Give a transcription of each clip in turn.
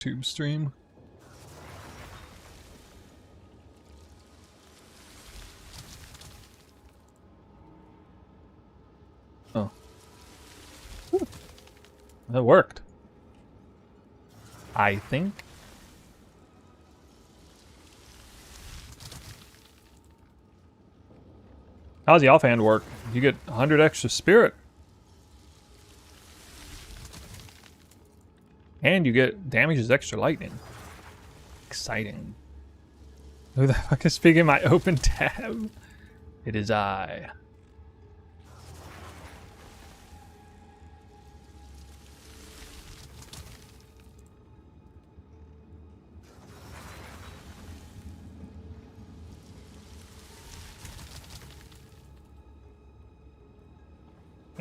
tube stream. Oh. Whew. That worked. I think. How's the offhand work? You get 100 extra spirit. And you get damages extra lightning. Exciting. Who the fuck is speaking my open tab? It is I.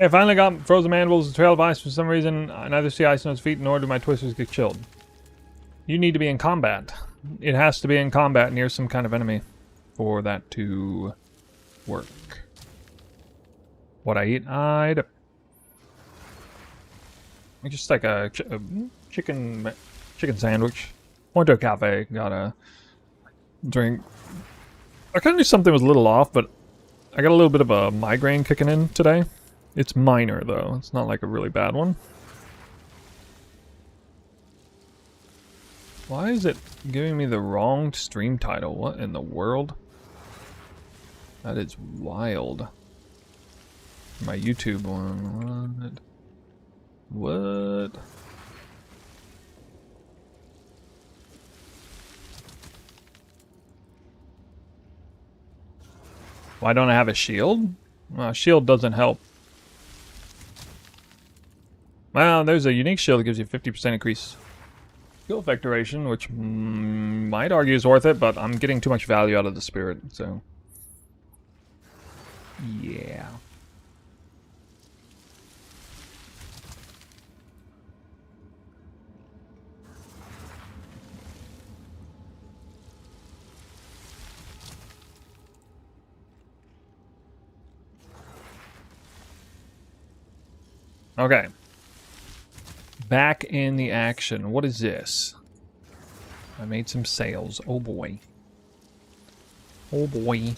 I finally got frozen mandibles and trail of ice. For some reason, I neither see ice on his feet nor do my twisters get chilled. You need to be in combat. It has to be in combat near some kind of enemy for that to work. What I eat? I don't. Just like a chicken sandwich. Went to a cafe, got a drink. I kind of knew something was a little off, but I got a little bit of a migraine kicking in today. It's minor, though. It's not like a really bad one. Why is it giving me the wrong stream title? What in the world? That is wild. My YouTube one. What? Why don't I have a shield? Shield doesn't help. Well, there's a unique shield that gives you 50% increase skill effect duration, which might argue is worth it, but I'm getting too much value out of the spirit, so... yeah. Okay. Back in the action. What is this? I made some sales. Oh boy. Oh boy.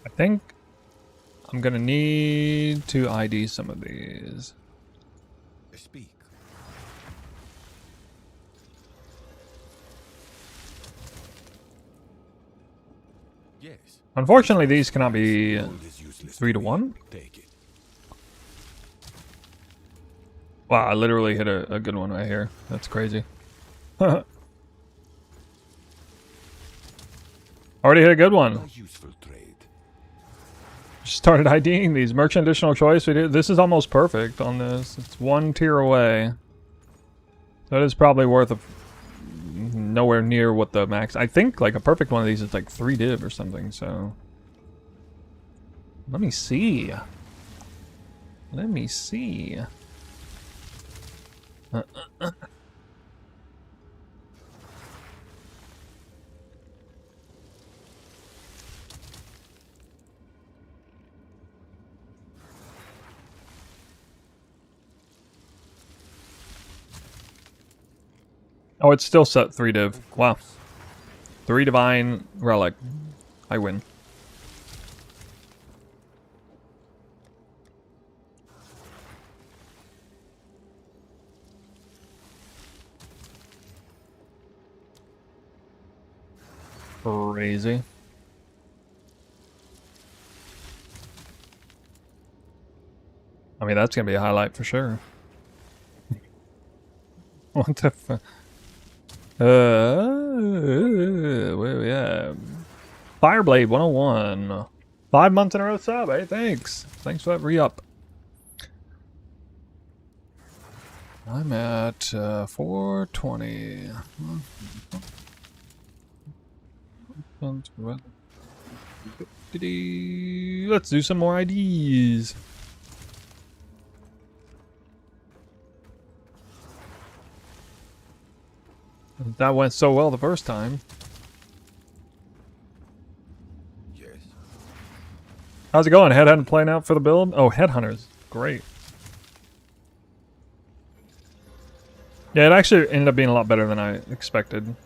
I think I'm gonna need to ID some of these. Speak. Yes. Unfortunately, these cannot be 3-to-1. Take it. Wow, I literally hit a good one right here. That's crazy. Already hit a good one. A useful trade. Started IDing these. Merchant additional choice. We did. This is almost perfect on this. It's one tier away. That is probably worth nowhere near what the max. I think like a perfect one of these is like 3 div or something. So let me see. Let me see. Oh, it's still set 3 div. Wow. 3 divine relic. I win. Crazy. I mean, that's gonna be a highlight for sure. What the fuck? Where we at? Fireblade 101. 5 months in a row sub, hey, thanks. Thanks for that re-up. I'm at 420. Let's do some more IDs. That went so well the first time. Yes. How's it going? Headhunter playing out for the build? Oh, Headhunters. Great. Yeah, it actually ended up being a lot better than I expected.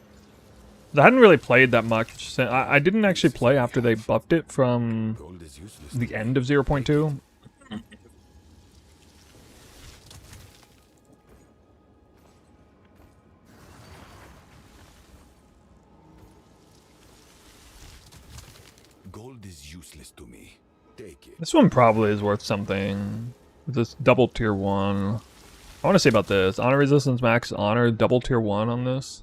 I hadn't really played that much. I didn't actually play after they buffed it from Gold is useless. the end of 0.2. Gold is useless to me. Take it. This one probably is worth something. This double tier 1. I want to say about this. Honor resistance max honor double tier 1 on this.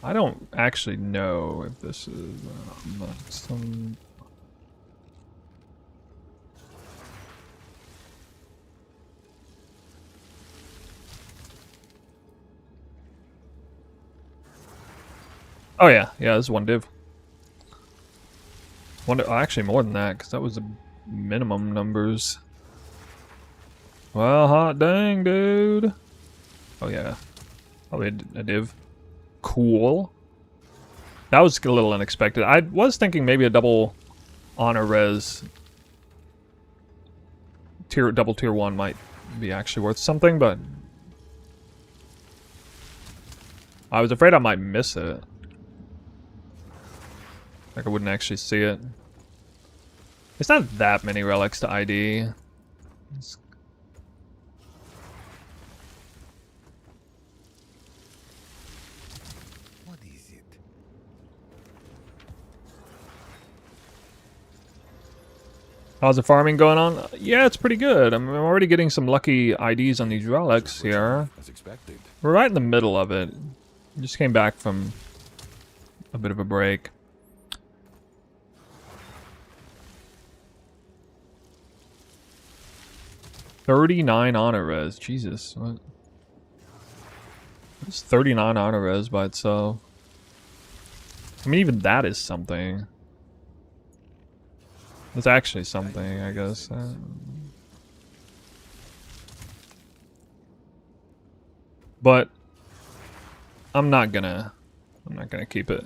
I don't actually know if this is some... Oh yeah, yeah, this is one div. Actually more than that, because that was the minimum numbers. Well, hot dang, dude. Oh yeah, probably a div. Cool. That was a little unexpected. I was thinking maybe a double honor res double tier 1 might be actually worth something, but I was afraid I might miss it. Like I wouldn't actually see it. It's not that many relics to ID. What is it? How's the farming going on? Yeah, it's pretty good. I'm already getting some lucky IDs on these relics here. As expected. We're right in the middle of it. Just came back from a bit of a break. $39 honor res. Jesus. What? It's 39 honor res by itself. I mean, even that is something. It's actually something, I guess. But I'm not gonna keep it.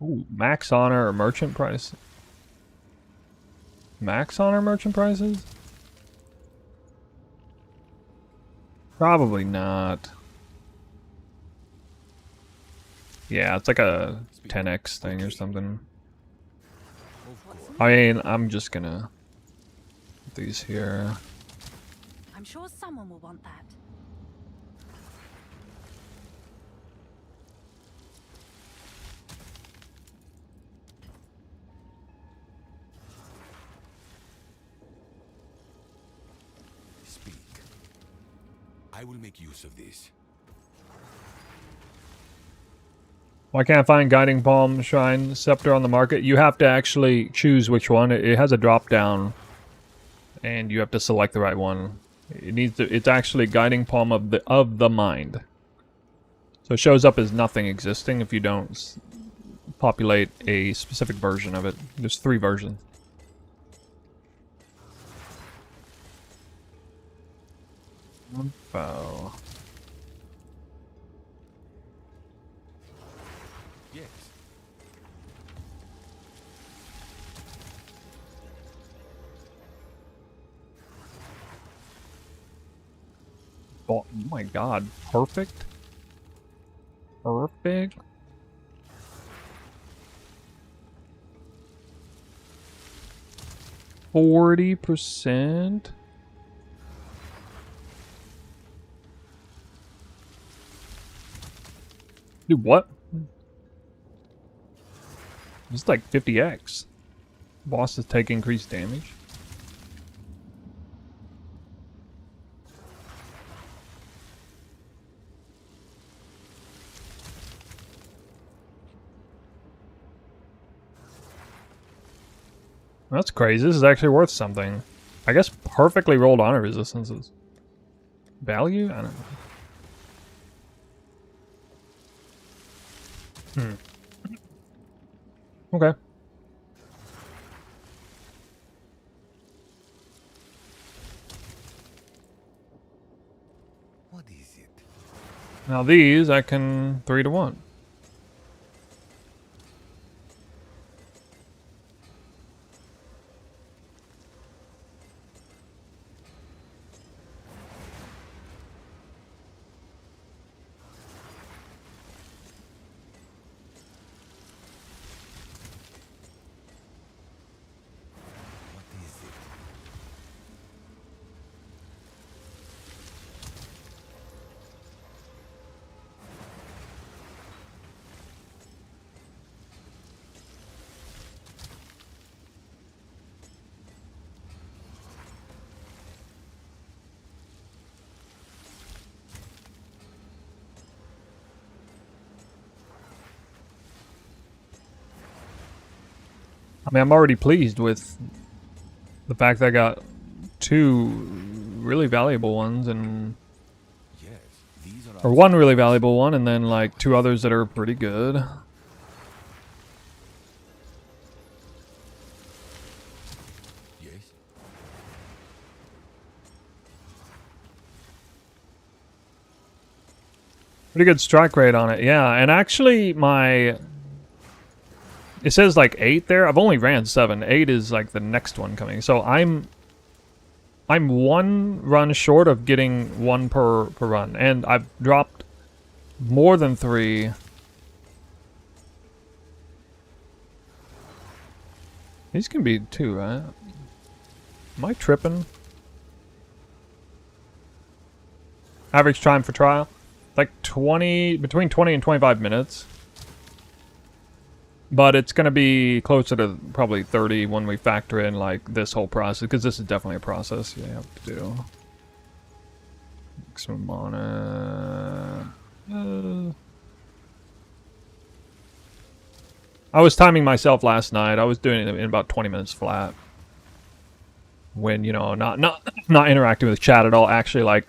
Ooh, max honor or merchant price. Max honor merchant prices? Probably not. Yeah, it's like a 10x thing or something. I mean, I'm just gonna put these here. I'm sure someone will want that. Speak. I will make use of this. Why can't I find Guiding Palm Shrine Scepter on the market? You have to actually choose which one. It has a drop down, and you have to select the right one. It needs to. It's actually Guiding Palm of the Mind. So it shows up as nothing existing if you don't populate a specific version of it. There's 3 versions. Info. Yes. Oh my god, perfect. Perfect. %. Dude, what? It's like 50x. Bosses take increased damage. That's crazy. This is actually worth something. I guess perfectly rolled honor resistances. Value? I don't know. Okay. Now these I can 3 to 1. What is it? I mean, I'm already pleased with the fact that I got 2 really valuable ones and Yes, these are or our 1 really valuable one and then like 2 others that are pretty good. Yes. Pretty good strike rate on it, yeah. And actually, it says like 8 there. I've only ran 7. 8 is like the next one coming. So I'm 1 run short of getting 1 per run, and I've dropped more than 3. These can be 2, right? Am I tripping? Average time for trial? Like between 20 and 25 minutes. But it's going to be closer to probably 30 when we factor in like this whole process, because this is definitely a process you have to do. Maximum mana. I was timing myself last night. I was doing it in about 20 minutes flat. When, you know, not interacting with chat at all, actually like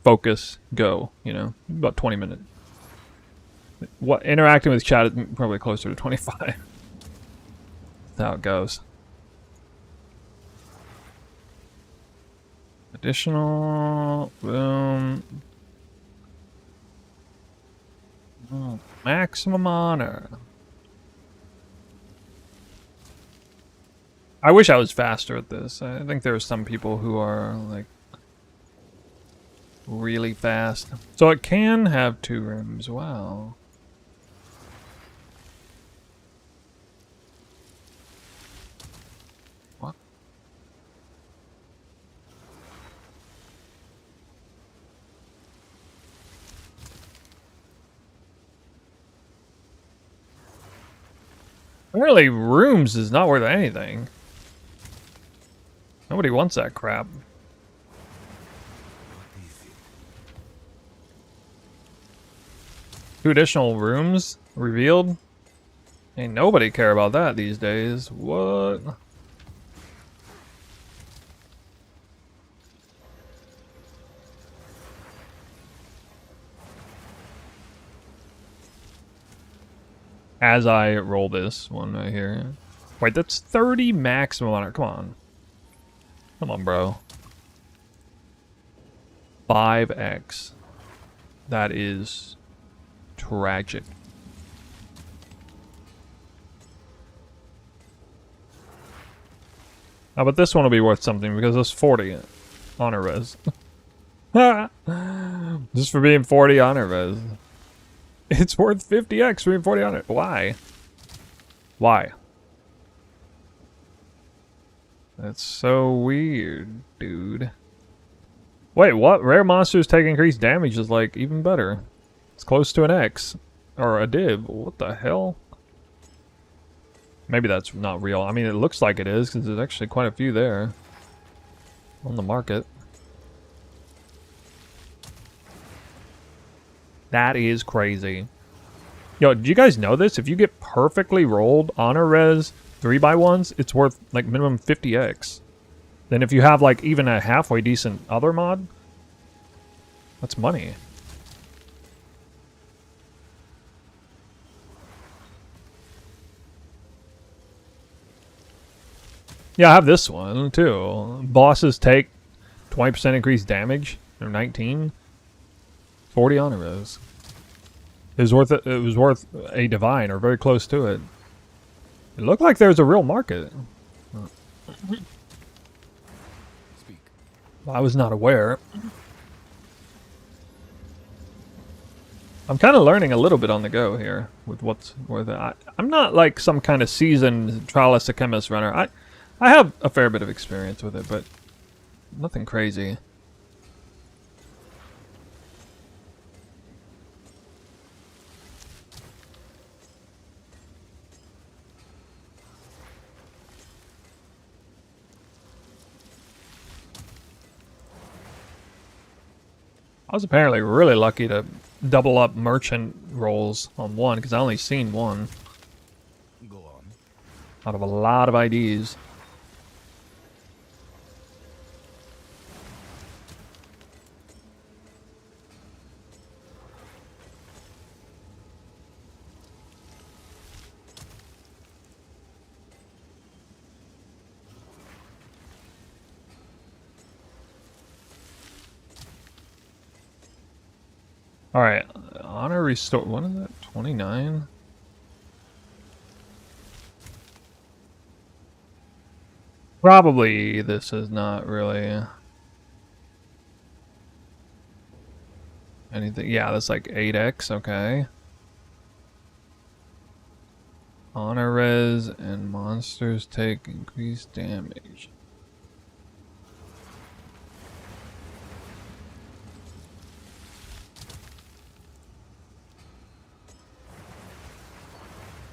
focus, go, you know, about 20 minutes. What interacting with chat is probably closer to 25. That's how it goes. Additional boom. Oh, maximum honor. I wish I was faster at this. I think there are some people who are like really fast. So it can have 2 rooms. Wow. What? Apparently rooms is not worth anything. Nobody wants that crap. What is it? 2 additional rooms revealed? Ain't nobody care about that these days. What? As I roll this one right here. Wait, that's 30 maximum on it. Come on. Come on, bro. 5x. That is tragic. Oh, but this one will be worth something because it's 40 honor res. Just for being 40 honor res. It's worth 50x for being 40 honor. Why? Why? That's so weird, dude. Wait, what? Rare monsters take increased damage is like even better. It's close to an X. Or a div. What the hell? Maybe that's not real. I mean, it looks like it is, because there's actually quite a few there. On the market. That is crazy. Yo, did you guys know this? If you get perfectly rolled honor res 3x1s, it's worth like minimum 50x. Then if you have like even a halfway decent other mod, that's money. Yeah, I have this one too. Bosses take 20% increased damage. They're 19. 40 honor res. It was worth a divine or very close to it. It looked like there was a real market. Speak. I was not aware. I'm kind of learning a little bit on the go here with what's worth it. I'm not like some kind of seasoned trial of Sekhemas runner. I have a fair bit of experience with it, but nothing crazy. I was apparently really lucky to double up merchant rolls on one, because I only seen one Go on. out of a lot of IDs. Alright, honor restore. What is that? 29? Probably this is not really anything. Yeah, that's like 8x, okay. Honor res and monsters take increased damage.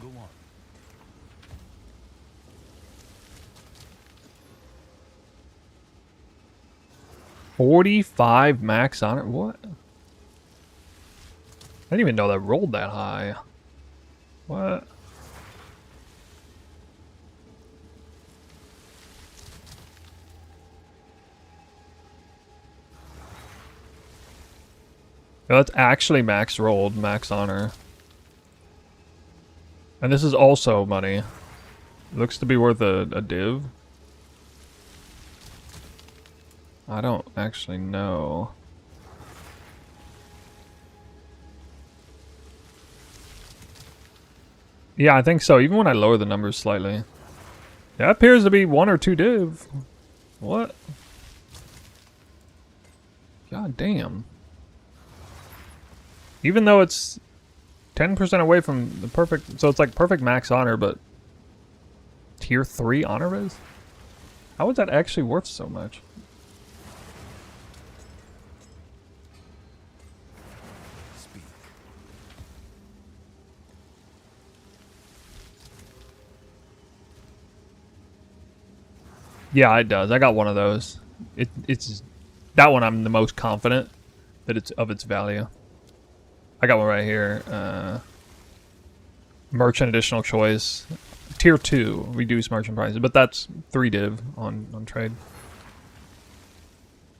Go on. 45 max honor? What? I didn't even know that rolled that high. What? No, that's actually max rolled, max honor. And this is also money. Looks to be worth a div. I don't actually know. Yeah, I think so, even when I lower the numbers slightly. That appears to be 1 or 2 div. What? God damn. Even though it's 10% away from the perfect, so it's like perfect max honor, but tier 3 honor res? How is that actually worth so much? Speak. Yeah, it does. I got one of those. It's that one I'm the most confident that it's of its value. I got one right here. Merchant additional choice. Tier 2, reduce merchant prices, but that's 3 div on trade.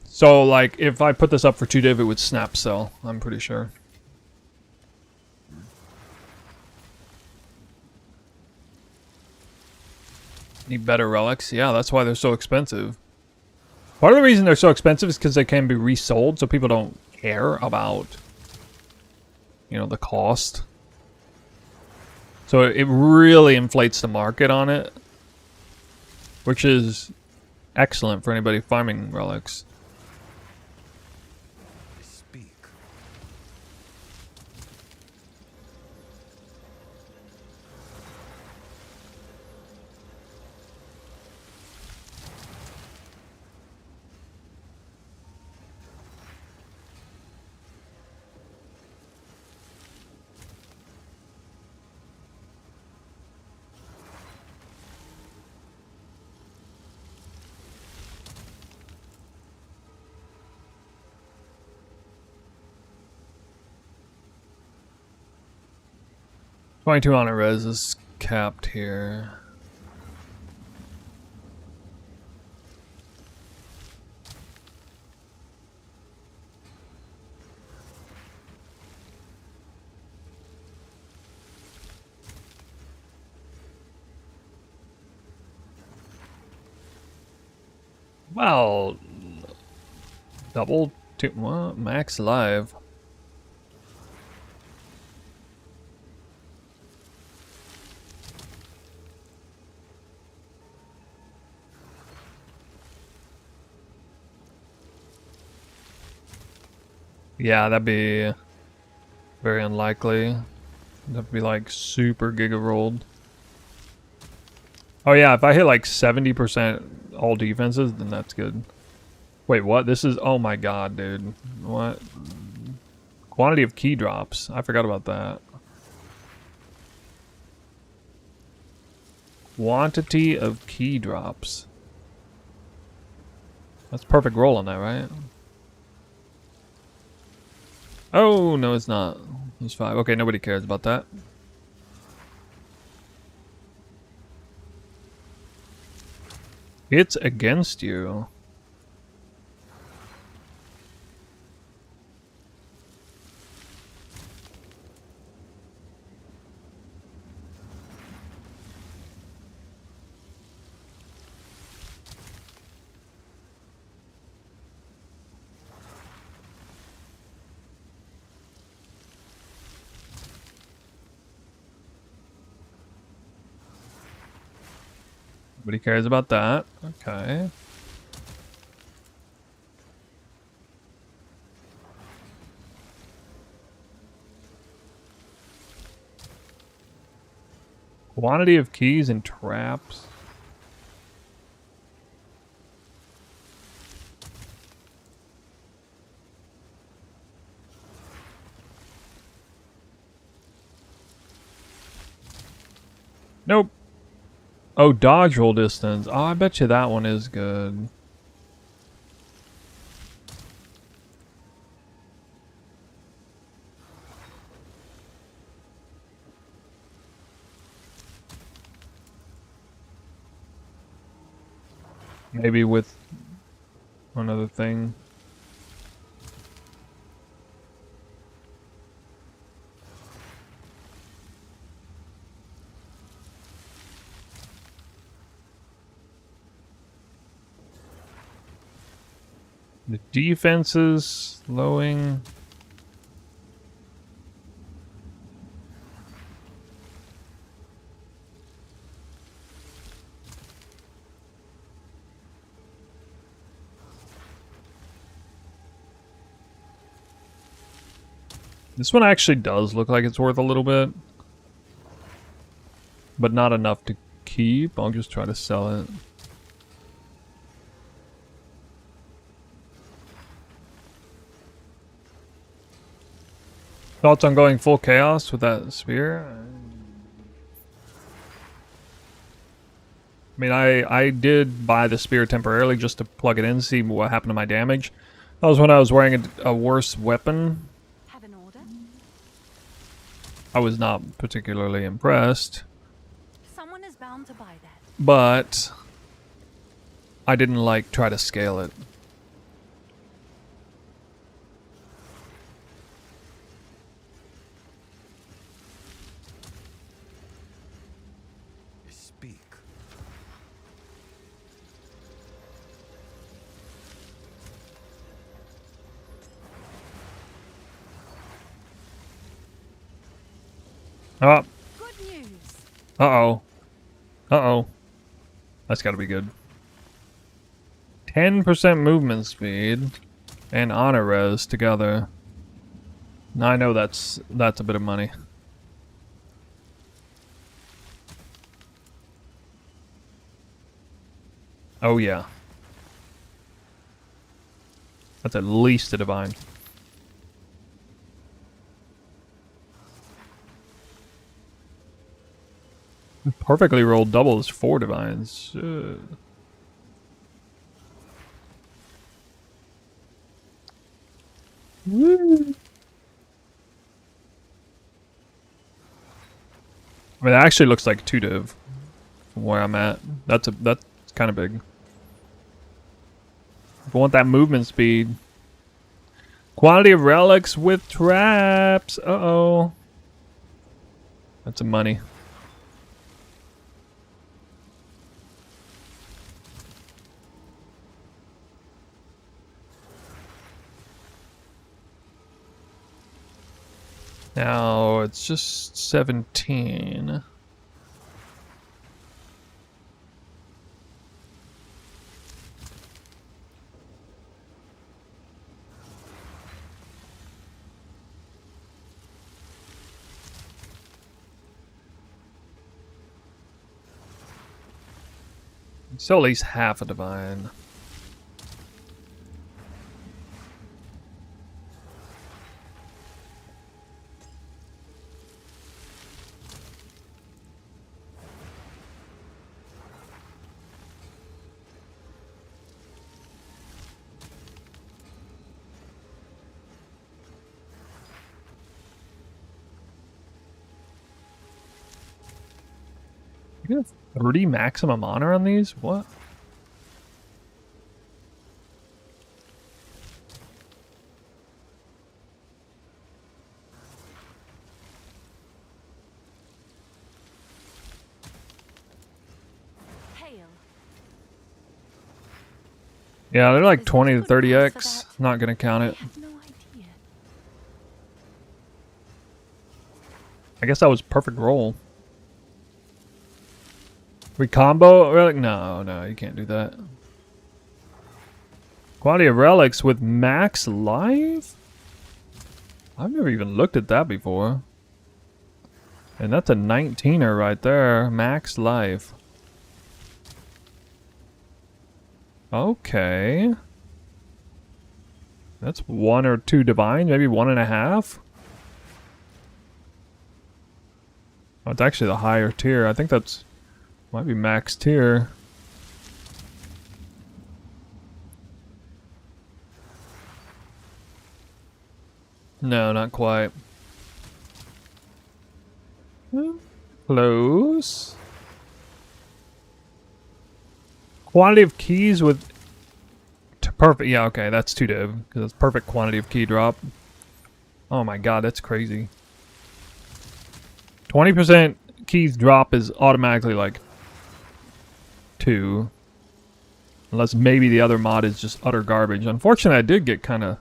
So, like, if I put this up for 2 div, it would snap sell, I'm pretty sure. Need better relics? Yeah, that's why they're so expensive. Part of the reason they're so expensive is because they can be resold, so people don't care about, you know, the cost. So it really inflates the market on it, which is excellent for anybody farming relics. Speak. $22 honor res is capped here. Well, double to what? Max live. Yeah, that'd be very unlikely. That'd be like super giga rolled. Oh yeah, if I hit like 70% all defenses, then that's good. Wait, what? This is... Oh my god, dude. What? Quantity of key drops. I forgot about that. Quantity of key drops. That's perfect roll on that, right? Oh, no, it's not. It's 5. Okay, nobody cares about that. It's against you. Nobody cares about that. Okay. Quantity of keys and traps. Nope. Oh, dodge roll distance. Oh, I bet you that one is good. Maybe with another thing. The defenses slowing. This one actually does look like it's worth a little bit, but not enough to keep. I'll just try to sell it. Thoughts on going full chaos with that spear? I mean, I did buy the spear temporarily just to plug it in, see what happened to my damage. That was when I was wearing a worse weapon. Have an order? I was not particularly impressed, Someone is bound to buy that. but I didn't like try to scale it. Speak. Oh, Good news. uh-oh. Uh-oh. That's gotta be good. 10% movement speed and honor res together. Now I know that's a bit of money. Oh yeah. That's at least a divine. Perfectly rolled double is 4 divines. Woo. I mean, it actually looks like 2 div from where I'm at. That's kind of big. If I want that movement speed. Quantity of relics with traps. Uh-oh. That's some money. Now it's just 17. Still at least half a divine. You have 30 maximum honor on these? What? Hail. Yeah, they're like Is that 20 a to good price 30x. for that? Not gonna count I it. have no idea. I guess that was a perfect roll. We combo relic? No, no, you can't do that. Quality of relics with max life? I've never even looked at that before. And that's a 19er right there. Max life. Okay. That's 1 or 2 divine, maybe 1.5. Oh, it's actually the higher tier. I think that's might be max tier. No, not quite. Close. Quantity of keys with perfect. Yeah, okay, that's 2 div because it's perfect quantity of key drop. Oh my god, that's crazy. 20% keys drop is automatically like 2. Unless maybe the other mod is just utter garbage. Unfortunately, I did get kind of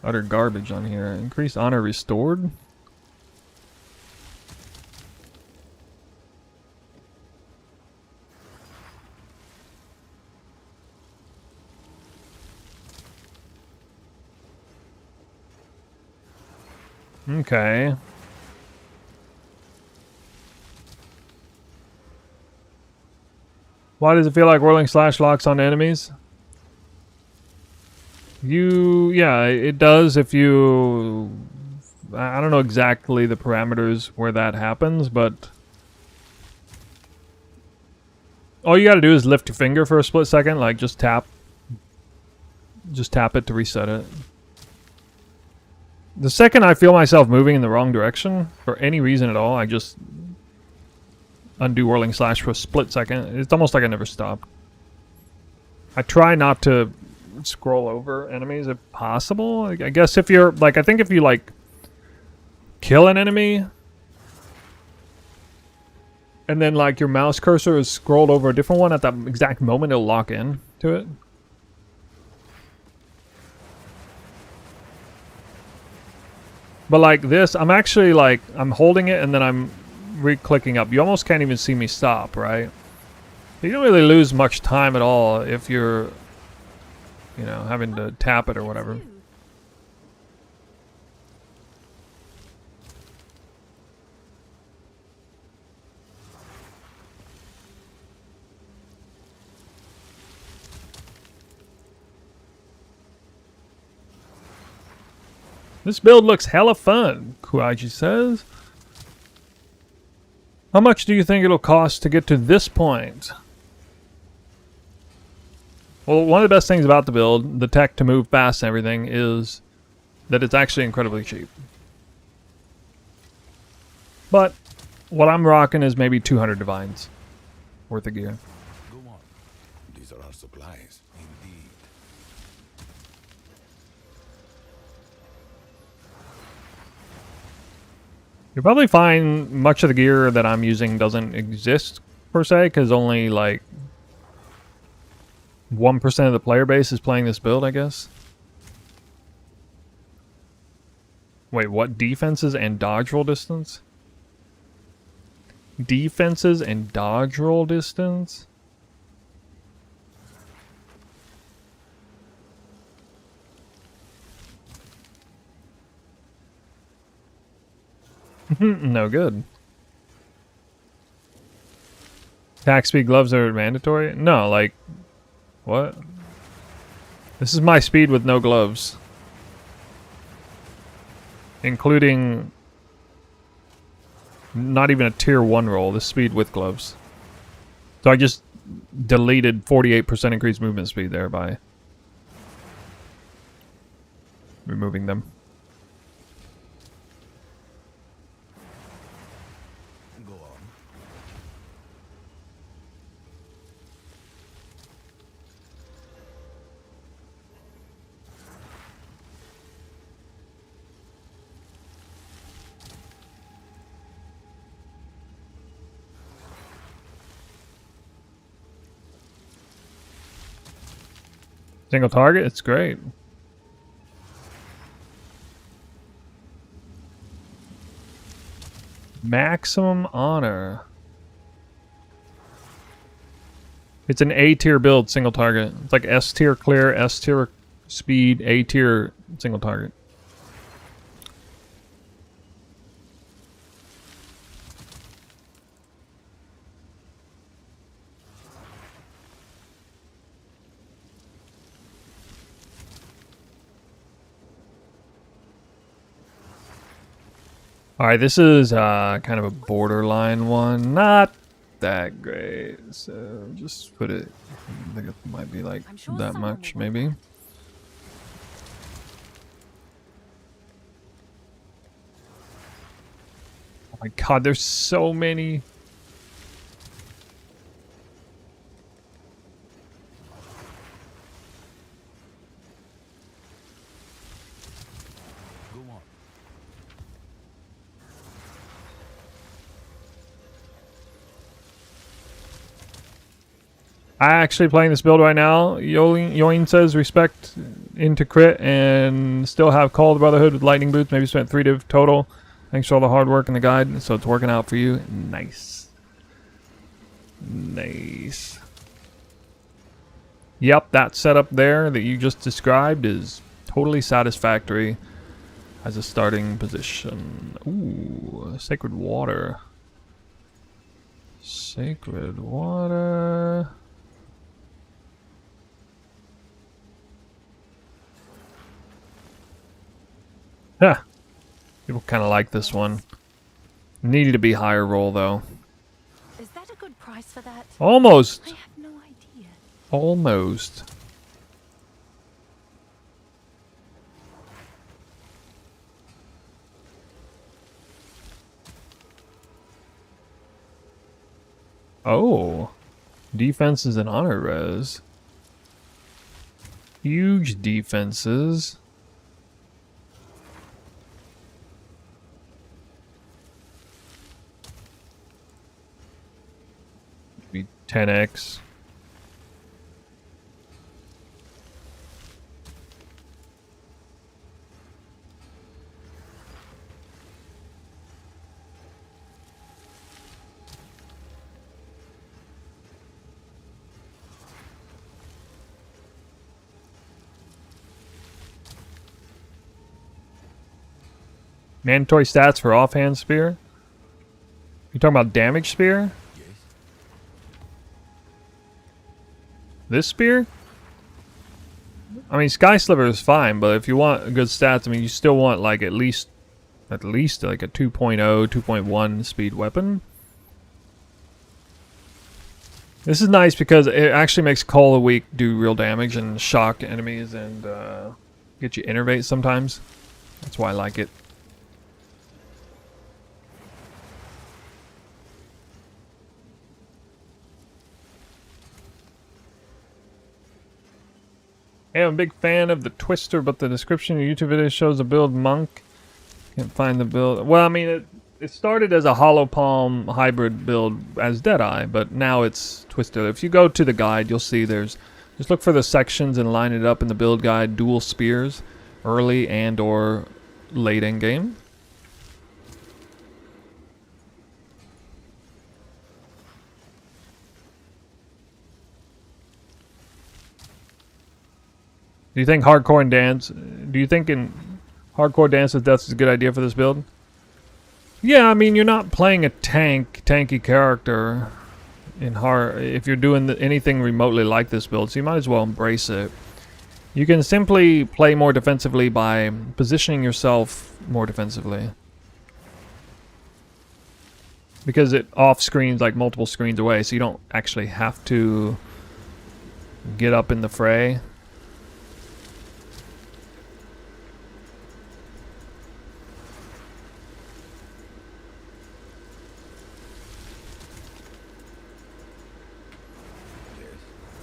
utter garbage on here. Increased honor restored. Okay. Why does it feel like whirling slash locks on enemies? Yeah, it does if you... I don't know exactly the parameters where that happens, but... all you gotta do is lift your finger for a split second, like just tap it to reset it. The second I feel myself moving in the wrong direction, for any reason at all, I just undo whirling slash for a split second. It's almost like I never stopped. I try not to scroll over enemies if possible. I guess if you're, like, I think if you, like, kill an enemy, and then, like, your mouse cursor is scrolled over a different one at that exact moment, it'll lock in to it. But like this, I'm actually like, I'm holding it and then I'm re-clicking up. You almost can't even see me stop, right? You don't really lose much time at all if you're, you know, having to tap it or whatever. This build looks hella fun, Kuaiji says. How much do you think it'll cost to get to this point? Well, one of the best things about the build, the tech to move fast and everything, is that it's actually incredibly cheap. But what I'm rocking is maybe 200 divines worth of gear. Go on. These are our supplies, indeed. You'll probably find much of the gear that I'm using doesn't exist, per se, because only like 1% of the player base is playing this build, I guess. Wait, what? Defenses and dodge roll distance? Defenses and dodge roll distance? No good. Attack speed gloves are mandatory? No, like, what? This is my speed with no gloves. Including not even a tier 1 roll, this speed with gloves. So I just deleted 48% increased movement speed there by removing them. Go on. Single target, it's great. Maximum honor. It's an A tier build, single target. It's like S tier clear, S tier speed, A tier single target. Alright, this is kind of a borderline one. Not that great. So just put it, I think it might be like I'm sure that someone much, will want maybe. that. Oh my god, there's so many. Go on. I actually playing this build right now. Yoin says respect into crit and still have Call the Brotherhood with lightning boots. Maybe spent 3 div total. Thanks for all the hard work in the guide. So it's working out for you. Nice. Nice. Yep, that setup there that you just described is totally satisfactory as a starting position. Ooh, sacred water. Sacred water. Huh. People kind of like this one. Needed to be higher roll though. Is that a good price for that? Almost. I have no idea. Almost. Oh. Defenses and honor res. Huge defenses. Be 10x. Mandatory stats for offhand spear? You talking about damage spear? Yes. This spear? I mean, Sky Sliver is fine, but if you want good stats, I mean, you still want like at least like a 2.0, 2.1 speed weapon. This is nice because it actually makes Call a Weak do real damage and shock enemies and get you innervate sometimes. That's why I like it. Hey, I'm a big fan of the Twister, but the description of your YouTube video shows a build monk. Can't find the build. Well, I mean, it started as a Hollow Palm hybrid build as Deadeye, but now it's Twister. If you go to the guide, you'll see there's... Just look for the sections and line it up in the build guide. Dual spears, early and or late in game. Do you think hardcore and dance? Do you think in hardcore dance with death is a good idea for this build? Yeah, I mean you're not playing a tanky character. in hard, if you're doing anything remotely like this build, so you might as well embrace it. You can simply play more defensively by positioning yourself more defensively. Because it off screens like multiple screens away, so you don't actually have to get up in the fray.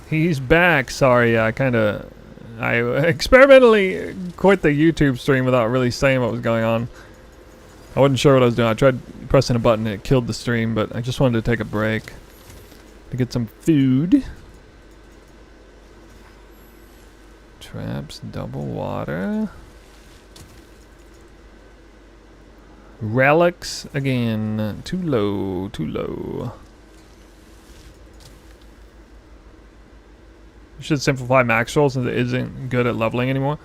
He's back. Sorry, I experimentally quit the YouTube stream without really saying what was going on. I wasn't sure what I was doing. I tried pressing a button and it killed the stream, but I just wanted to take a break to get some food. Traps, double water. Relics again. Too low, too low. You should simplify max roll since it isn't good at leveling anymore.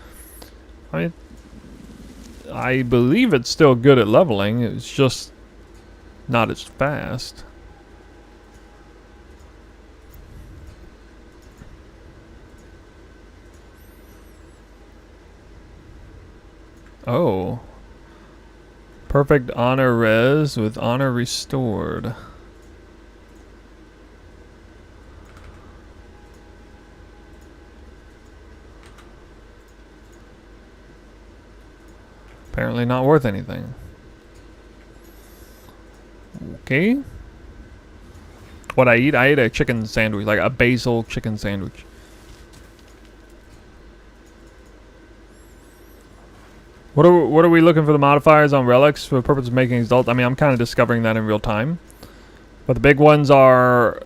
I mean, I believe it's still good at leveling, it's just not as fast. Oh. Perfect honor res with honor restored. Apparently not worth anything. Okay. What I eat? I ate a chicken sandwich, like a basil chicken sandwich. What are we looking for the modifiers on relics for the purpose of making exalt? I mean, I'm kind of discovering that in real time. But the big ones are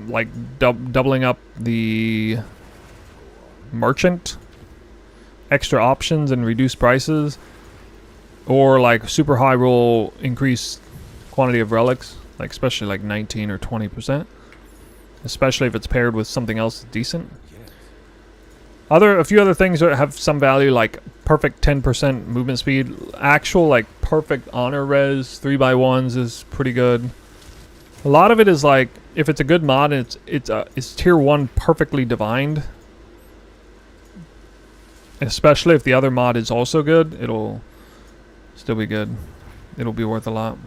like doubling up the merchant, extra options and reduced prices, or like super high roll, increased quantity of relics, like especially like 19 or 20%, especially if it's paired with something else decent. A few other things that have some value, like perfect 10% movement speed. Actual like perfect honor res 3x1s is pretty good. A lot of it is like, if it's a good mod and it's tier 1 perfectly divined, especially if the other mod is also good, it'll still be good. It'll be worth a lot.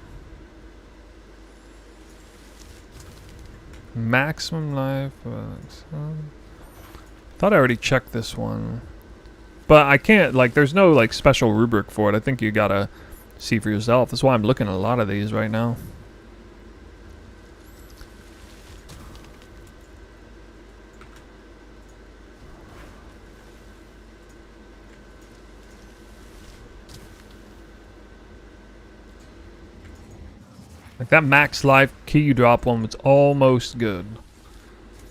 Maximum life. Thought I already checked this one, but I can't, like, there's no like special rubric for it. I think you gotta see for yourself. That's why I'm looking at a lot of these right now. Like that max life key you drop one was almost good.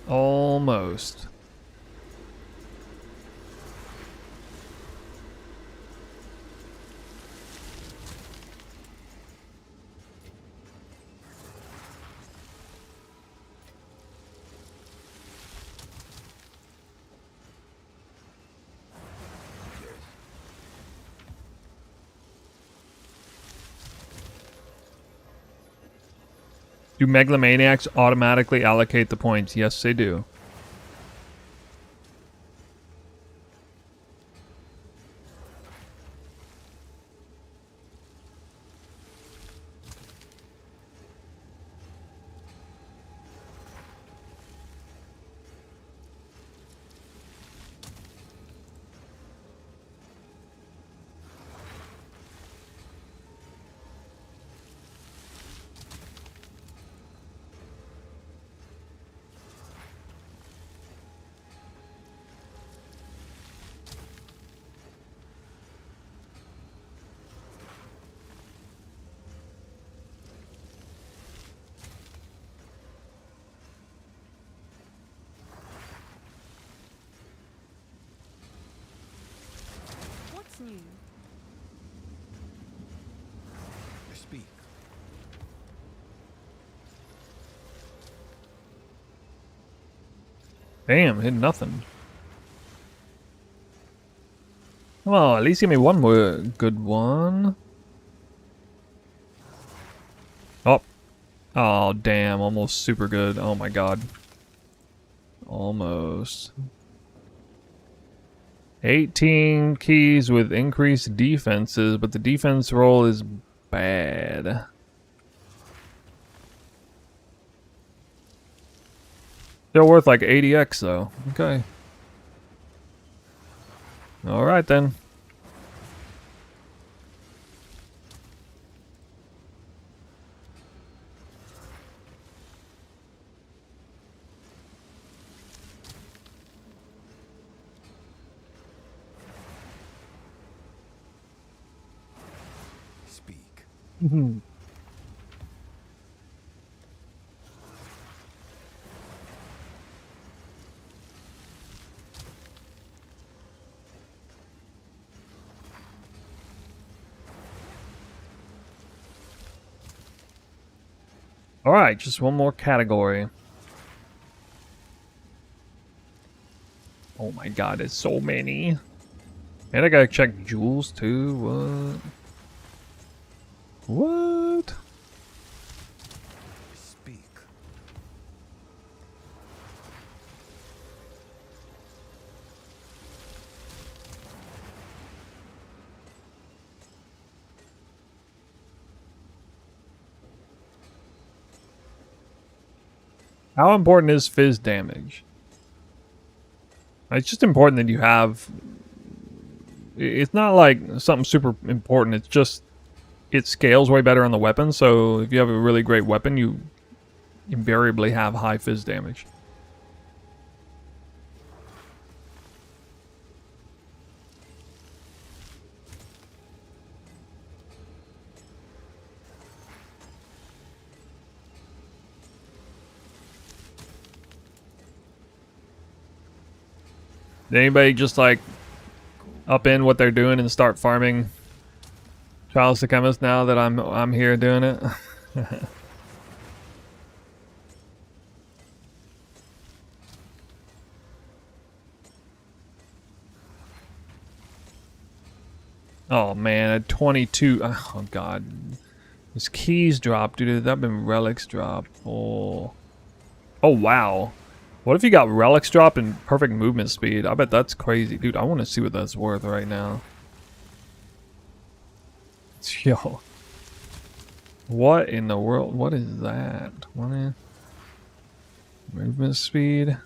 Almost. Do megalomaniacs automatically allocate the points? Yes, they do. What's new? Speak. Damn, hit nothing. Well, at least give me one more good one. Oh, Oh, damn. Almost super good. Oh my god. Almost. 18 keys with increased defenses, but the defense roll is bad. Still worth like 80x though. Okay. Alright then. Speak. Alright, just one more category. Oh my god, there's so many. And I gotta check jewels too. What? Speak. How important is fizz damage? It's just important that you have... It's not like something super important, it's just... It scales way better on the weapon, so if you have a really great weapon, you invariably have high fizz damage. Did anybody just like up in what they're doing and start farming Trials Sekhemas now that I'm here doing it? Oh man, at 22. Oh god. This keys drop, dude. That been relics drop. Oh. Oh wow. What if you got relics drop and perfect movement speed? I bet that's crazy. Dude, I want to see what that's worth right now. Yo. What in the world? What is that? 20 movement speed.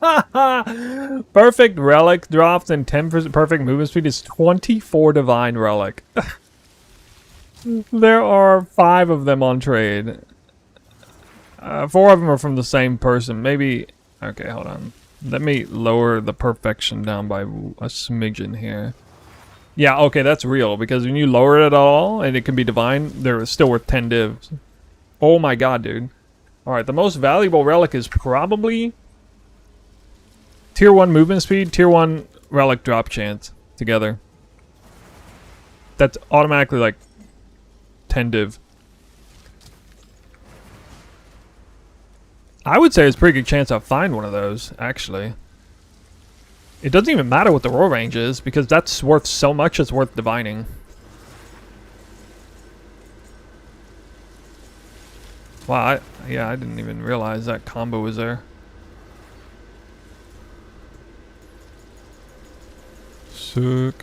Perfect relic drops and 10% perfect movement speed is 24 divine relic. There are 5 of them on trade. 4 of them are from the same person. Maybe... Okay, hold on. Let me lower the perfection down by a smidgen here. Yeah, okay, that's real. Because when you lower it at all, and it can be divine, they're still worth 10 divs. Oh my god, dude. Alright, the most valuable relic is probably... Tier 1 movement speed, Tier 1 relic drop chance together. That's automatically like 10 div. I would say it's a pretty good chance I'll find one of those, actually. It doesn't even matter what the roll range is, because that's worth so much it's worth divining. Wow, yeah, I didn't even realize that combo was there. Sick.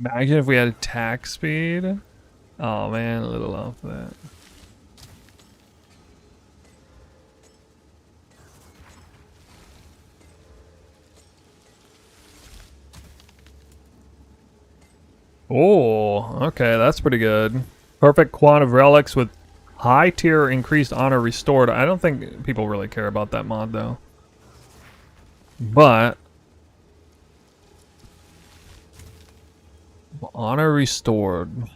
Imagine if we had attack speed. Oh man, a little off that. Oh, okay, that's pretty good. Perfect quant of relics with high tier increased honor restored. I don't think people really care about that mod though. But honor restored. I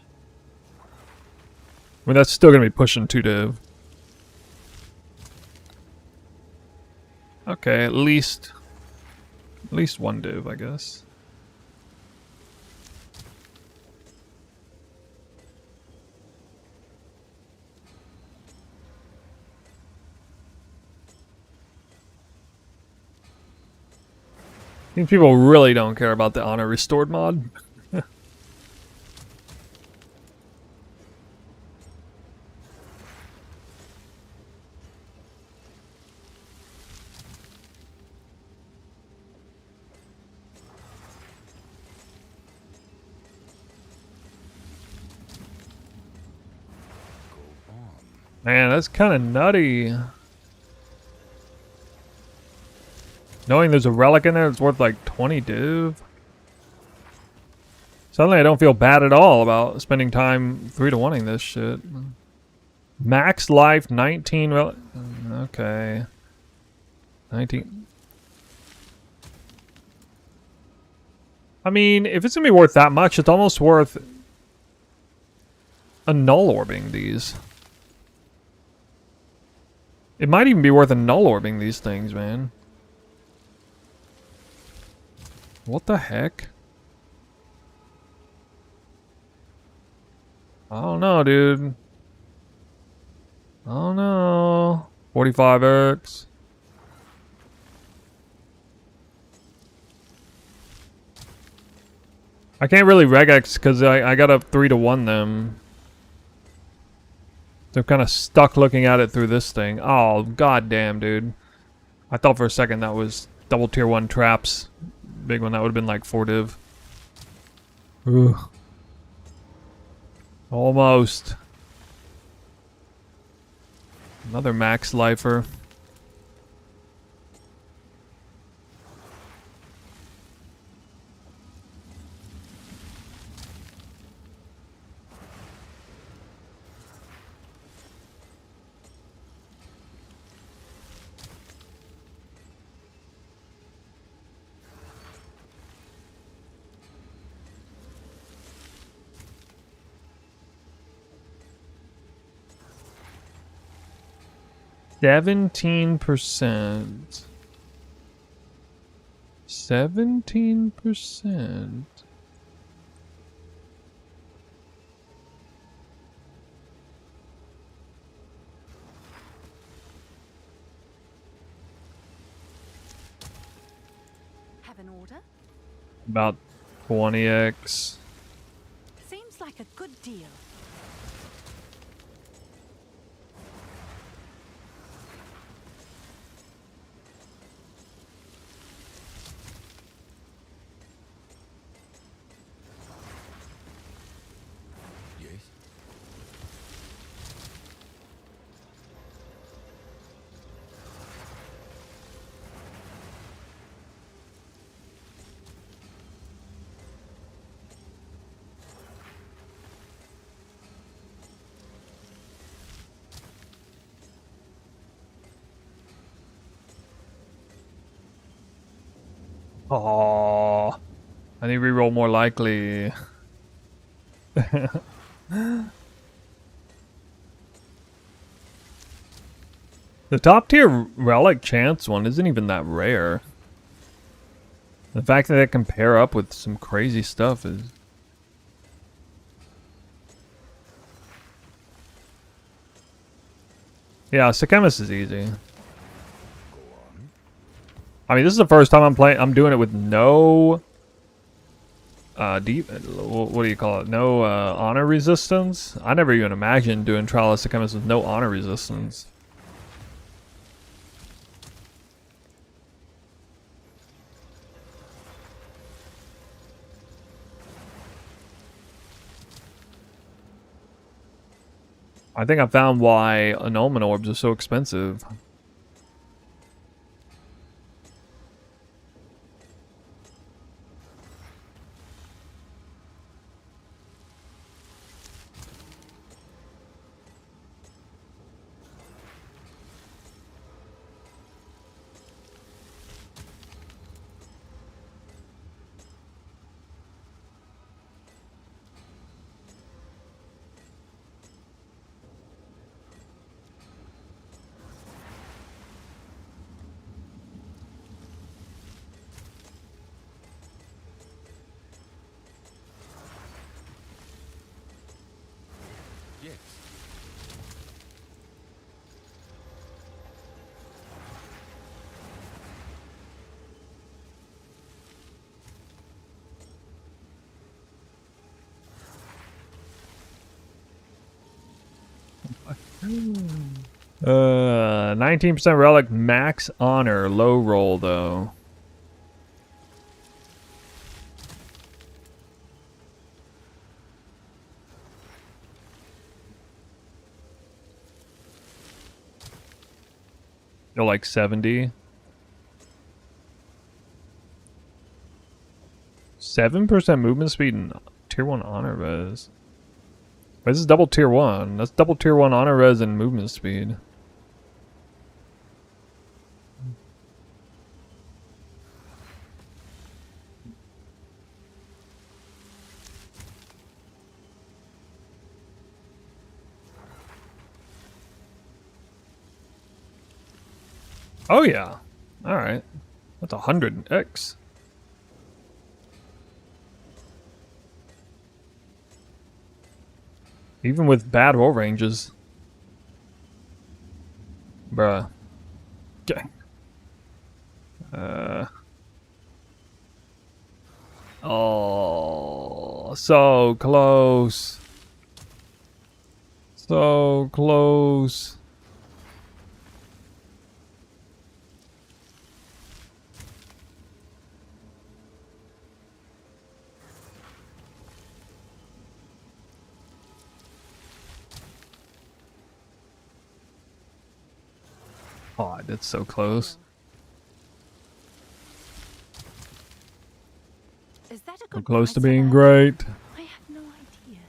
mean, that's still gonna be pushing 2 div. Okay, at least 1 div, I guess. These people really don't care about the honor restored mod. Man, that's kind of nutty. Knowing there's a relic in there, it's worth like 20 div. Suddenly I don't feel bad at all about spending time 3-to-1ing this shit. Max life, 19 relic. Okay. 19. I mean, if it's gonna be worth that much, it's almost worth a null orbing these. It might even be worth a null orbing these things, man. What the heck? I don't know, dude. I don't know. 45x. I can't really regex because I gotta 3-to-1 them. They're kind of stuck looking at it through this thing. Oh, goddamn, dude. I thought for a second that was double tier 1 traps. Big one, that would have been like 4 div. Ooh. Almost. Another max lifer. %. 17%. Have an order? About 20x. Seems like a good deal. Yes. Oh, I need to reroll more likely. The top tier relic chance one isn't even that rare. The fact that they can pair up with some crazy stuff is... Yeah, Sekhemas is easy. I mean, this is the first time I'm doing it with no deep, what do you call it? No honor resistance. I never even imagined doing Trial of Sekhemas with no honor resistance. I think I found why annulment orbs are so expensive. Yes. 19% relic max honor, low roll though. They're like 70. 7% movement speed and tier 1 honor res. Wait, this is double tier 1. That's double tier 1 honor res and movement speed. Oh yeah. Alright. That's 100x. Even with bad roll ranges. Bruh. Okay. Oh, so close. So close. Oh, that's so close. Is that a So good close to price for being that? great. I have no idea.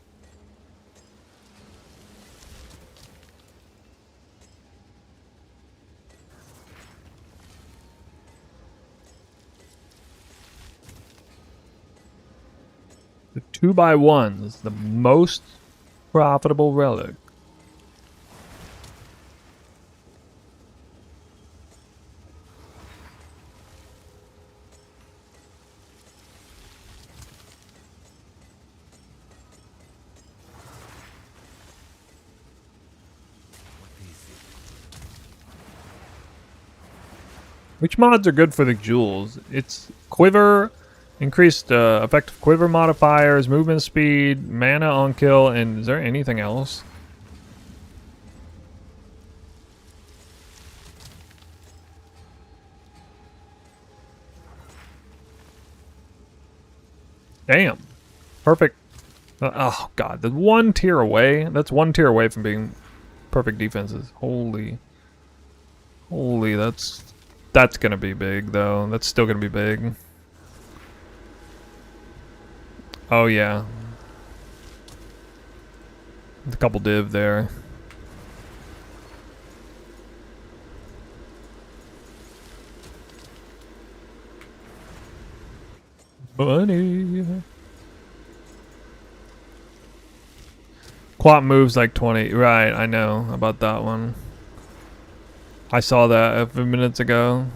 The 2x1 is the most profitable relic. Which mods are good for the jewels? It's quiver, increased effective quiver modifiers, movement speed, mana on kill, and is there anything else? Damn. Perfect. Oh god, the one tier away. That's one tier away from being perfect defenses. Holy. Holy, that's gonna be big though. That's still gonna be big. Oh yeah. A couple div there. Money. Quap moves like 20. Right, I know about that one. I saw that a few minutes ago.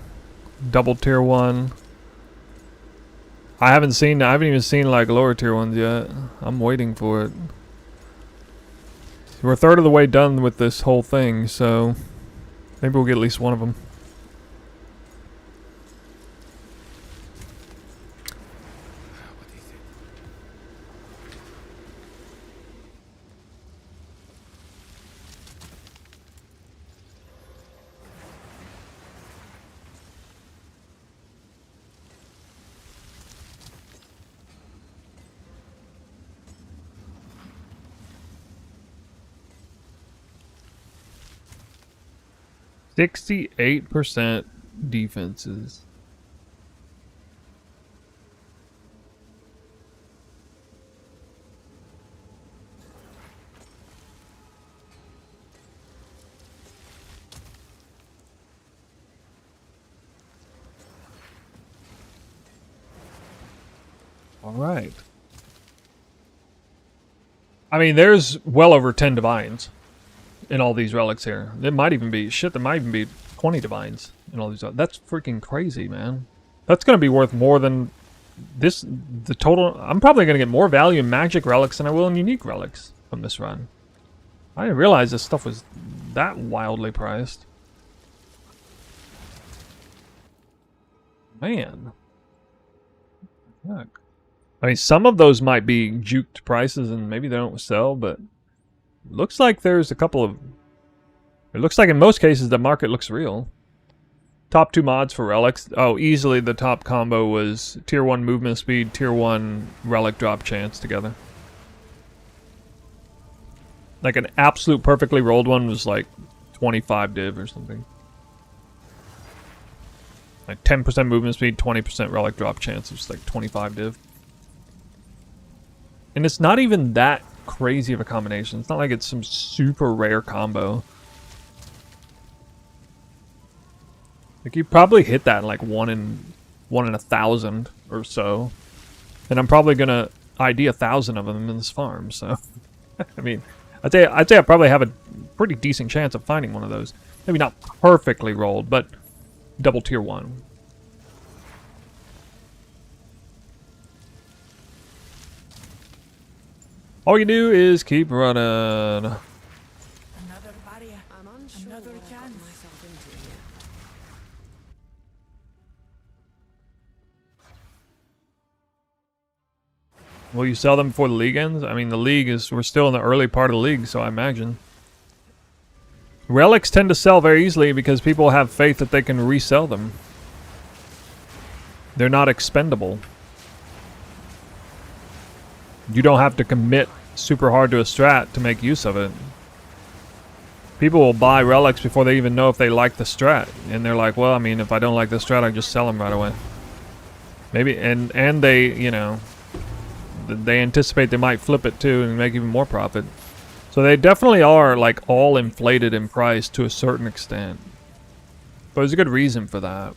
Double tier 1. I haven't even seen like lower tier ones yet. I'm waiting for it. We're a third of the way done with this whole thing, so maybe we'll get at least one of them. What is it? 68% defenses. All right. I mean, there's well over 10 divines in all these relics here. It might even be, shit, there might even be 20 divines in all these. That's freaking crazy, man. That's going to be worth more than this, the total. I'm probably going to get more value in magic relics than I will in unique relics from this run. I didn't realize this stuff was that wildly priced. Man. Fuck. I mean, some of those might be juked prices and maybe they don't sell, but looks like there's a couple of It looks like in most cases the market looks real. Top 2 mods for relics. Oh, easily the top combo was tier 1 movement speed, tier 1 relic drop chance together. Like an absolute perfectly rolled one was like 25 div or something. Like 10% movement speed, 20% relic drop chance. It's like 25 div. And it's not even that crazy of a combination. It's not like it's some super rare combo. Like you probably hit that in like one in 1,000 or so. And I'm probably gonna ID 1,000 of them in this farm, so I mean I'd say I probably have a pretty decent chance of finding one of those. Maybe not perfectly rolled, but double tier 1. All you do is keep running. Another barrier. I'm unsure another chance. Myself into here. Will you sell them before the league ends? I mean, the league is... We're still in the early part of the league, so I imagine. Relics tend to sell very easily because people have faith that they can resell them. They're not expendable. You don't have to commit super hard to a strat to make use of it. People will buy relics before they even know if they like the strat. And they're like, well, I mean, if I don't like the strat, I just sell them right away. Maybe, and they, you know... They anticipate they might flip it too and make even more profit. So they definitely are like all inflated in price to a certain extent. But there's a good reason for that.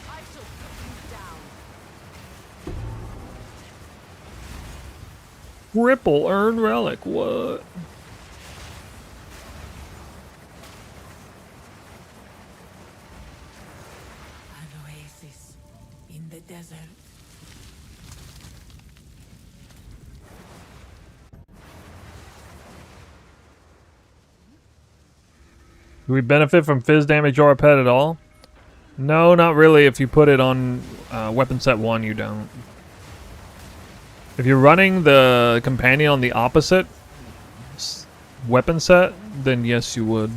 I shall put you down. Ripple earn relic, what? Desert. Do we benefit from fizz damage or a pet at all? No, not really. If you put it on weapon set 1, you don't. If you're running the companion on the opposite weapon set, then yes, you would.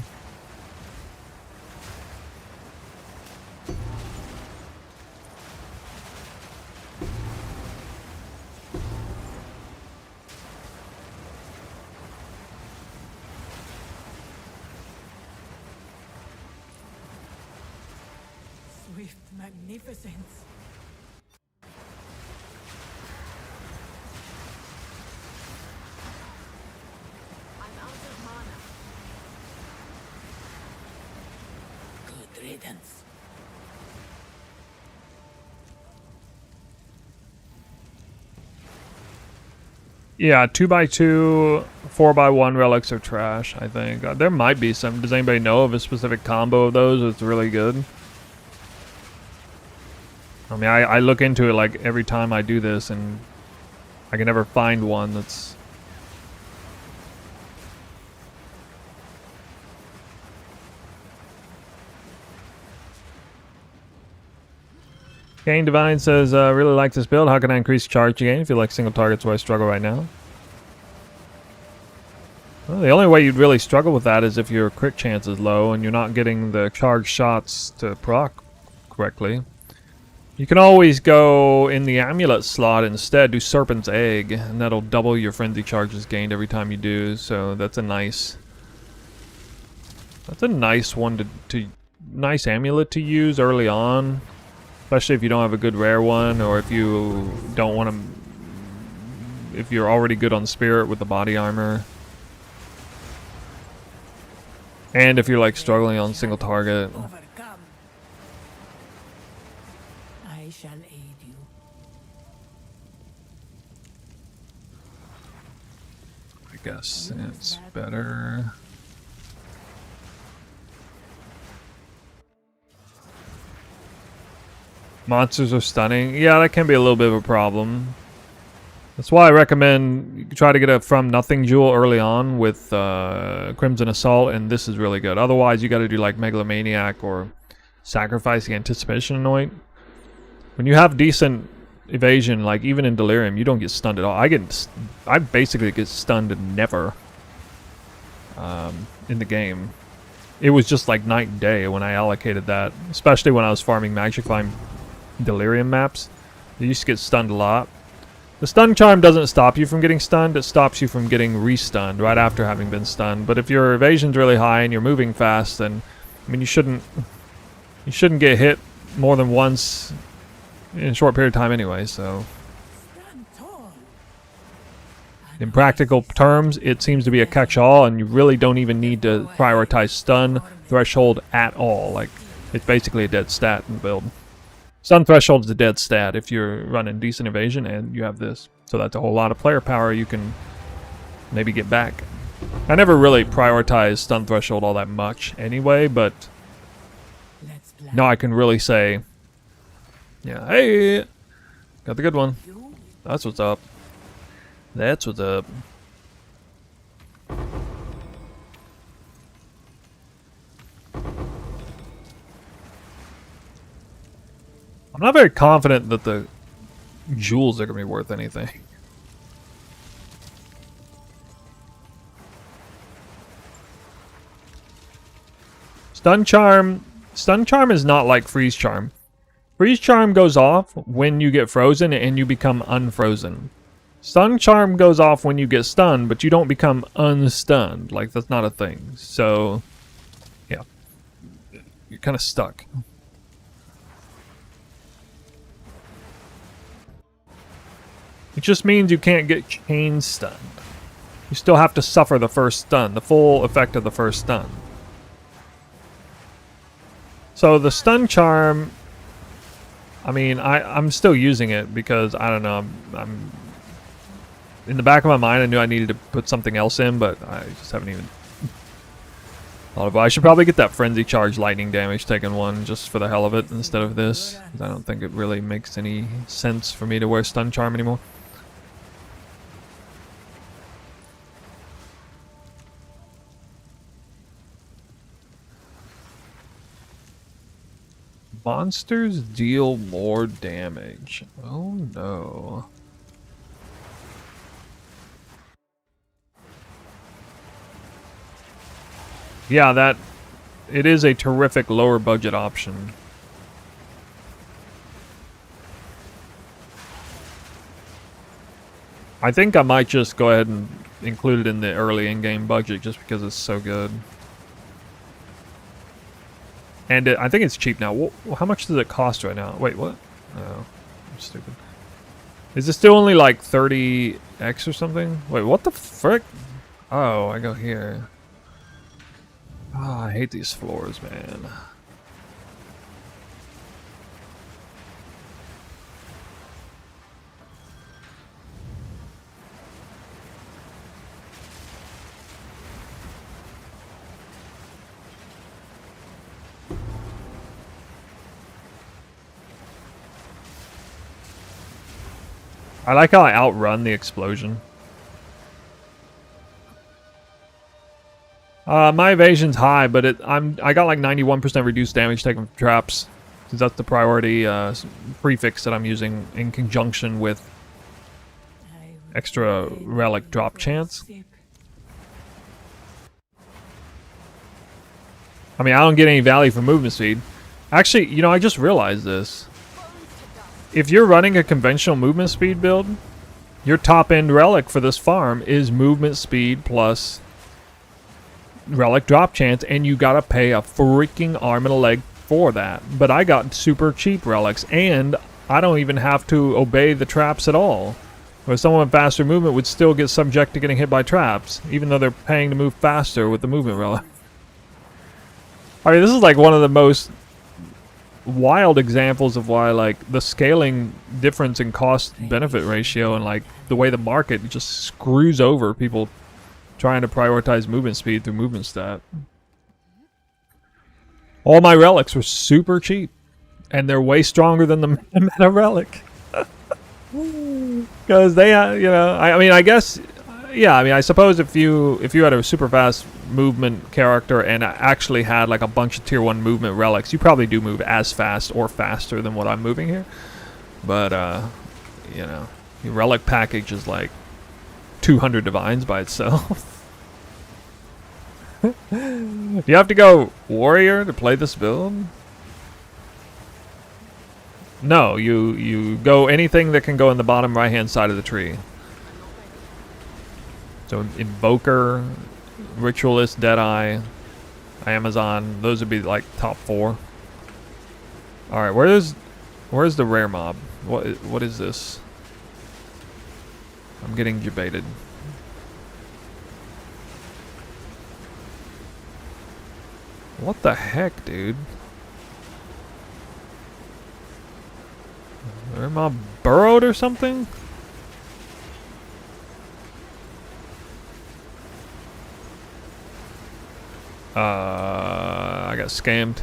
Swift magnificence. I'm out of mana. Good riddance. Yeah, 2x2, 4x1 relics are trash, I think. There might be some. Does anybody know of a specific combo of those that's really good? I mean, I look into it like every time I do this, and I can never find one that's... Kane Divine says, really like this build. How can I increase charge gain? If you like single targets where I struggle right now. Well, the only way you'd really struggle with that is if your crit chance is low and you're not getting the charge shots to proc correctly. You can always go in the amulet slot instead, do Serpent's Egg, and that'll double your frenzy charges gained every time you do, so that's a nice... That's a nice one to nice amulet to use early on. Especially if you don't have a good rare one, or if you don't want to... If you're already good on Spirit with the body armor. And if you're like struggling on single target. Overcome. I shall aid you. I guess it's better. Monsters are stunning. Yeah, that can be a little bit of a problem. That's why I recommend you try to get a from nothing jewel early on with Crimson Assault, and this is really good. Otherwise, you got to do like Megalomaniac or Sacrifice the Anticipation Anoint. When you have decent evasion, like even in Delirium, you don't get stunned at all. I basically get stunned never in the game. It was just like night and day when I allocated that, especially when I was farming Magic Climb Delirium maps. You used to get stunned a lot. The stun charm doesn't stop you from getting stunned, it stops you from getting restunned right after having been stunned. But if your evasion's really high and you're moving fast, then I mean you shouldn't get hit more than once in a short period of time anyway, so in practical terms, it seems to be a catch-all, and you really don't even need to prioritize stun threshold at all. Like, it's basically a dead stat in the build. Stun threshold is a dead stat if you're running decent evasion and you have this. So that's a whole lot of player power you can maybe get back. I never really prioritized stun threshold all that much anyway, but now I can really say, yeah, hey, got the good one. That's what's up. That's what's up. I'm not very confident that the jewels are going to be worth anything. Stun charm is not like freeze charm. Freeze charm goes off when you get frozen and you become unfrozen. Stun charm goes off when you get stunned, but you don't become unstunned. Like, that's not a thing. So, yeah. You're kind of stuck. It just means you can't get chain stunned. You still have to suffer the first stun, the full effect of the first stun. So the stun charm, I mean, I'm still using it because, I don't know, I'm in the back of my mind, I knew I needed to put something else in, but I just haven't even thought of it. I should probably get that Frenzy Charge lightning damage taken one just for the hell of it instead of this. I don't think it really makes any sense for me to wear Stun Charm anymore. Monsters deal more damage. Oh no. Yeah, it is a terrific lower budget option. I think I might just go ahead and include it in the early in-game budget just because it's so good. And I think it's cheap now. How much does it cost right now? Wait, what? Oh, I'm stupid. Is it still only like 30x or something? Wait, what the frick? Oh, I go here. Ah, I hate these floors, man. I like how I outrun the explosion. My evasion's high, but I got like 91% reduced damage taken from traps, since that's the priority prefix that I'm using in conjunction with extra relic drop chance. I mean, I don't get any value from movement speed. Actually, you know, I just realized this. If you're running a conventional movement speed build, your top end relic for this farm is movement speed plus relic drop chance, and you gotta pay a freaking arm and a leg for that. But I got super cheap relics, and I don't even have to obey the traps at all. Where someone with faster movement would still get subject to getting hit by traps, even though they're paying to move faster with the movement relic. I mean, this is like one of the most wild examples of why, like, the scaling difference in cost benefit ratio and like the way the market just screws over people trying to prioritize movement speed through movement stat. All my relics were super cheap, and they're way stronger than the meta relic. Because they, you know, I mean, I guess, yeah, I mean, I suppose if you had a super fast movement character and actually had like a bunch of tier 1 movement relics, you probably do move as fast or faster than what I'm moving here. But, you know, the relic package is like 200 divines by itself. You have to go warrior to play this build? No, you go anything that can go in the bottom right hand side of the tree. So Invoker, Ritualist, Deadeye, Amazon, those would be like top 4. Alright, where's the rare mob? What is this? I'm getting debated. What the heck, dude? Rare mob burrowed or something? I got scammed.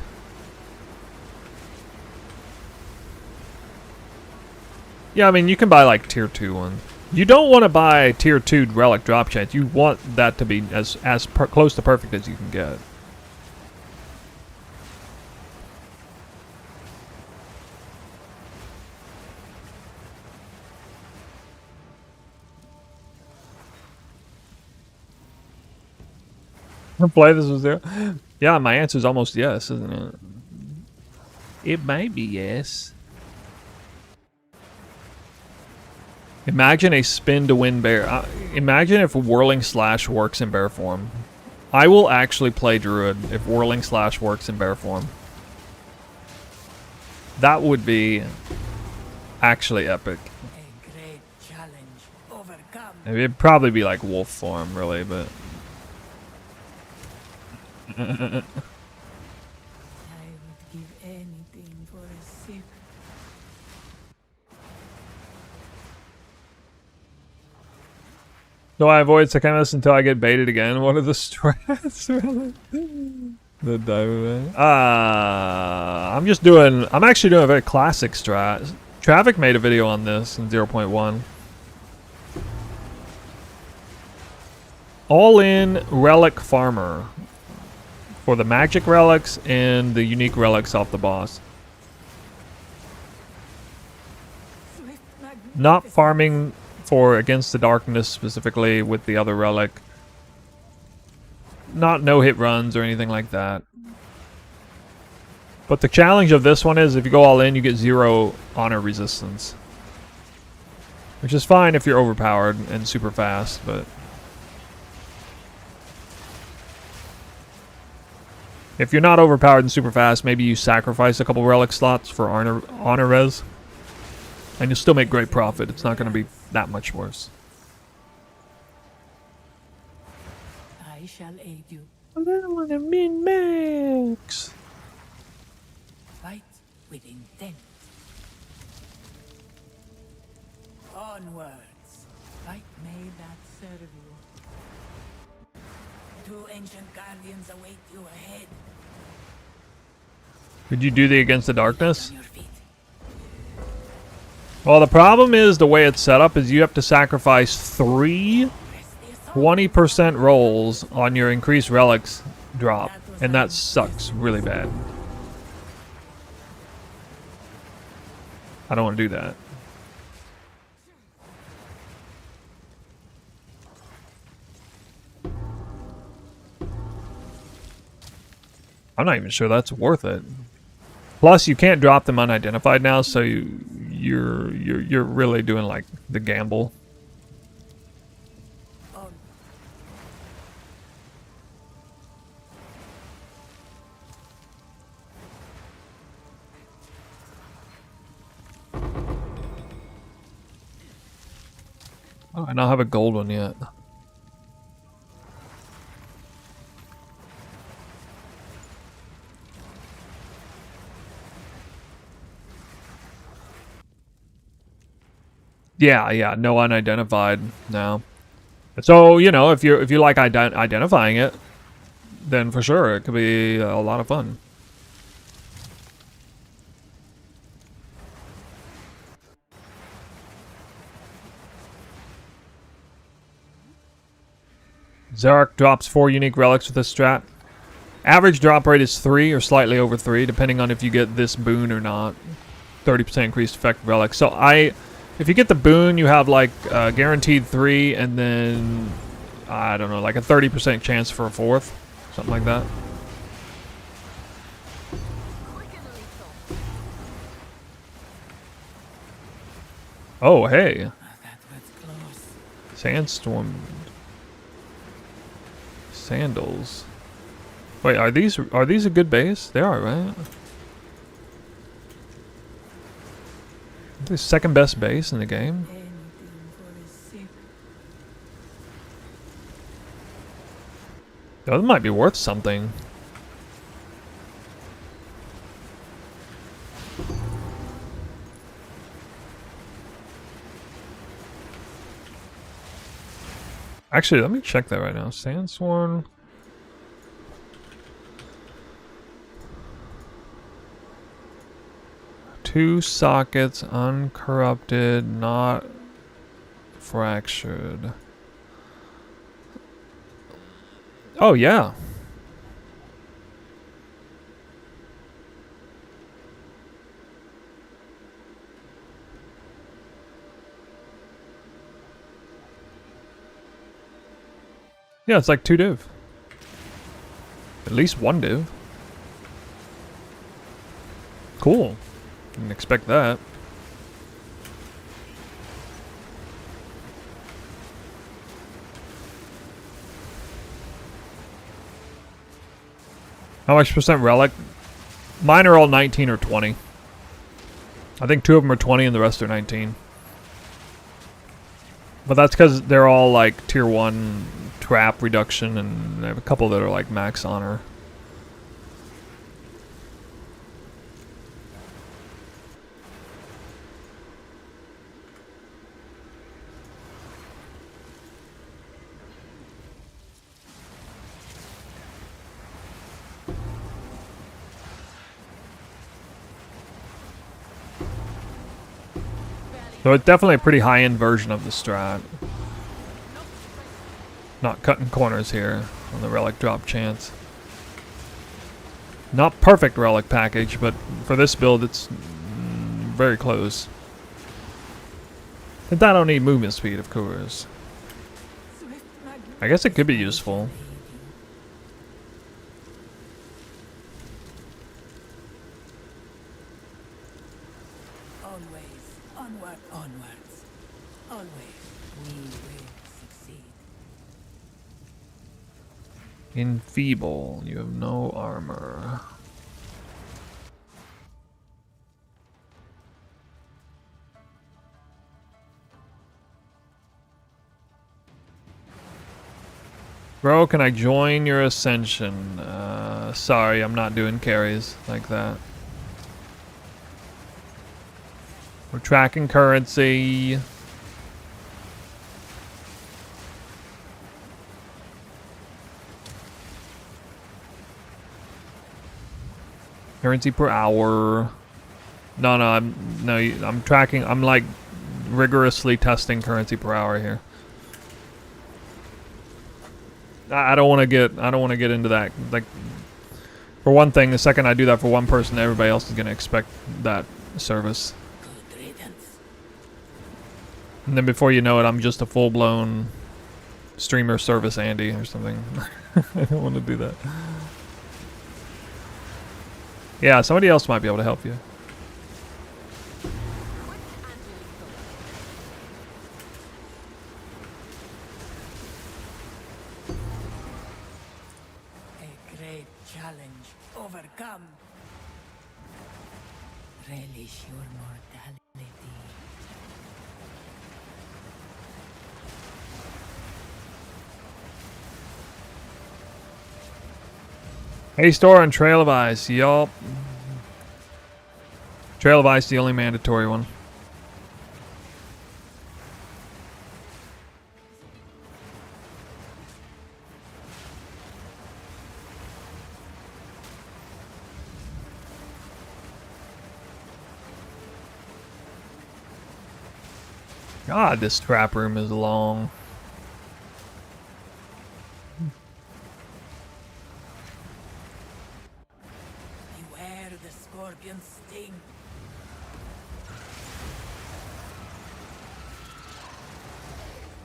Yeah, I mean, you can buy like tier 2 one. You don't want to buy tier 2 relic drop chance. You want that to be as close to perfect as you can get. Play this was there. Yeah, my answer is almost yes, isn't it? It might be yes. Imagine a spin to win bear. Imagine if Whirling Slash works in bear form. I will actually play Druid if Whirling Slash works in bear form. That would be actually epic. A great challenge overcome. It'd probably be like wolf form, really, but... I would give anything for a sip. So I avoid Sekhemas until I get baited again. What are the strats? The dive. I'm actually doing a very classic strat. Traffic made a video on this in 0.1. All in relic farmer. For the magic relics and the unique relics off the boss. Not farming for Against the Darkness specifically with the other relic. Not no-hit runs or anything like that. But the challenge of this one is if you go all in, you get 0 honor resistance. Which is fine if you're overpowered and super fast, but... if you're not overpowered and super fast, maybe you sacrifice a couple relic slots for honor res. And you'll still make great profit. It's not going to be that much worse. I shall aid you. I don't want to min-max. Fight with intent. Onwards. Fight may that serve you. 2 ancient guardians await you ahead. Could you do the Against the Darkness? On your feet. Well, the problem is the way it's set up is you have to sacrifice 3 20% rolls on your increased relics drop. And that sucks really bad. I don't want to do that. I'm not even sure that's worth it. Plus, you can't drop them unidentified now, so you're really doing like the gamble. Oh, I don't have a gold one yet. Yeah, no unidentified now. So, you know, if you like identifying it, then for sure it could be a lot of fun. Zarek drops 4 unique relics with this strat. Average drop rate is 3 or slightly over 3, depending on if you get this boon or not. 30% increased effect relic. So if you get the boon, you have like guaranteed 3, and then I don't know, like a 30% chance for a 4th, something like that. Oh, hey, That was close. sandstorm sandals. Wait, are these a good base? They are, right? The second best base in the game. Anything for a sip. That might be worth something. Actually, let me check that right now. Sandsworn. Two sockets, uncorrupted, not fractured. Oh, yeah. Yeah, it's like 2 div. At least 1 div. Cool. Didn't expect that. How much percent relic? Mine are all 19 or 20. I think 2 of them are 20 and the rest are 19. But that's because they're all like tier 1 trap reduction, and I have a couple that are like max honor. So it's definitely a pretty high-end version of the strat. Not cutting corners here on the relic drop chance. Not perfect relic package, but for this build it's very close. And I don't need movement speed, of course. I guess it could be useful. Always onward, onwards. Always we will succeed. Enfeeble. You have no armor. Bro, can I join your ascension? Sorry, I'm not doing carries like that. We're tracking currency. Currency per hour. No, I'm tracking. I'm like rigorously testing currency per hour here. I don't want to get into that. Like, for one thing, the second I do that for one person, everybody else is gonna expect that service. Good riddance. And then before you know it, I'm just a full-blown streamer service Andy or something. I don't want to do that. Yeah, somebody else might be able to help you. A great challenge overcome. Relish your mortality. Hey, store and Trail of Ice, yup. Trail of Ice, the only mandatory one. God, this trap room is long. Beware the scorpion sting.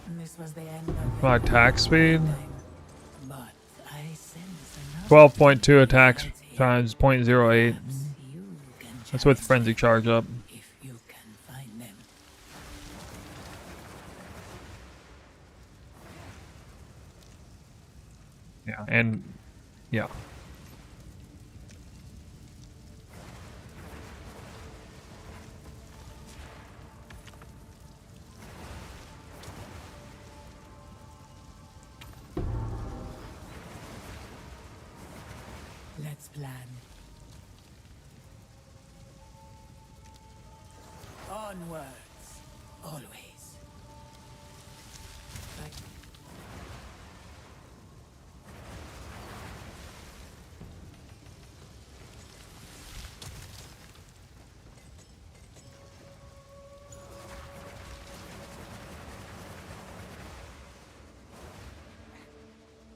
This was the end of My attack speed. but I sense another 12.2 attacks times 0.08. you can That's with challenge frenzy them charge up. if you can find them. Yeah, and yeah. Let's plan. Onwards, always. Like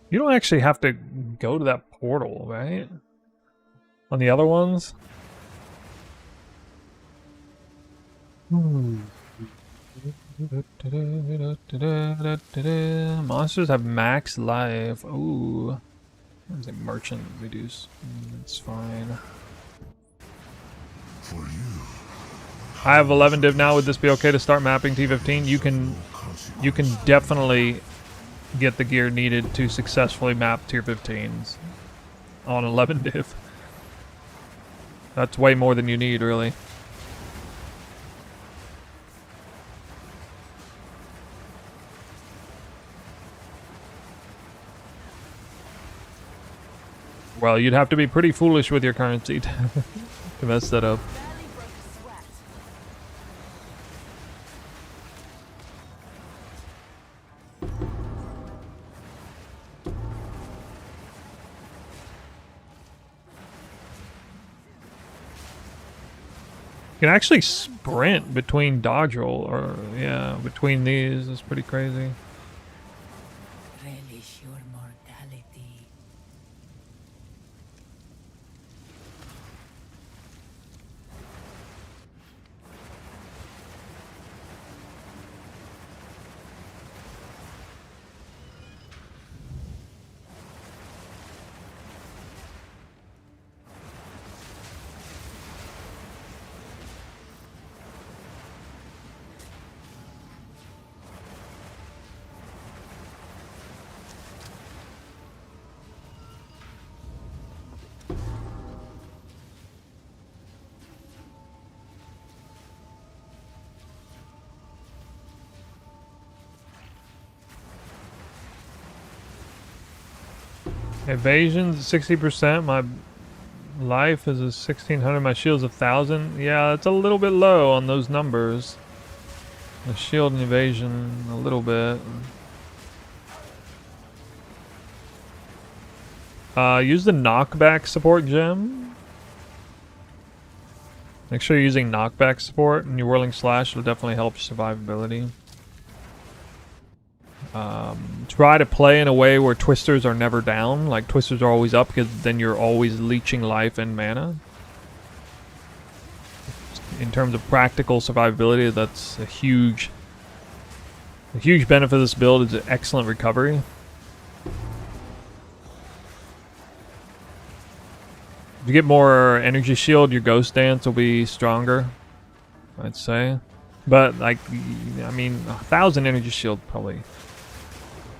You don't actually have to go to that portal, right? On the other ones? Monsters have max life. Ooh. There's a merchant reduce. That's fine. I have 11 div now. Would this be okay to start mapping T15? You can definitely get the gear needed to successfully map tier 15s on 11 div. That's way more than you need, really. Well, you'd have to be pretty foolish with your currency to mess that up. You can actually sprint between dodge roll, or yeah, between these. It's pretty crazy. relish your mortality. Evasion's 60%. My life is a 1600. My shield's 1000. Yeah, it's a little bit low on those numbers. The shield and evasion a little bit. Use the knockback support gem. Make sure you're using knockback support, and your whirling slash will definitely help survivability. Try to play in a way where twisters are never down. Like, twisters are always up, because then you're always leeching life and mana. In terms of practical survivability, that's a huge benefit of this build. Is excellent recovery. If you get more energy shield, your ghost dance will be stronger, I'd say. But, like, I mean, 1000 energy shield probably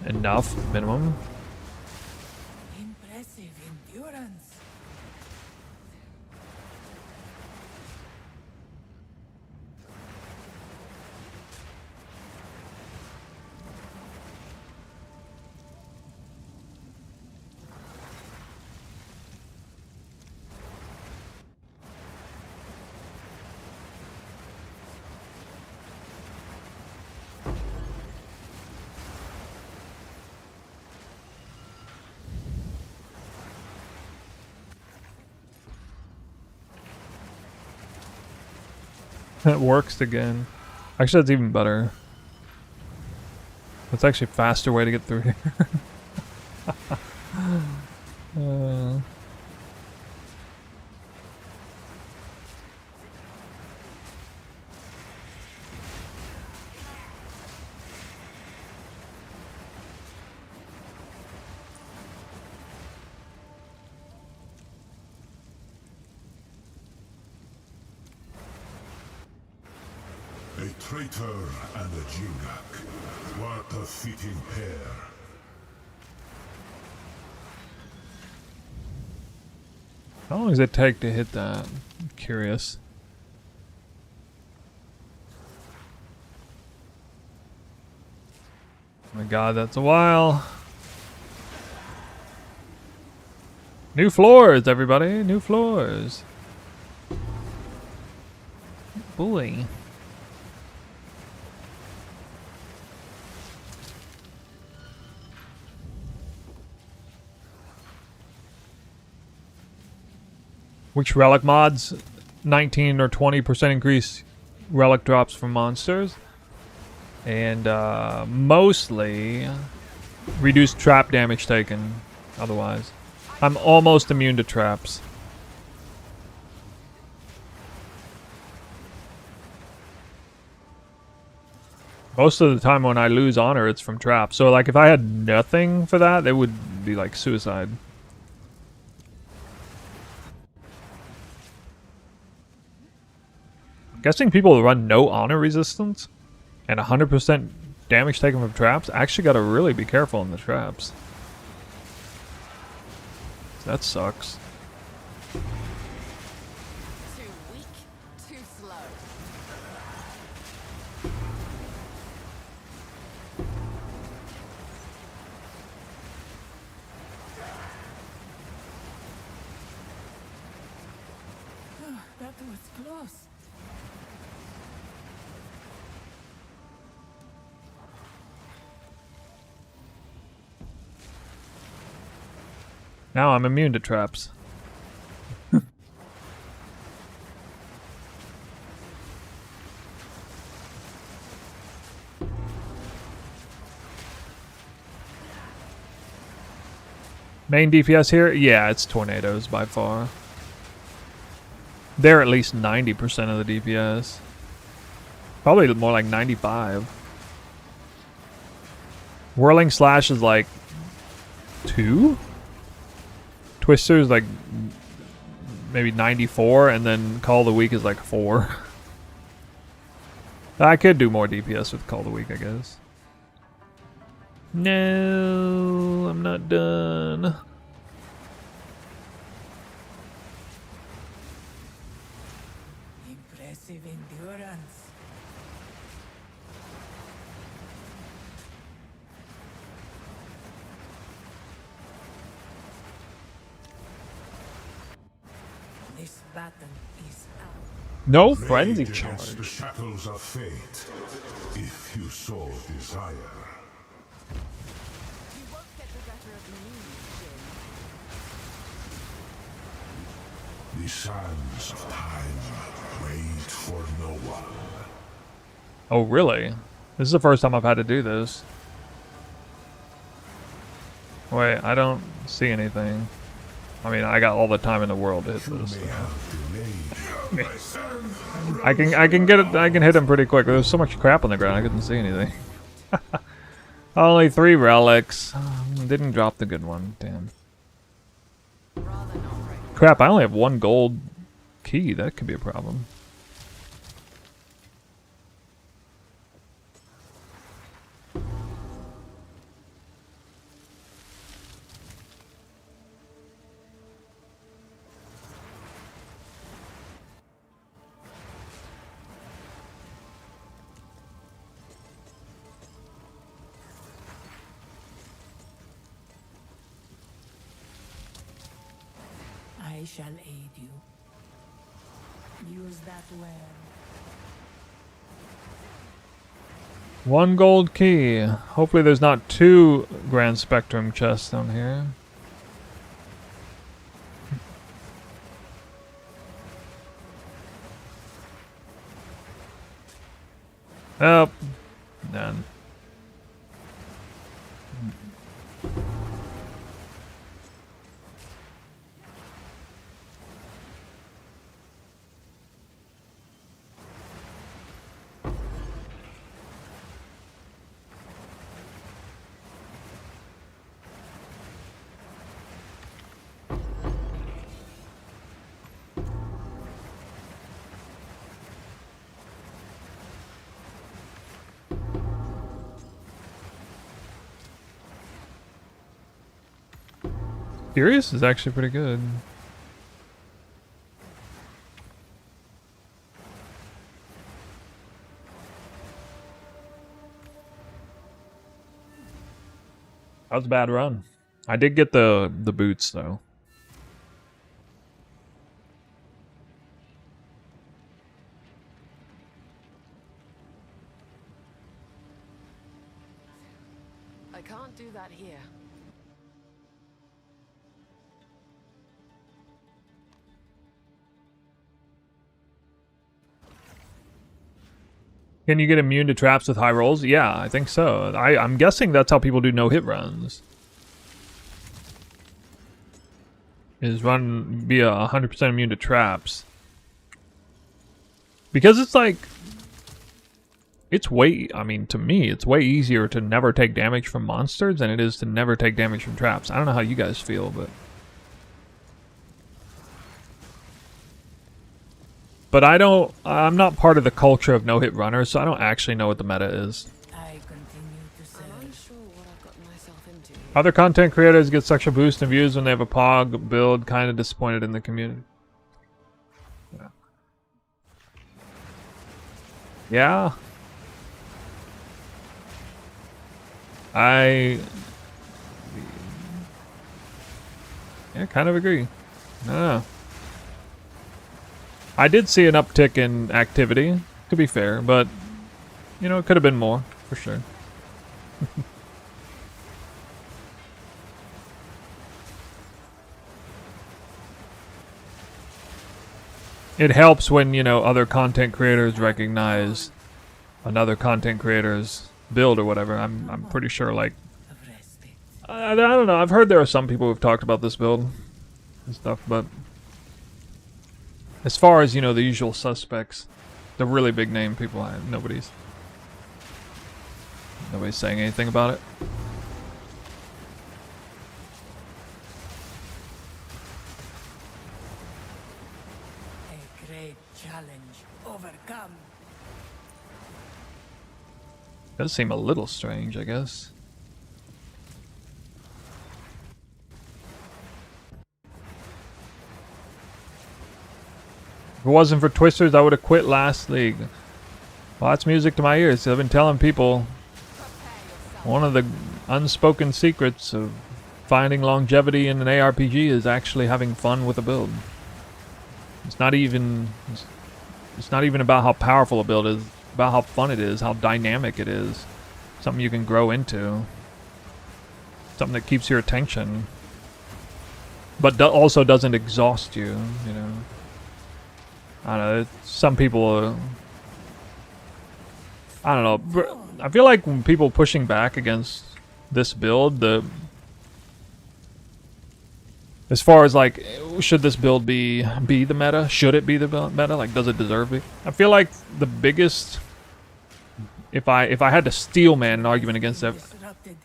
enough, minimum. Impressive endurance. It works again. Actually, that's even better. That's actually a faster way to get through here. traitor and a Jingak. What a fitting pair. How long does it take to hit that? I'm curious. Oh my god, that's a while. New floors, everybody. New floors. Boy. Which relic mods? 19 or 20% increase relic drops from monsters. And mostly reduced trap damage taken otherwise. I'm almost immune to traps. Most of the time when I lose honor, it's from traps. So like if I had nothing for that, it would be like suicide. I'm guessing people who run no honor resistance and 100% damage taken from traps actually gotta really be careful in the traps. That sucks. Too weak, too slow. That was close. Now I'm immune to traps. Main DPS here? Yeah, it's tornadoes by far. They're at least 90% of the DPS. Probably more like 95. Whirling Slash is like 2? Twister's like maybe 94, and then Call of the Week is like 4. I could do more DPS with Call of the Week, I guess. No, I'm not done. Impressive endurance. This battle is out. No frenzy Rage against the charge. shackles of fate, if you so desire. You won't get the better of me, Jin. The sands of time wait for no one. Oh, really? This is the first time I've had to do this. Wait, I don't see anything. I mean, I got all the time in the world to hit this. May have delayed my son. I can get it. I can hit him pretty quick. There's so much crap on the ground. I couldn't see anything. Only 3 relics. Didn't drop the good one. Damn. Rather not right. Crap. I only have 1 gold key. That could be a problem. I shall aid you. Use that well. 1 gold key. Hopefully there's not 2 Grand Spectrum chests down here. Oh, none. Furious is actually pretty good. That was a bad run. I did get the boots though. I can't do that here. Can you get immune to traps with high rolls? Yeah, I think so. I'm guessing that's how people do no-hit runs. Is be 100% immune to traps. Because it's like... It's way... I mean, to me, it's way easier to never take damage from monsters than it is to never take damage from traps. I don't know how you guys feel, but... But I'm not part of the culture of no-hit runners, so I don't actually know what the meta is. I continue to search. I'm unsure what I've gotten myself into. Other content creators get such a boost in views when they have a POG build, kind of disappointed in the community. Yeah. Yeah. Yeah, kind of agree. I don't know. I did see an uptick in activity, to be fair, but, you know, it could have been more, for sure. It helps when, you know, other content creators recognize another content creator's build or whatever. I'm pretty sure, like, I don't know. I've heard there are some people who've talked about this build and stuff, but as far as, you know, the usual suspects, the really big name people, nobody's saying anything about it. A great challenge overcome. Does seem a little strange, I guess. If it wasn't for Twisters, I would have quit last league. Well, that's music to my ears. I've been telling people one of the unspoken secrets of finding longevity in an ARPG is actually having fun with a build. It's not even about how powerful a build is, it's about how fun it is, how dynamic it is. Something you can grow into. Something that keeps your attention. But also doesn't exhaust you, you know. I don't know, some people, I don't know, I feel like when people pushing back against this build, as far as like, should this build be the meta? Should it be the meta? Like, does it deserve it? I feel like the biggest, if I had to steel man an argument against that,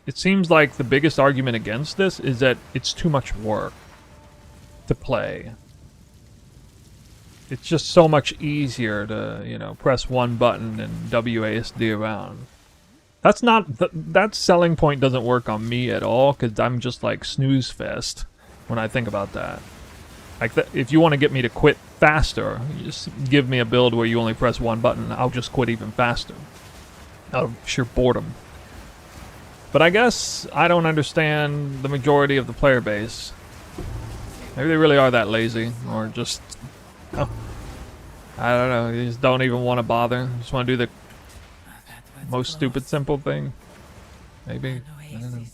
it seems like the biggest argument against this is that it's too much work to play. It's just so much easier to, you know, press one button and WASD around. That's not, that selling point doesn't work on me at all, because I'm just like snooze fest when I think about that. Like, if you want to get me to quit faster, you just give me a build where you only press one button, I'll just quit even faster. Out of sheer boredom. But I guess I don't understand the majority of the player base. Maybe they really are that lazy, or just... Oh, I don't know, you just don't even want to bother. Just want to do the most stupid simple thing. Maybe. I don't know.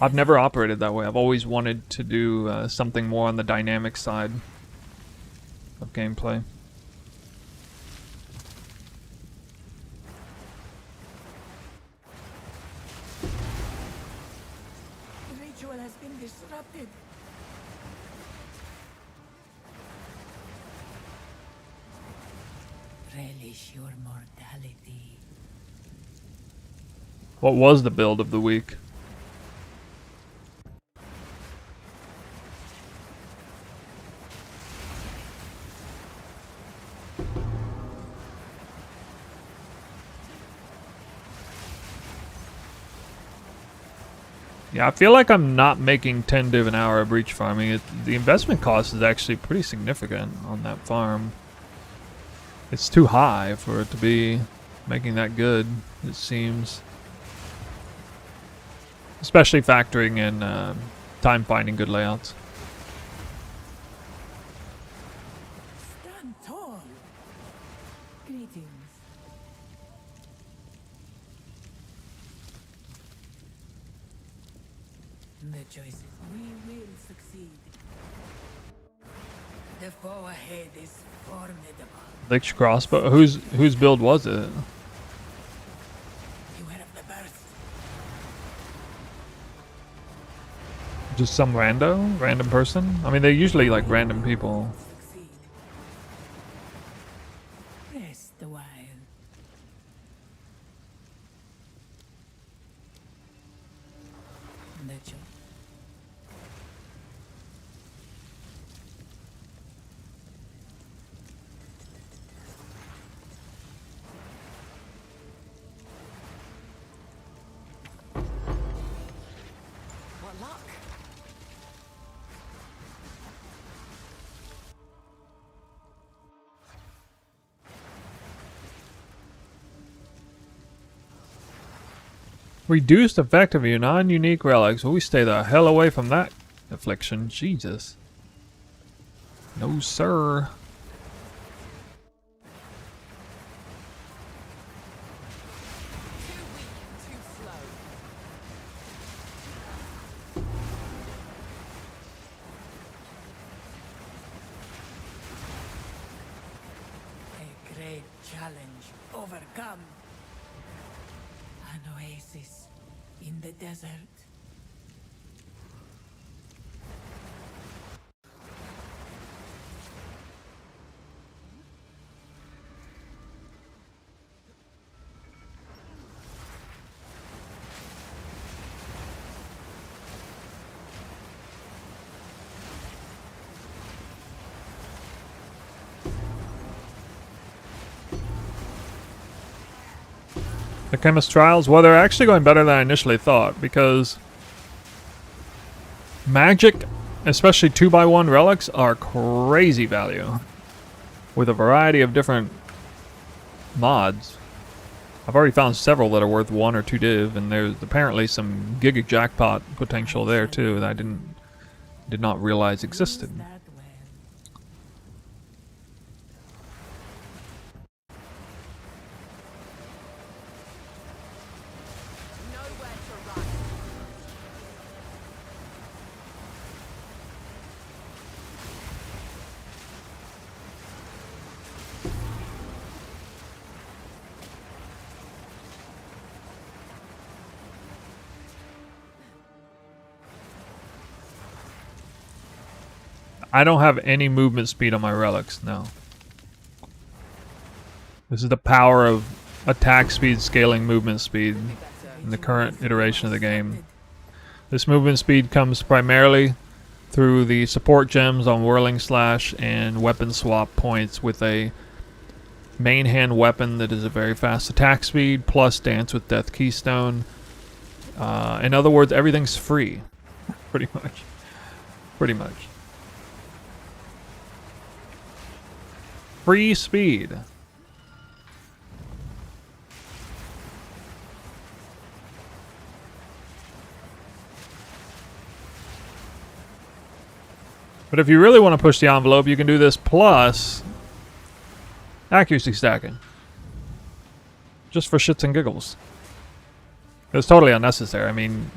I've never operated that way. I've always wanted to do something more on the dynamic side of gameplay. The ritual has been disrupted. Relish your mortality. What was the build of the week? Yeah, I feel like I'm not making 10 div an hour of breach farming. The investment cost is actually pretty significant on that farm. It's too high for it to be making that good, it seems. Especially factoring in time finding good layouts. Stand tall. Greetings. The choices. We will succeed. The foe ahead is formidable. Lich crossbow. Whose build was it? You have the burst. Just some random person? I mean, they're usually like random people. Succeed. Rest a while. The choice. What luck? Reduced effect of your non-unique relics. Will we stay the hell away from that affliction? Jesus. No, sir. Too weak, too slow. A great challenge overcome. An oasis in the desert. Sekhemas trials? Well, they're actually going better than I initially thought, because magic, especially 2x1 relics, are crazy value with a variety of different mods. I've already found several that are worth 1 or 2 div, and there's apparently some giga jackpot potential there too that I did not realize existed. Use that well. Nowhere to run. I don't have any movement speed on my relics, no. This is the power of attack speed scaling movement speed in the current iteration of the game. This movement speed comes primarily through the support gems on Whirling Slash and weapon swap points with a main hand weapon that is a very fast attack speed plus Dance with Death Keystone. In other words, everything's free. Pretty much. Pretty much. Free speed. But if you really want to push the envelope, you can do this plus accuracy stacking. Just for shits and giggles. It's totally unnecessary. I mean,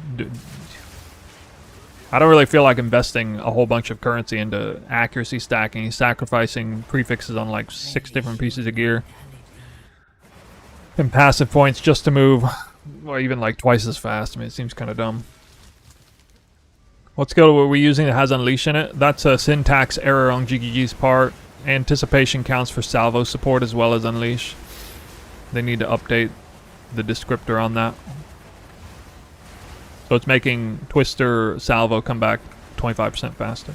I don't really feel like investing a whole bunch of currency into accuracy stacking, sacrificing prefixes on like 6 different pieces of gear. And passive points just to move, well, even like twice as fast. I mean, it seems kind of dumb. What skill were we using that has Unleash in it? That's a syntax error on GGG's part. Anticipation counts for salvo support as well as Unleash. They need to update the descriptor on that. So it's making Twister salvo come back 25% faster.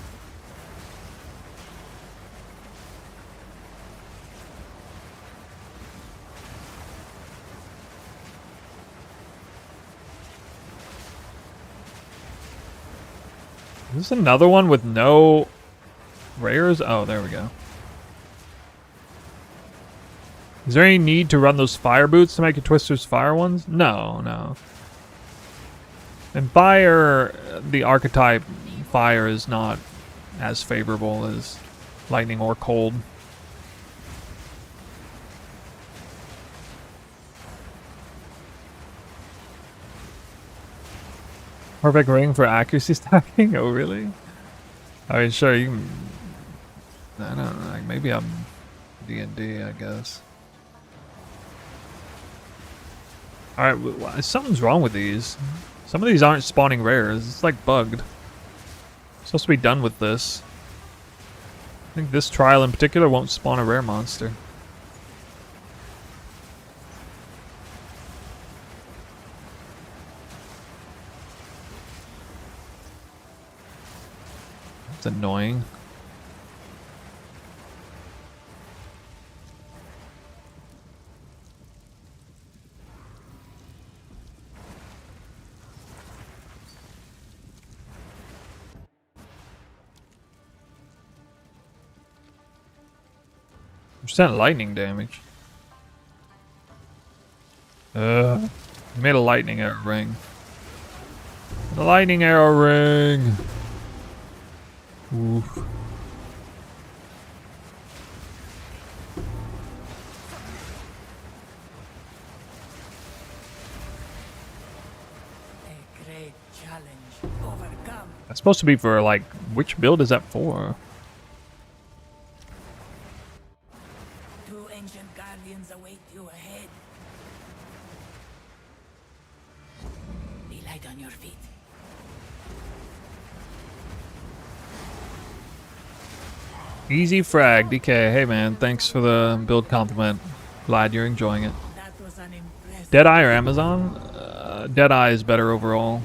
Is this another one with no rares? Oh, there we go. Is there any need to run those fire boots to make your Twisters fire ones? No, no. And fire, the archetype fire is not as favorable as lightning or cold. Perfect ring for accuracy stacking? Oh, really? I mean, sure, you can... I don't know, like maybe I'm D&D, I guess. Alright, something's wrong with these. Some of these aren't spawning rares. It's like bugged. Supposed to be done with this. I think this trial in particular won't spawn a rare monster. It's annoying. Percent lightning damage. Made a lightning arrow ring. The lightning arrow ring. Oof. A great challenge overcome. That's supposed to be for, like, which build is that for? Two ancient guardians await you ahead. Be light on your feet. Easy frag, DK. Hey man, thanks for the build compliment. Glad you're enjoying it. That was an impressive. Deadeye or Amazon? Deadeye is better overall.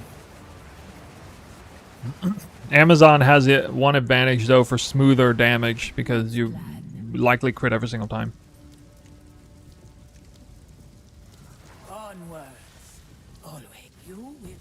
Amazon has it one advantage though for smoother damage because you likely crit every single time. Onwards. Always you will.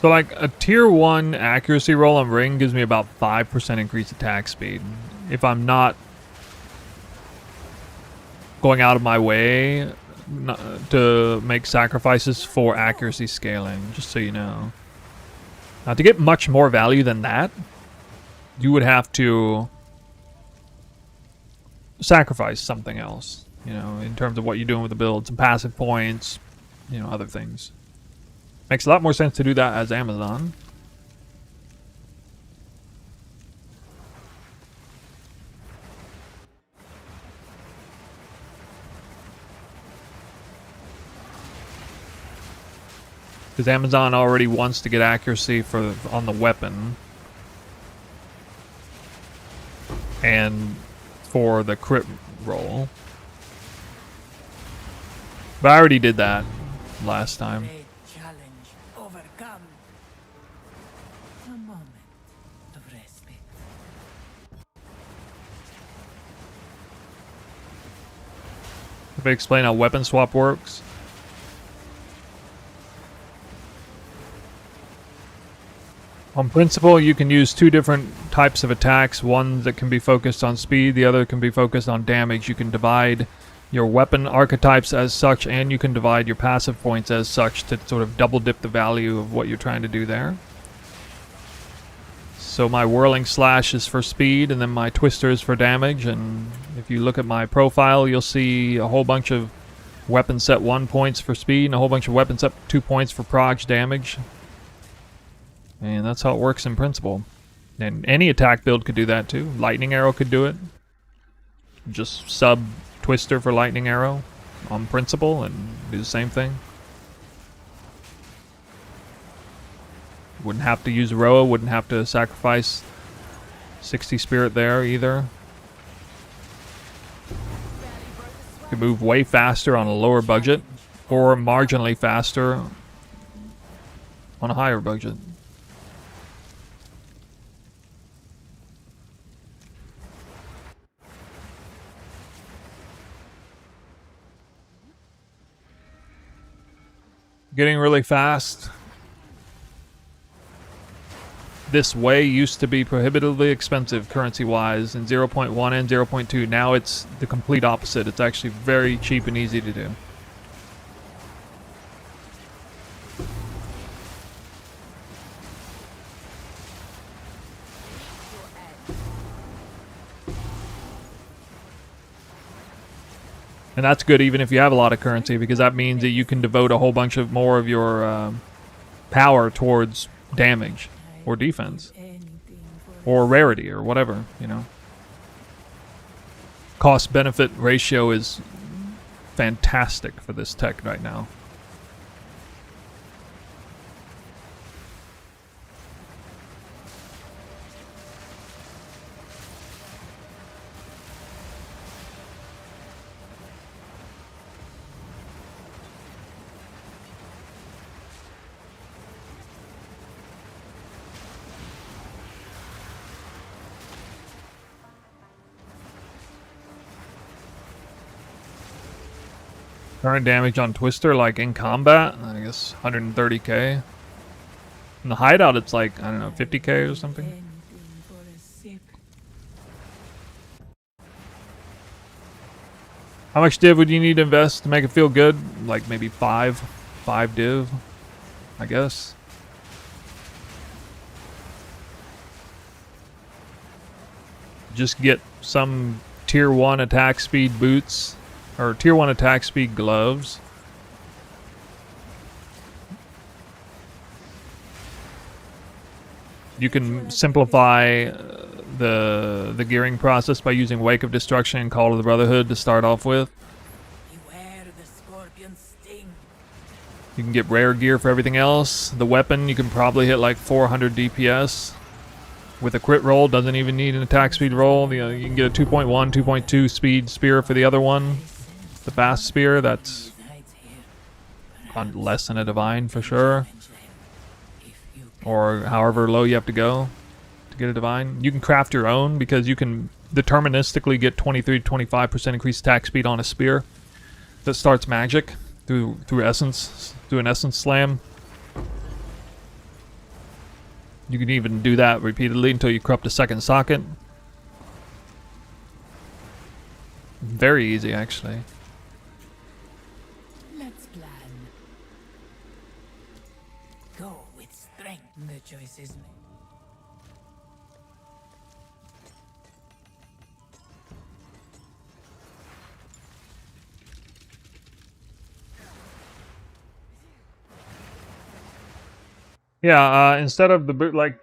So like a tier 1 accuracy roll on ring gives me about 5% increased attack speed. If I'm not going out of my way to make sacrifices for accuracy scaling, just so you know. Now to get much more value than that, you would have to sacrifice something else, you know, in terms of what you're doing with the build, some passive points, you know, other things. Makes a lot more sense to do that as Amazon. Because Amazon already wants to get accuracy on the weapon. And for the crit roll. But I already did that last time. Great challenge overcome. A moment of respite. If I explain how weapon swap works. On principle, you can use two different types of attacks. One that can be focused on speed, the other can be focused on damage. You can divide your weapon archetypes as such, and you can divide your passive points as such to sort of double dip the value of what you're trying to do there. So my Whirling Slash is for speed, and then my Twister is for damage. And if you look at my profile, you'll see a whole bunch of weapon set 1 points for speed, and a whole bunch of weapon set 2 points for proj damage. And that's how it works in principle. And any attack build could do that too. Lightning Arrow could do it. Just sub Twister for Lightning Arrow on principle and do the same thing. Wouldn't have to use Roa, wouldn't have to sacrifice 60 spirit there either. You could move way faster on a lower budget, or marginally faster on a higher budget. Getting really fast. This way used to be prohibitively expensive currency-wise in 0.1 and 0.2. Now it's the complete opposite. It's actually very cheap and easy to do. And that's good even if you have a lot of currency, because that means that you can devote a whole bunch of more of your power towards damage or defense or rarity or whatever, you know. Cost-benefit ratio is fantastic for this tech right now. Current damage on Twister, like in combat, I guess 130k. In the hideout, it's like, I don't know, 50k or something. How much div would you need to invest to make it feel good? Like maybe 5 div, I guess. Just get some tier 1 attack speed boots. Or tier 1 attack speed gloves. You can simplify the gearing process by using Wake of Destruction and Call of the Brotherhood to start off with. Beware the scorpion's sting. You can get rare gear for everything else. The weapon, you can probably hit like 400 DPS. With a crit roll, doesn't even need an attack speed roll. You can get a 2.1, 2.2 speed spear for the other one. The fast spear, that's on less than a divine for sure. Or however low you have to go to get a divine. You can craft your own because you can deterministically get 23-25% increased attack speed on a spear that starts magic through essence, through an essence slam. You can even do that repeatedly until you corrupt a second socket. Very easy, actually. Let's plan. Go with strength. The choice is made. Yeah, instead of the boot, like,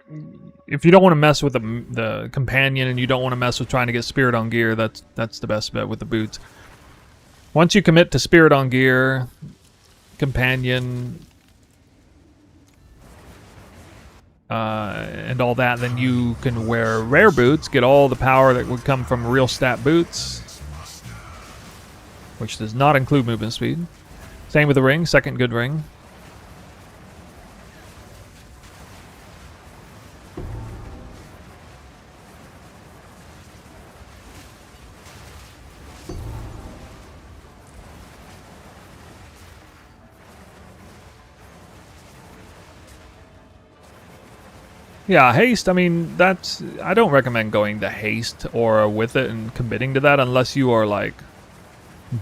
if you don't want to mess with the companion and you don't want to mess with trying to get spirit on gear, that's the best bet with the boots. Once you commit to spirit on gear, companion, and all that, then you can wear rare boots, get all the power that would come from real stat boots, which does not include movement speed. Same with the ring, second good ring. Yeah, haste, I mean, that's... I don't recommend going to haste or with it and committing to that unless you are, like,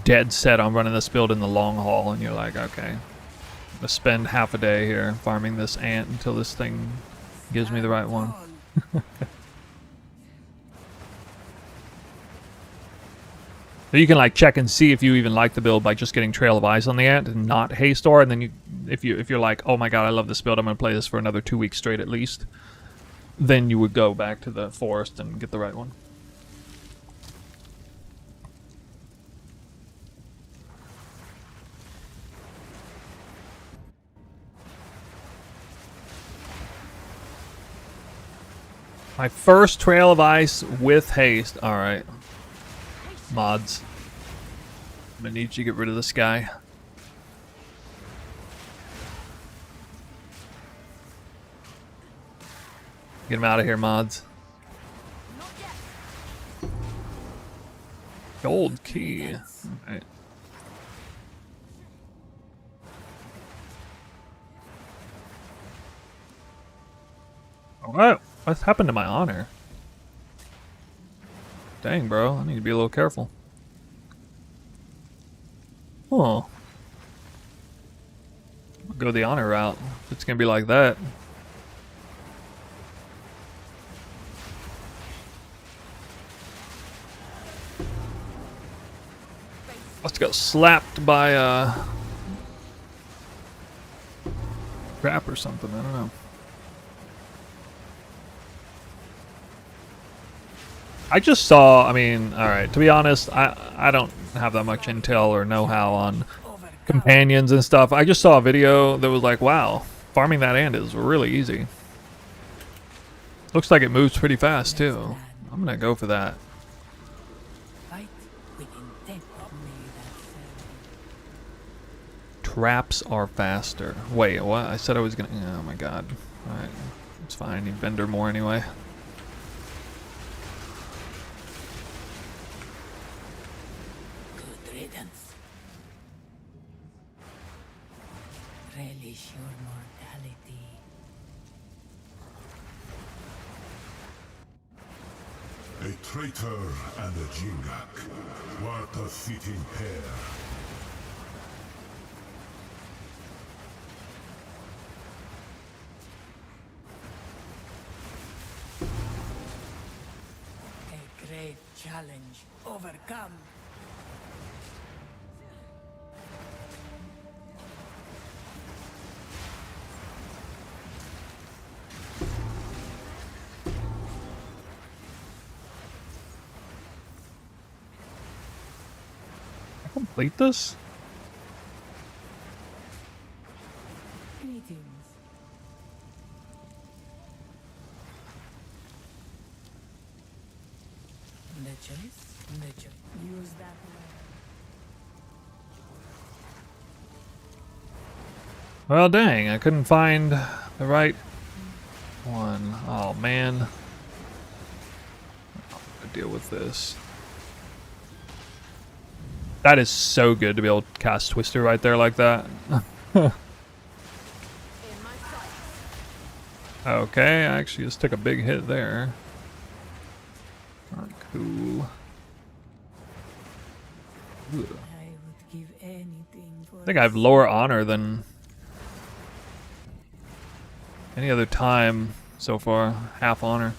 dead set on running this build in the long haul and you're like, okay, I'm gonna spend half a day here farming this ant until this thing gives me the right one. So you can like check and see if you even like the build by just getting Trail of Eyes on the ant and not haste or, and then you, if you're like, oh my god, I love this build, I'm gonna play this for another 2 weeks straight at least, then you would go back to the forest and get the right one. My first Trail of Ice with haste. Alright. Mods. I'm gonna need you to get rid of this guy. Get him out of here, mods. Gold key. Alright. Alright. What's happened to my honor? Dang, bro. I need to be a little careful. Oh. I'll go the honor route. It's gonna be like that. Must got slapped by a trap or something. I don't know. I just saw, I mean, alright, to be honest, I don't have that much intel or know-how on companions and stuff. I just saw a video that was like, wow, farming that ant is really easy. Looks like it moves pretty fast, too. I'm gonna go for that. Traps are faster. Wait, what? I said I was gonna... Oh my god. Alright, it's fine. You vendor more anyway. Relish your mortality. A traitor and a Jingak. What a fitting pair. A great challenge overcome. Complete this? Greetings. The choice. Use that one. Well, dang, I couldn't find the right one. Oh, man. I'll deal with this. That is so good to be able to cast Twister right there like that. Okay, I actually just took a big hit there. Not cool. Ugh. I would give anything for I think I have lower honor than any other time so far. Half honor.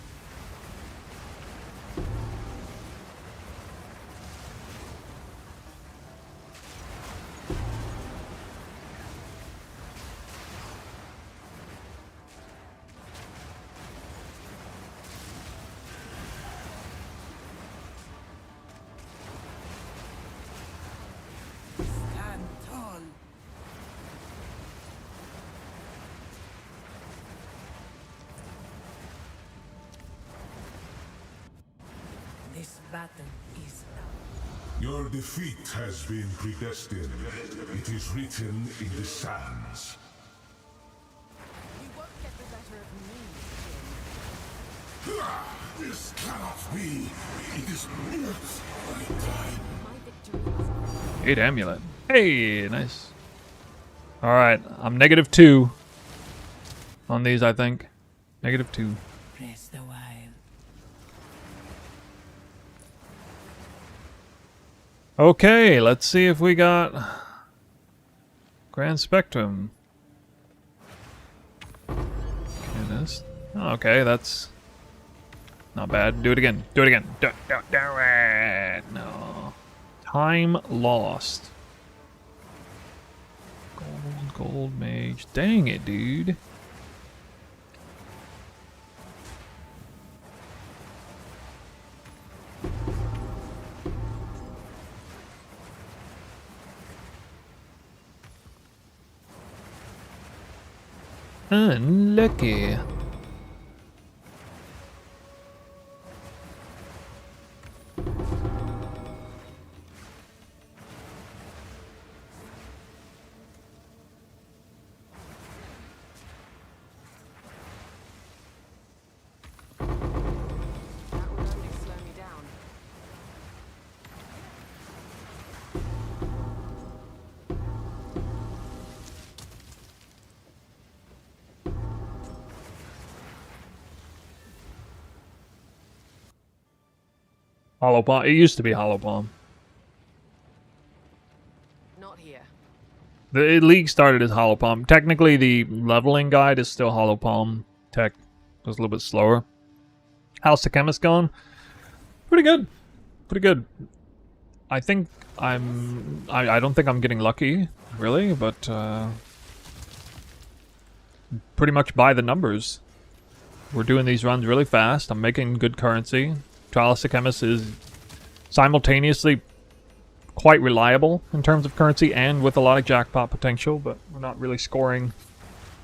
stand tall. This battle is Your defeat has been predestined. It is written in the sands. You won't get the better of me, This cannot be. It is not my time. Jin. My victory is 8 amulet. Hey, nice. Alright, I'm -2 on these, I think. -2. Rest a while. Okay, let's see if we got Grand Spectrum. Do this. Oh, okay, that's not bad. Do it again. Do it again. Do it. No. Time lost. Gold mage. Dang it, dude. Unlucky. That will only slow me down. Hollow Palm. It used to be Hollow Palm. Not here. The league started as Hollow Palm. Technically, the leveling guide is still Hollow Palm tech. Just a little bit slower. How's Sekhemas going? Pretty good. Pretty good. I think I don't think I'm getting lucky, really, but pretty much by the numbers. We're doing these runs really fast. I'm making good currency. Trial of Sekhemas is simultaneously quite reliable in terms of currency and with a lot of jackpot potential, but we're not really scoring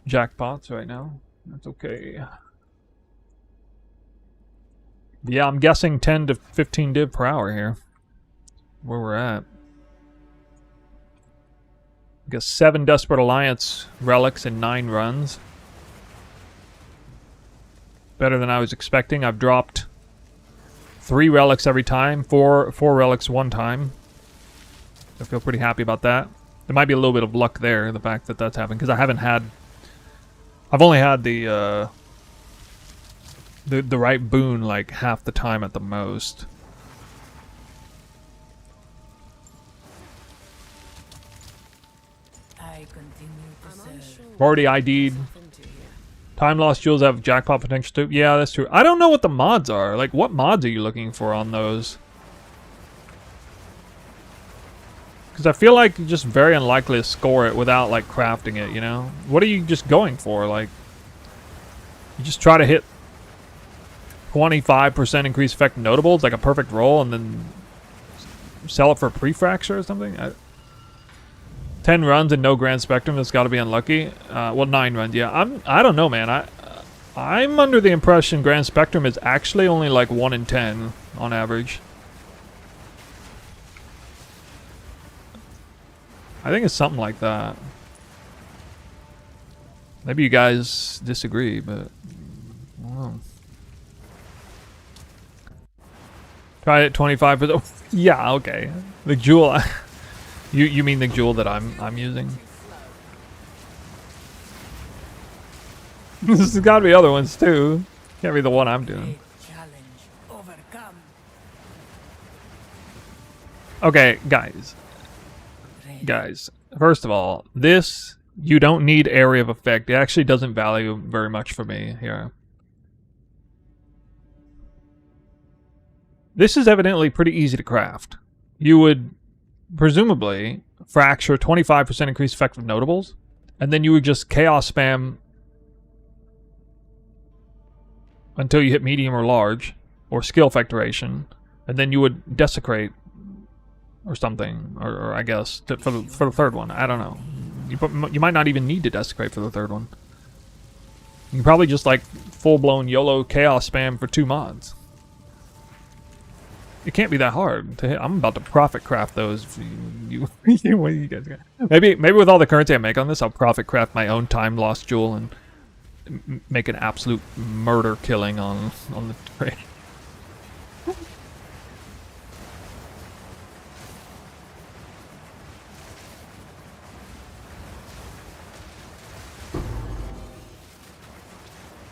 jackpots right now. That's okay. Yeah, I'm guessing 10 to 15 div per hour here. Where we're at. I guess 7 Desperate Alliance relics in 9 runs. Better than I was expecting. I've dropped 3 relics every time, 4 relics one time. I feel pretty happy about that. There might be a little bit of luck there, the fact that that's happened, because I've only had the right boon like half the time at the most. I continue to I'm serve. unsure I've already ID'd. something to here. Time lost jewels have jackpot potential too. Yeah, that's true. I don't know what the mods are. Like, what mods are you looking for on those? Because I feel like you're just very unlikely to score it without, like, crafting it, you know? What are you just going for? Like, you just try to hit 25% increased effect notables, like a perfect roll, and then sell it for a pre-fracture or something? 10 runs and no Grand Spectrum, that's got to be unlucky. Well, 9 runs, yeah. I don't know, man. I'm under the impression Grand Spectrum is actually only like 1 in 10 on average. I think it's something like that. Maybe you guys disagree, but I don't know. Try it 25%. Yeah, okay. The jewel. You mean the jewel that I'm using? There's got to be other ones too. Can't be the one I'm doing. Challenge overcome. Okay, guys. Guys, first of all, this, you don't need area of effect. It actually doesn't value very much for me here. This is evidently pretty easy to craft. You would presumably fracture 25% increased effect of notables, and then you would just chaos spam until you hit medium or large, or skill effectoration, and then you would desecrate or something, or I guess for the third one. I don't know. You might not even need to desecrate for the third one. You can probably just like full-blown YOLO chaos spam for 2 mods. It can't be that hard to hit. I'm about to profit craft those. What you guys got? Maybe with all the currency I make on this, I'll profit craft my own time lost jewel and make an absolute murder killing on the trade.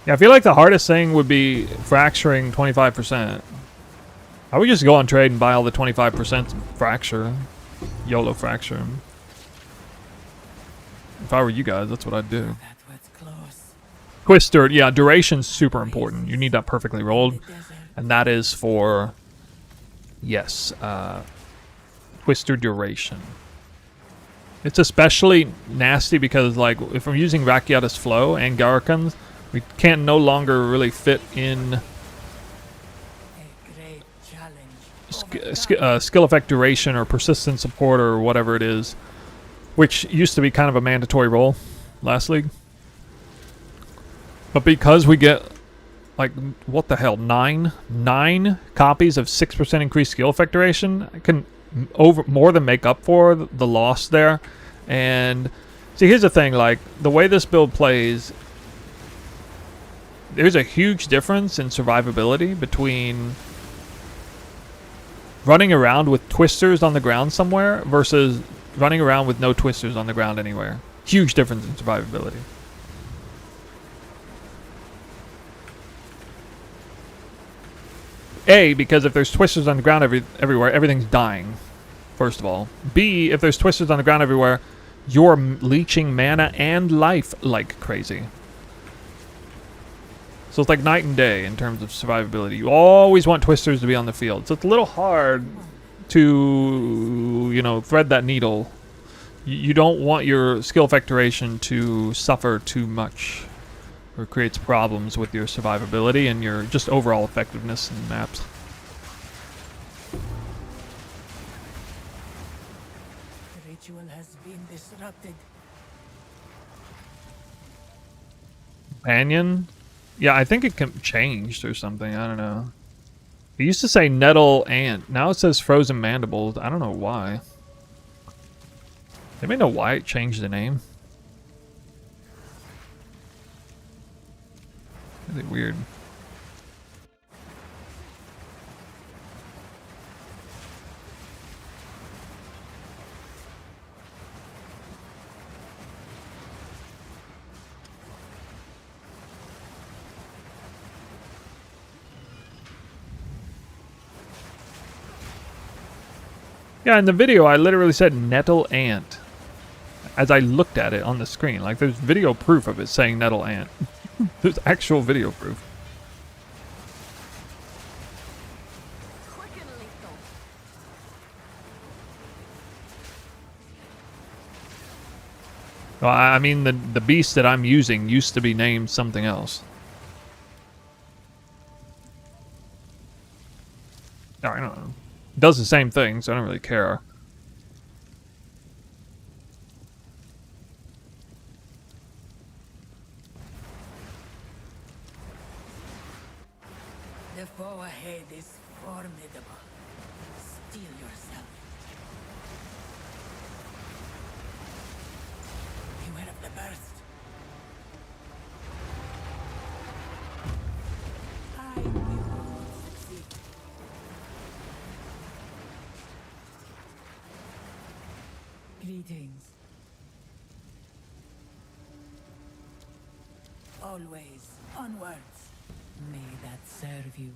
Yeah, I feel like the hardest thing would be fracturing 25%. I would just go on trade and buy all the 25% fracture. YOLO fracture. If I were you guys, that's what I'd do. That was close. Twister, yeah, duration's super important. You need that perfectly rolled. The desert. And that is for, yes, Twister duration. It's especially nasty because, like, if I'm using Rakiata's Flow and Garikans, we can't no longer really fit in A great challenge. skill effect duration or persistent support or whatever it is, which used to be kind of a mandatory role last league. But because we get, like, what the hell, nine copies of 6% increased skill effect duration, I can more than make up for the loss there. And see, here's the thing, like, the way this build plays, there's a huge difference in survivability between running around with twisters on the ground somewhere versus running around with no twisters on the ground anywhere. Huge difference in survivability. A, because if there's twisters on the ground everywhere, everything's dying, first of all. B, if there's twisters on the ground everywhere, you're leeching mana and life like crazy. So it's like night and day in terms of survivability. You always want twisters to be on the field. So it's a little hard to, you know, thread that needle. You don't want your skill effect duration to suffer too much, or it creates problems with your survivability and your just overall effectiveness in maps. The ritual has been disrupted. Banyan? Yeah, I think it changed or something. I don't know. It used to say nettle ant. Now it says frozen mandibles. I don't know why. Anybody know why it changed the name? Really weird. Yeah, in the video I literally said nettle ant as I looked at it on the screen. Like, there's video proof of it saying nettle ant. There's actual video proof. Quick and lethal. Well, I mean, the beast that I'm using used to be named something else. No, I don't know. It does the same thing, so I don't really care. The foe ahead is formidable. Steel yourself. Beware of the burst. I knew you would succeed. Greetings. Always onwards. May that serve you.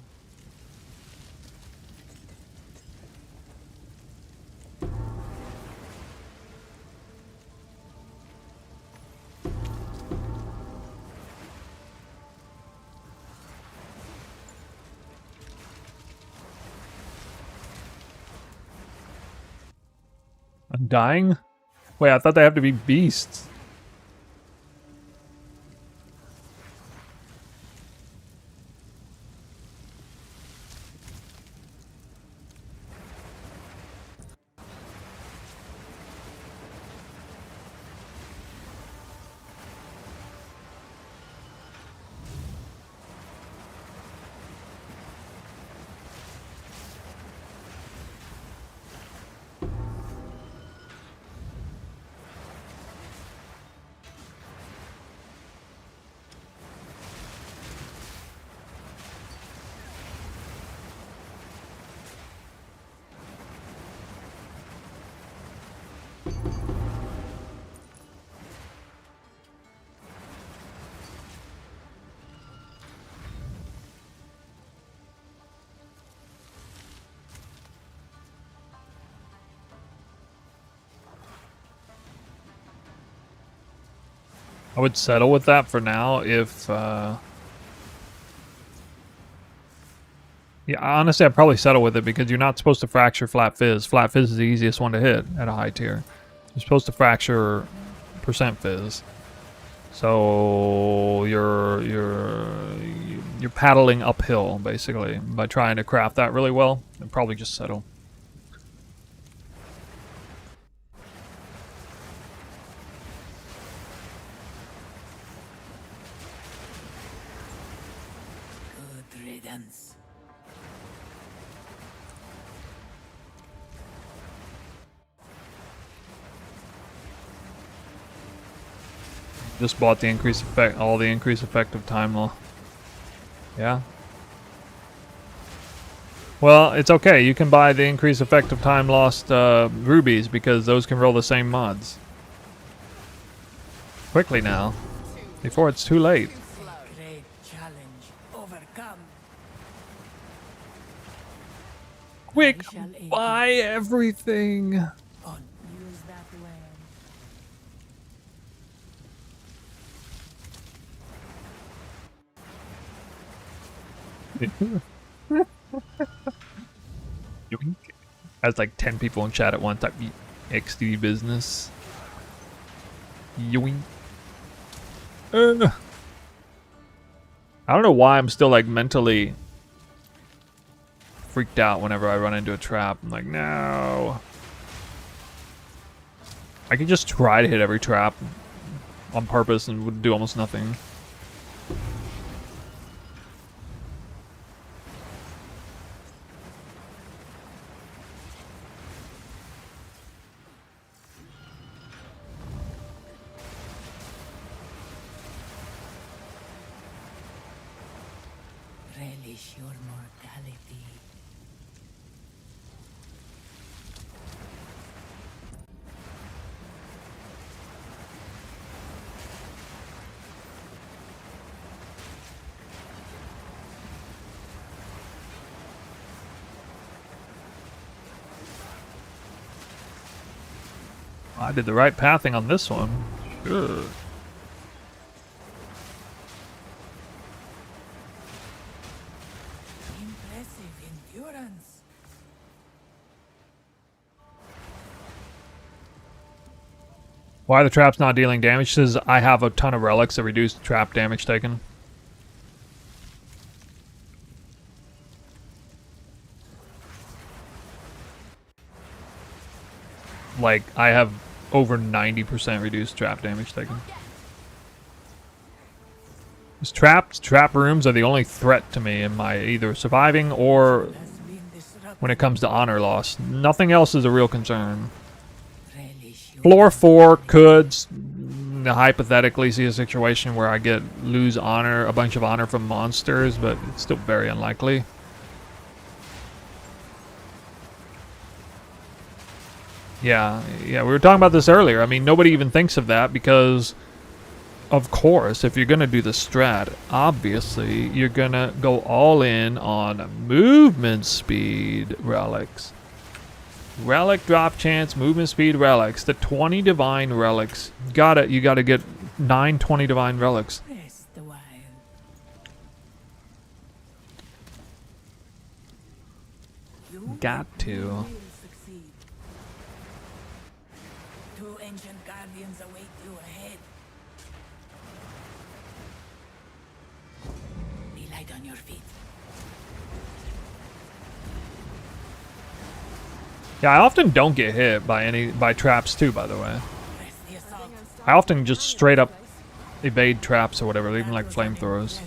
I'm dying? Wait, I thought they have to be beasts. would settle with that for now if... Yeah, honestly, I'd probably settle with it because you're not supposed to fracture Flat Fizz. Flat Fizz is the easiest one to hit at a high tier. You're supposed to fracture percent Fizz. So you're paddling uphill basically by trying to craft that really well. And probably just settle. Good riddance. Just bought the increased effect, all the increased effective time law. Yeah. Well, it's okay. You can buy the increased effective time lost rubies because those can roll the same mods. Quickly now, before it's too late. Great challenge overcome. Quick, I shall aid buy everything. on. Use that land. Yoink. Has like 10 people in chat at one time. XD business. Yoink. I don't know why I'm still like mentally freaked out whenever I run into a trap. I'm like, no. I could just try to hit every trap on purpose and would do almost nothing. Relish your mortality. I did the right pathing on this one. Sure. Impressive endurance. Why are the traps not dealing damage? Says I have a ton of relics that reduce trap damage taken. Like, I have over 90% reduced trap damage taken. These trap rooms are the only threat to me in my either surviving or Has been disrupted. when it comes to honor loss. Nothing else is a real concern. Relish your Floor 4 could hypothetically see a situation where I lose honor, a bunch of honor from monsters, but it's still very unlikely. Yeah, we were talking about this earlier. I mean, nobody even thinks of that because, of course, if you're going to do the strat, obviously, you're going to go all in on movement speed relics. Relic drop chance, movement speed relics. The 20 divine relics. You gotta get 9 20 divine relics. rest a while. You Got to. will succeed. 2 ancient guardians await you ahead. Be light on your feet. Yeah, I often don't get hit by traps too, by the way. Press the assault. I often just straight up evade traps or whatever, even like flamethrowers.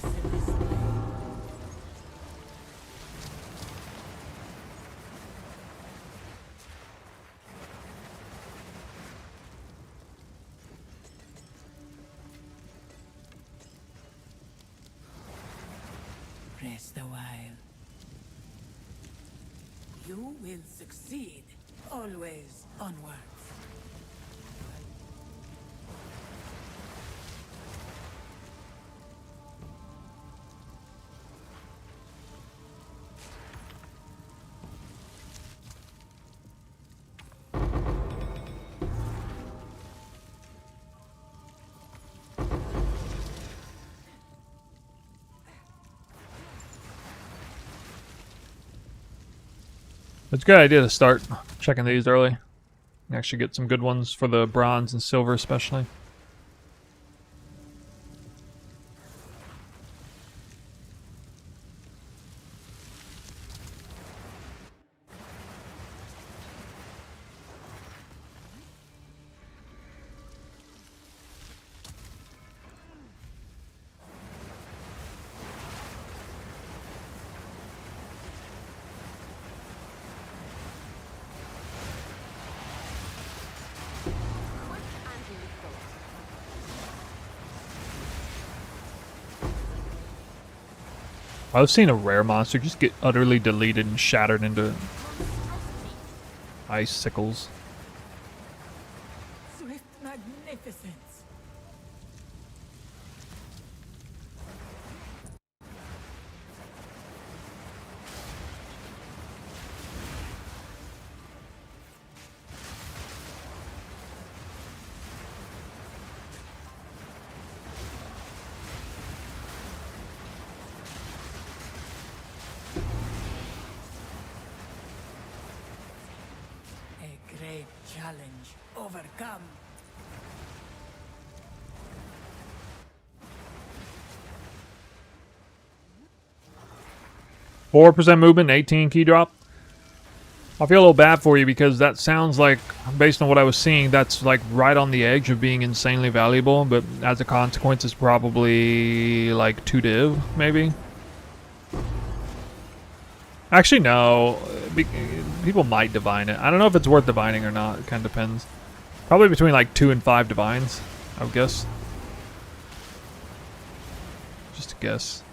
Rest a while. You will succeed. Always onwards. It's a good idea to start checking these early. Actually get some good ones for the bronze and silver especially. Quick and lethal. I've seen a rare monster just get utterly deleted and shattered into Monstrosity. icicles. Swift magnificence. A great challenge overcome. 4% movement, 18 key drop. I feel a little bad for you because that sounds like, based on what I was seeing, that's like right on the edge of being insanely valuable, but as a consequence, it's probably like 2 div, maybe? Actually, no. People might divine it. I don't know if it's worth divining or not. It kind of depends. Probably between like 2 and 5 divines, I would guess. Just a guess.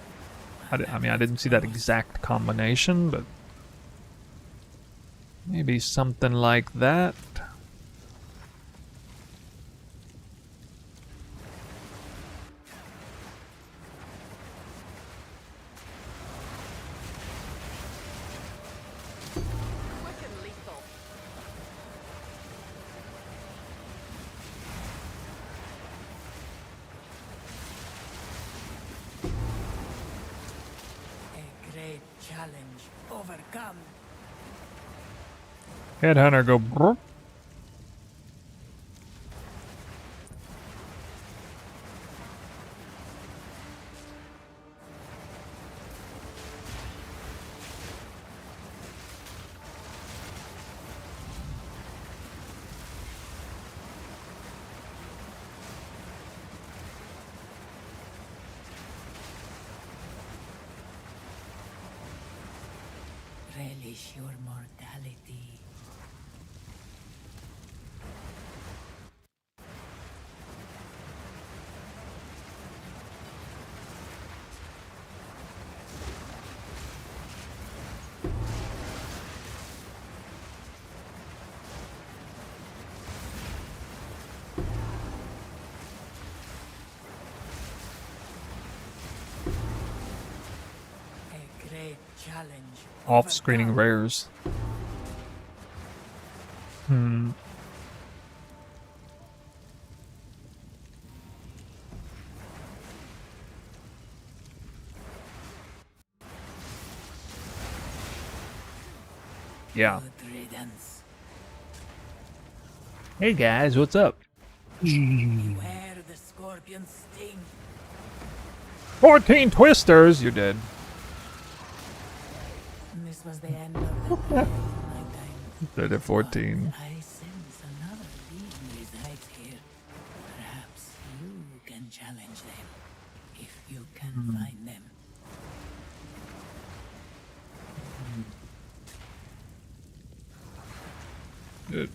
I mean, I didn't see that exact combination, but maybe something like that. Quick and lethal. A great challenge overcome. Headhunter go brr. Relish your mortality. A great challenge. Off-screening overcome. rares. Yeah. Good riddance. Hey guys, what's up? Beware the scorpion sting. 14 twisters! You're dead. This was the end of the day, my time. Dead at 14. I sense another being resides here. Perhaps you can challenge them, if you can find them. Good.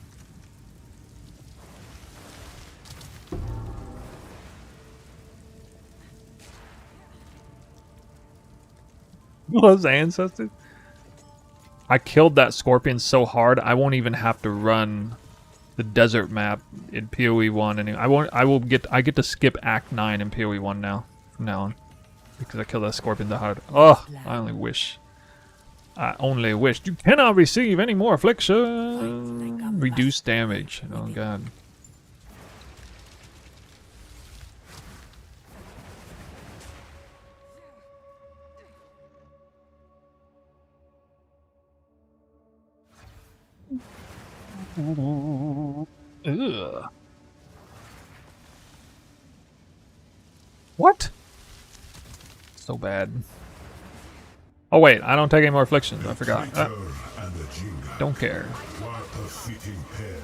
Those ancestors? I killed that scorpion so hard I won't even have to run the desert map in PoE 1 anymore. I get to skip Act 9 in PoE 1 now from now on. Because I killed that scorpion that hard. Oh, I only wish. I only wish. You cannot receive any more affliction. Reduce damage. Oh god. Ugh. What? So bad. Oh wait, I don't take any more afflictions. I forgot. Traitor and the Jinga. Don't care. What a fitting pair.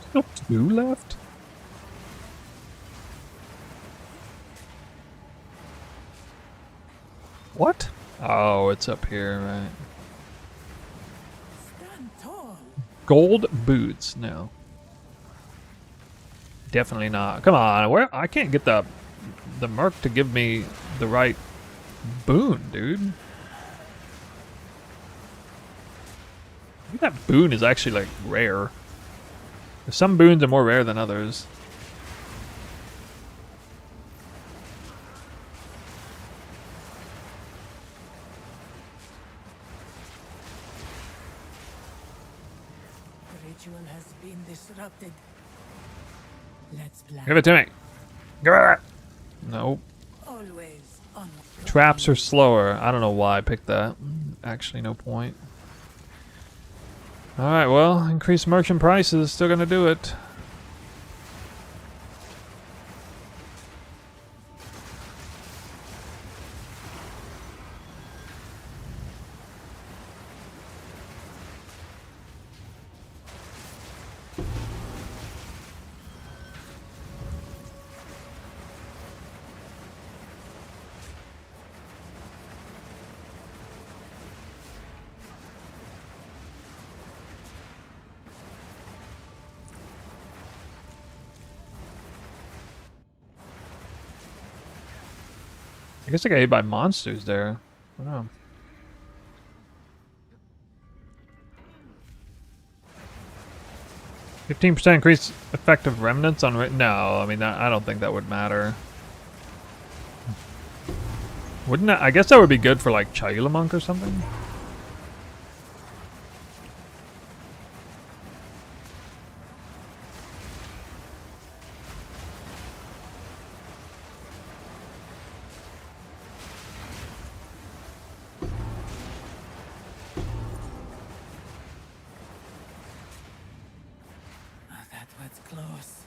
Still 2 left? What? Oh, it's up here, right? Stand tall. Gold boots? No. Definitely not. Come on, where I can't get the merc to give me the right boon, dude. Maybe that boon is actually like rare. Some boons are more rare than others. The ritual has been disrupted. Let's plan. Give it to me. Give it. Nope. Always on. Traps are slower. I don't know why I picked that. Actually, no point. Alright, well, increased merchant prices. Still gonna do it. I guess I got hit by monsters there. I don't know. %15 increase effective remnants on... No, I mean, I don't think that would matter. Wouldn't that... I guess that would be good for, like, Chayula or something? That was close.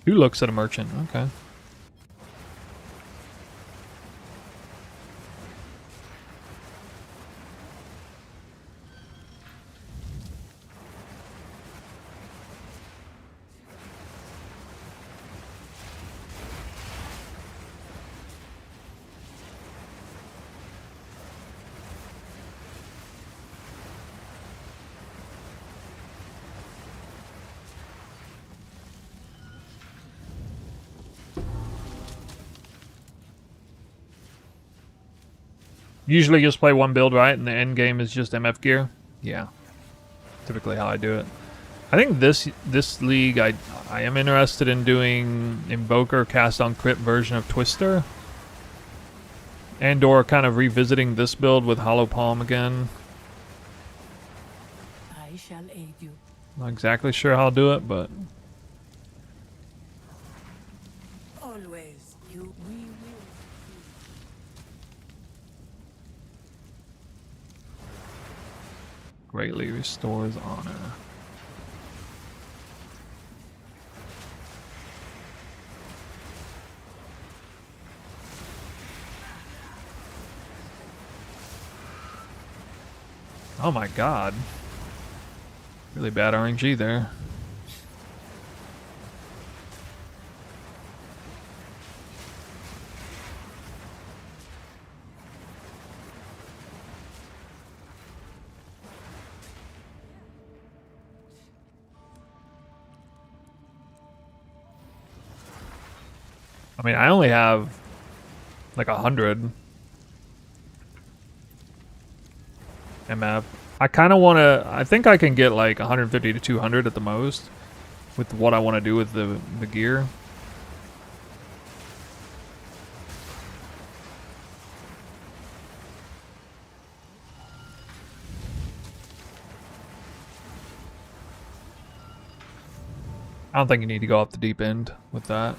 Who looks at a merchant? Okay. Usually just play one build, right? And the end game is just MF gear? Yeah. Typically how I do it. I think this league, I am interested in doing Invoker cast on crit version of Twister. And or kind of revisiting this build with Hollow Palm again. I shall aid you. Not exactly sure how I'll do it, but... Always. We will. Greatly restores honor. Oh my god. Really bad RNG there. I mean, I only have like 100. MF. I kind of want to. I think I can get like 150 to 200 at the most with what I want to do with the gear. I don't think you need to go off the deep end with that.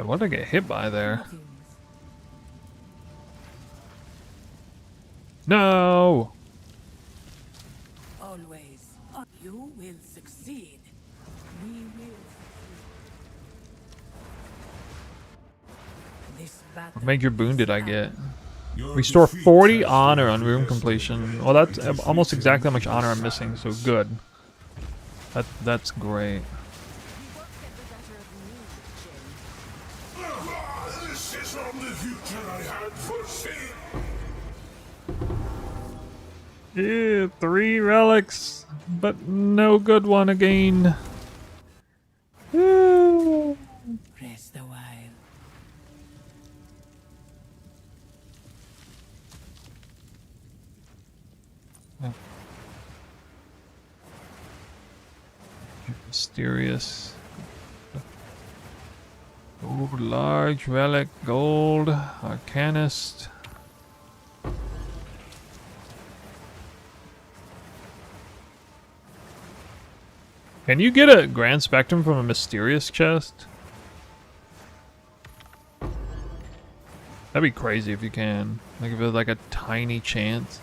What did I get hit by there? No! Always. You will succeed. We will. This battle. What major boon did I get? Your Restore defeat 40 has honor been on room predestined. completion. Well, that's It is almost written exactly how much in honor the I'm missing, so sands. good. That's great. You won't get the better of me, Jin. This is not the future I had foreseen. Yeah, 3 relics, but no good one again. Yeah. Rest a while. Mysterious. Oh, large relic, gold, arcanist. Can you get a grand spectrum from a mysterious chest? That'd be crazy if you can. Like if it was like a tiny chance.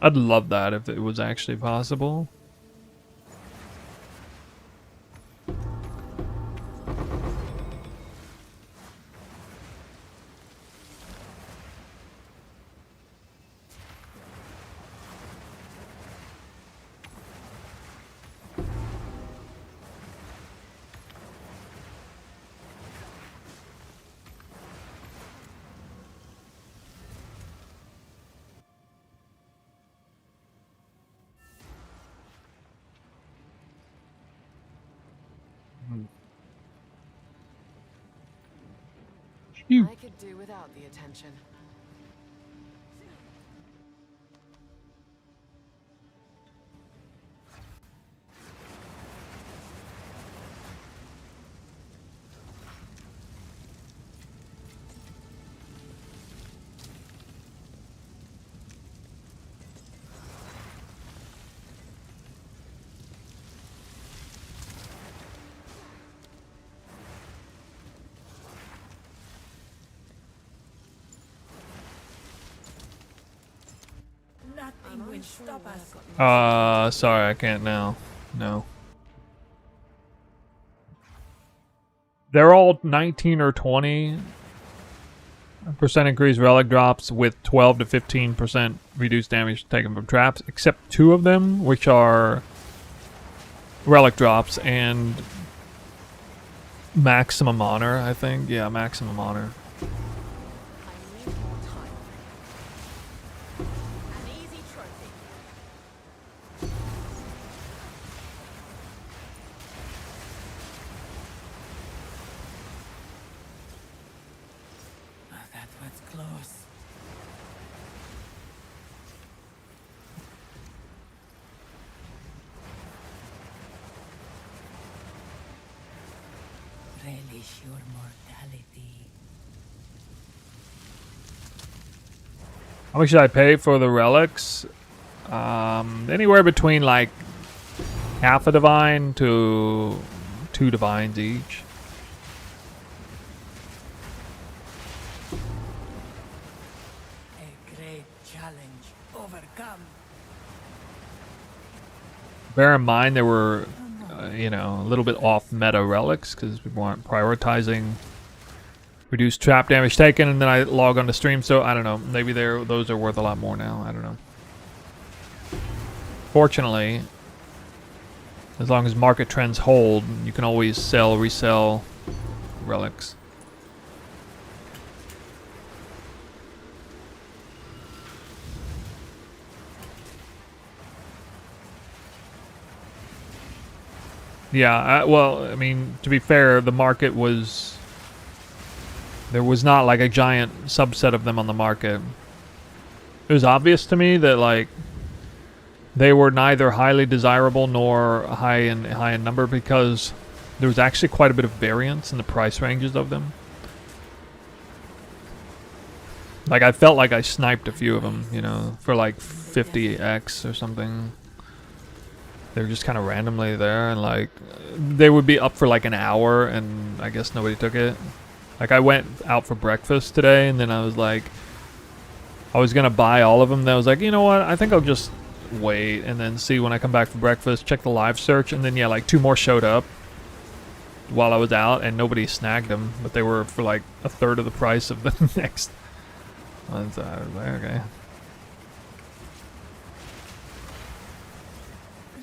I'd love that if it was actually possible. Phew. I could do without the attention. Nothing will stop us. Sorry, I can't now. No. They're all 19 or 20% increased relic drops with 12 to 15% reduced damage taken from traps, except 2 of them, which are relic drops and maximum honor, I think. Yeah, maximum honor. I need more time. An easy trophy. Oh, that was close. Relish your mortality. How much should I pay for the relics? Anywhere between like half a divine to 2 divines each. A great challenge overcome. Bear in mind there were, you know, a little bit off meta relics because we weren't prioritizing reduce trap damage taken, and then I log on to stream. So I don't know. Maybe those are worth a lot more now. I don't know. Fortunately, as long as market trends hold, you can always sell, resell relics. Yeah, well, I mean, to be fair, the market was... There was not, like, a giant subset of them on the market. It was obvious to me that, like, they were neither highly desirable nor high in number, because there was actually quite a bit of variance in the price ranges of them. Like, I felt like I sniped a few of them, you know, for, like, 50x or something. They were just kind of randomly there, and like they would be up for like an hour, and I guess nobody took it. Like I went out for breakfast today, and then I was like, I was gonna buy all of them. Then I was like, you know what? I think I'll just wait and then see when I come back for breakfast. Check the live search, and then yeah, like 2 more showed up while I was out, and nobody snagged them, but they were for like a third of the price of the next ones. I was like, okay.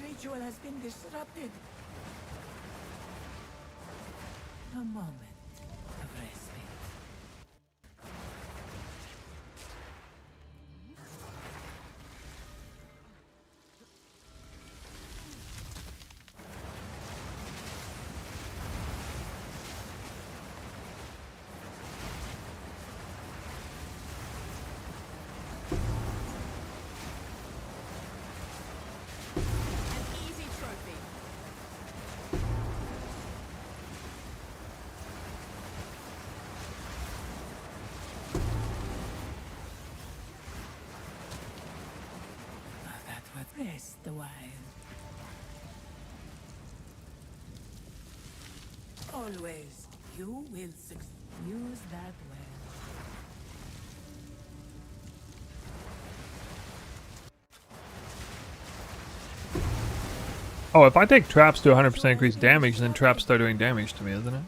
Ritual has been disrupted. A moment of respite. An easy trophy. That would rest a while. Always, you will succeed. Use that well. Oh, if I take traps to 100% increased damage, then traps start doing damage to me, isn't it?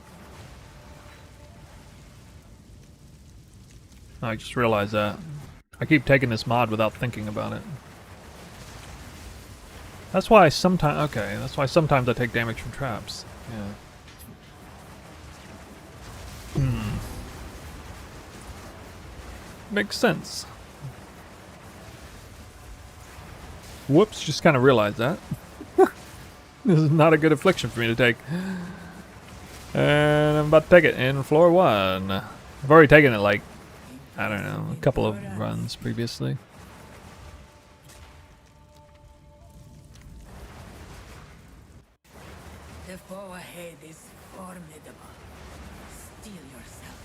I just realized that. I keep taking this mod without thinking about it. That's why sometimes... Okay, that's why sometimes I take damage from traps. Yeah. Makes sense. Whoops, just kind of realized that. This is not a good affliction for me to take. And I'm about to take it in floor 1. I've already taken it like, I don't know, a couple of runs previously. The foe ahead is formidable. Steel yourself.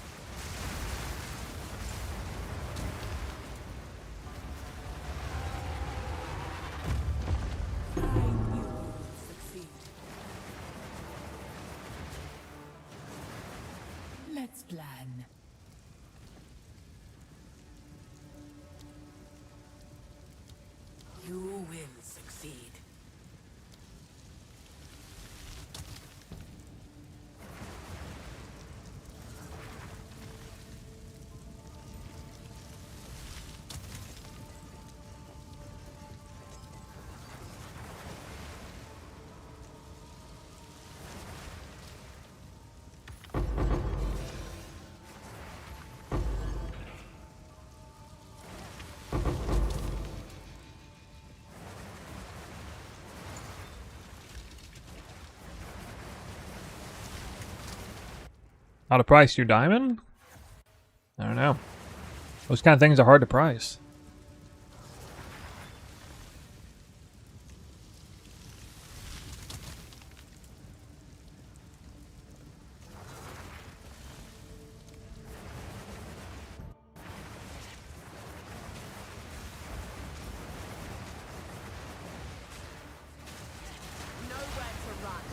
I knew you would succeed. Let's plan. You will succeed. How to price your diamond? I don't know. Those kind of things are hard to price. Nowhere to run.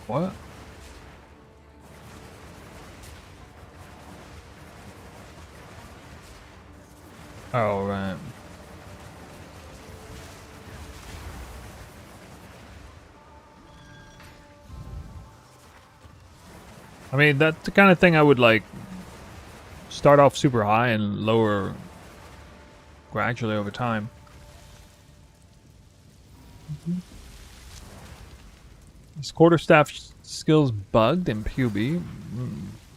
What? Oh, right. I mean, that's the kind of thing I would like start off super high and lower gradually over time. Is quarterstaff skills bugged in PUB?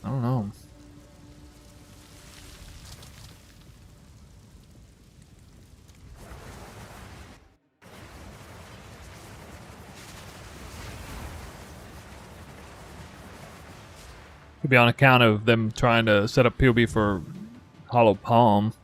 I don't know. Could be on account of them trying to set up PUB for Hollow Palm.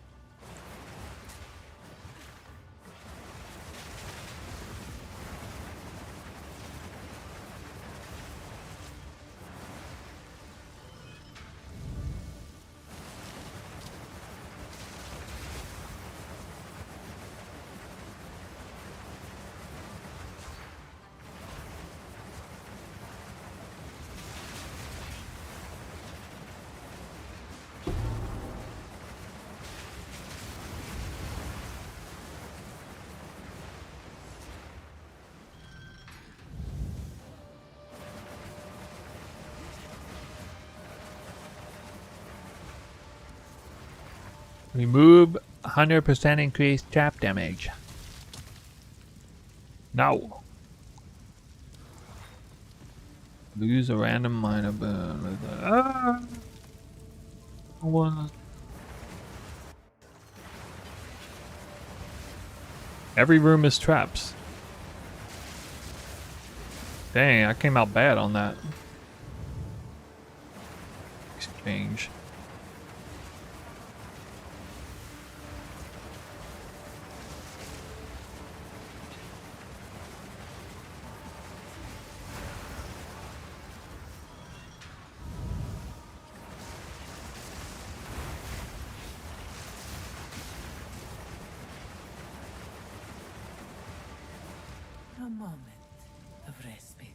Remove 100% increased trap damage. No. Lose a random minor burn. What? Every room is traps. Dang, I came out bad on that exchange. A moment of respite.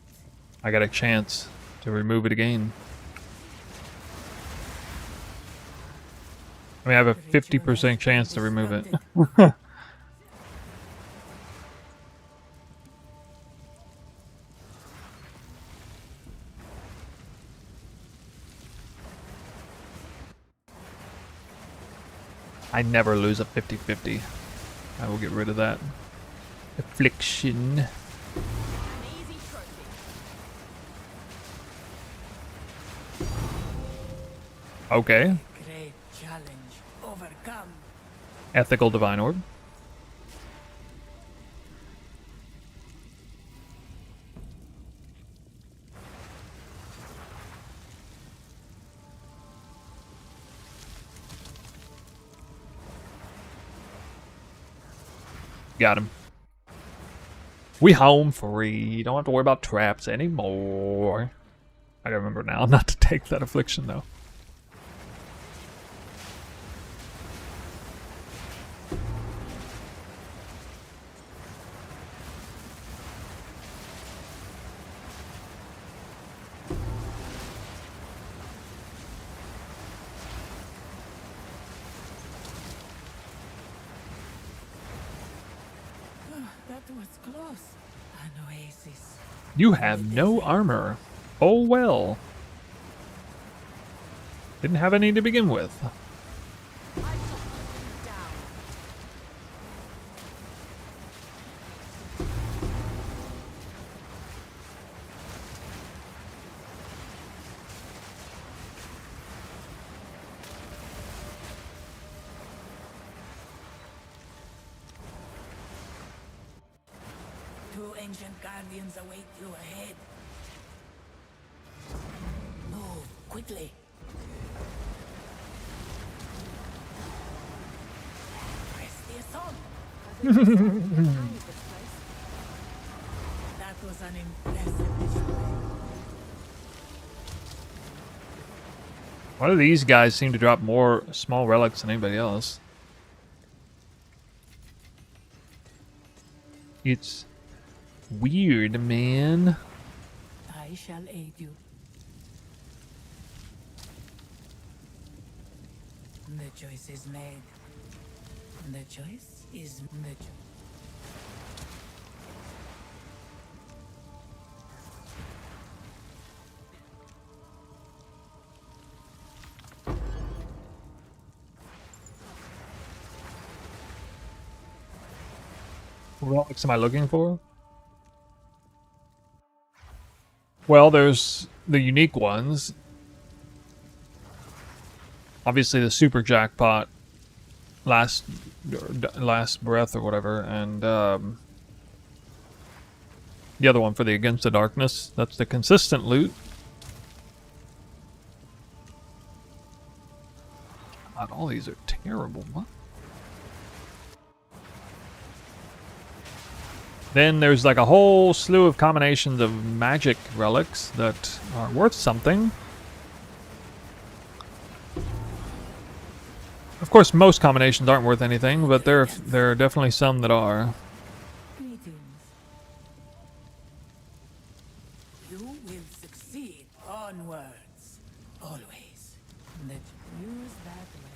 I got a chance to remove it again. I mean, I have a 50% chance to remove it. I never lose a 50-50. I will get rid of that. Affliction. An easy trophy. Okay. Great challenge overcome. Ethical Divine Orb. Got him. We home free. Don't have to worry about traps anymore. I gotta remember now not to take that affliction though. That was close. An oasis. You have no armor. Oh well. Didn't have any to begin with. I shall hunt you down. Two ancient guardians await you ahead. Move quickly. Press the assault. That was an impressive display. Why do these guys seem to drop more small relics than anybody else? It's weird, man. I I shall aid you. The choice is made. The choice is the choice. What relics am I looking for? Well, there's the unique ones. Obviously, the super jackpot, last breath or whatever, and the other one for the Against the Darkness. That's the consistent loot. God, all these are terrible. What? Then there's like a whole slew of combinations of magic relics that are worth something. Of course, most combinations aren't worth anything, but there are definitely some that are. Greetings. You will succeed onwards. Always. Let's use that way.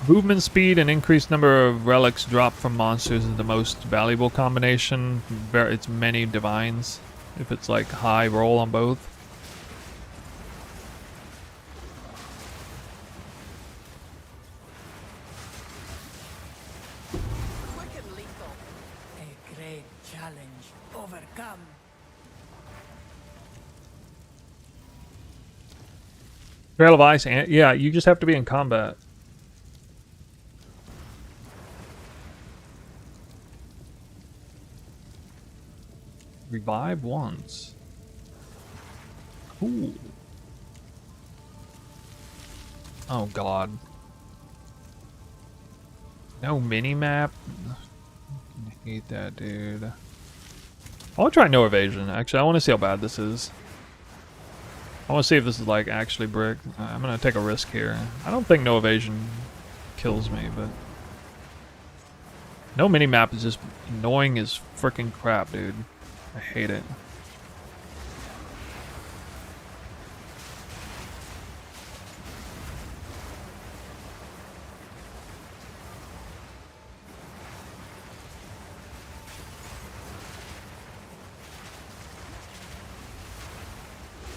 Movement speed and increased number of relics dropped from monsters is the most valuable combination. It's many divines. If it's like high roll on both. Quick and lethal. A great challenge overcome. Trail of Ice, and yeah, you just have to be in combat. Revive once. Cool. Oh god. No mini-map? I hate that, dude. I want to try No-evasion, actually. I want to see how bad this is. I want to see if this is, like, actually brick. I'm going to take a risk here. I don't think No-evasion kills me, but... No mini-map is just annoying as freaking crap, dude. I hate it.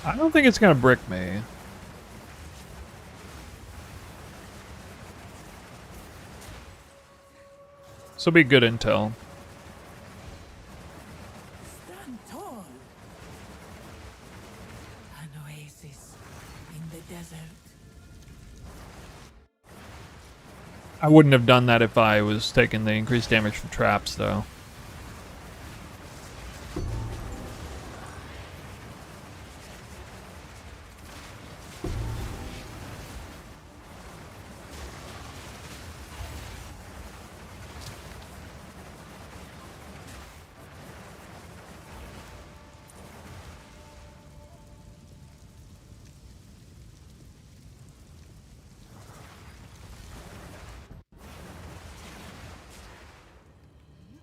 I don't think it's gonna brick me. This will be good intel. Stand tall. An oasis in the desert. I wouldn't have done that if I was taking the increased damage from traps, though.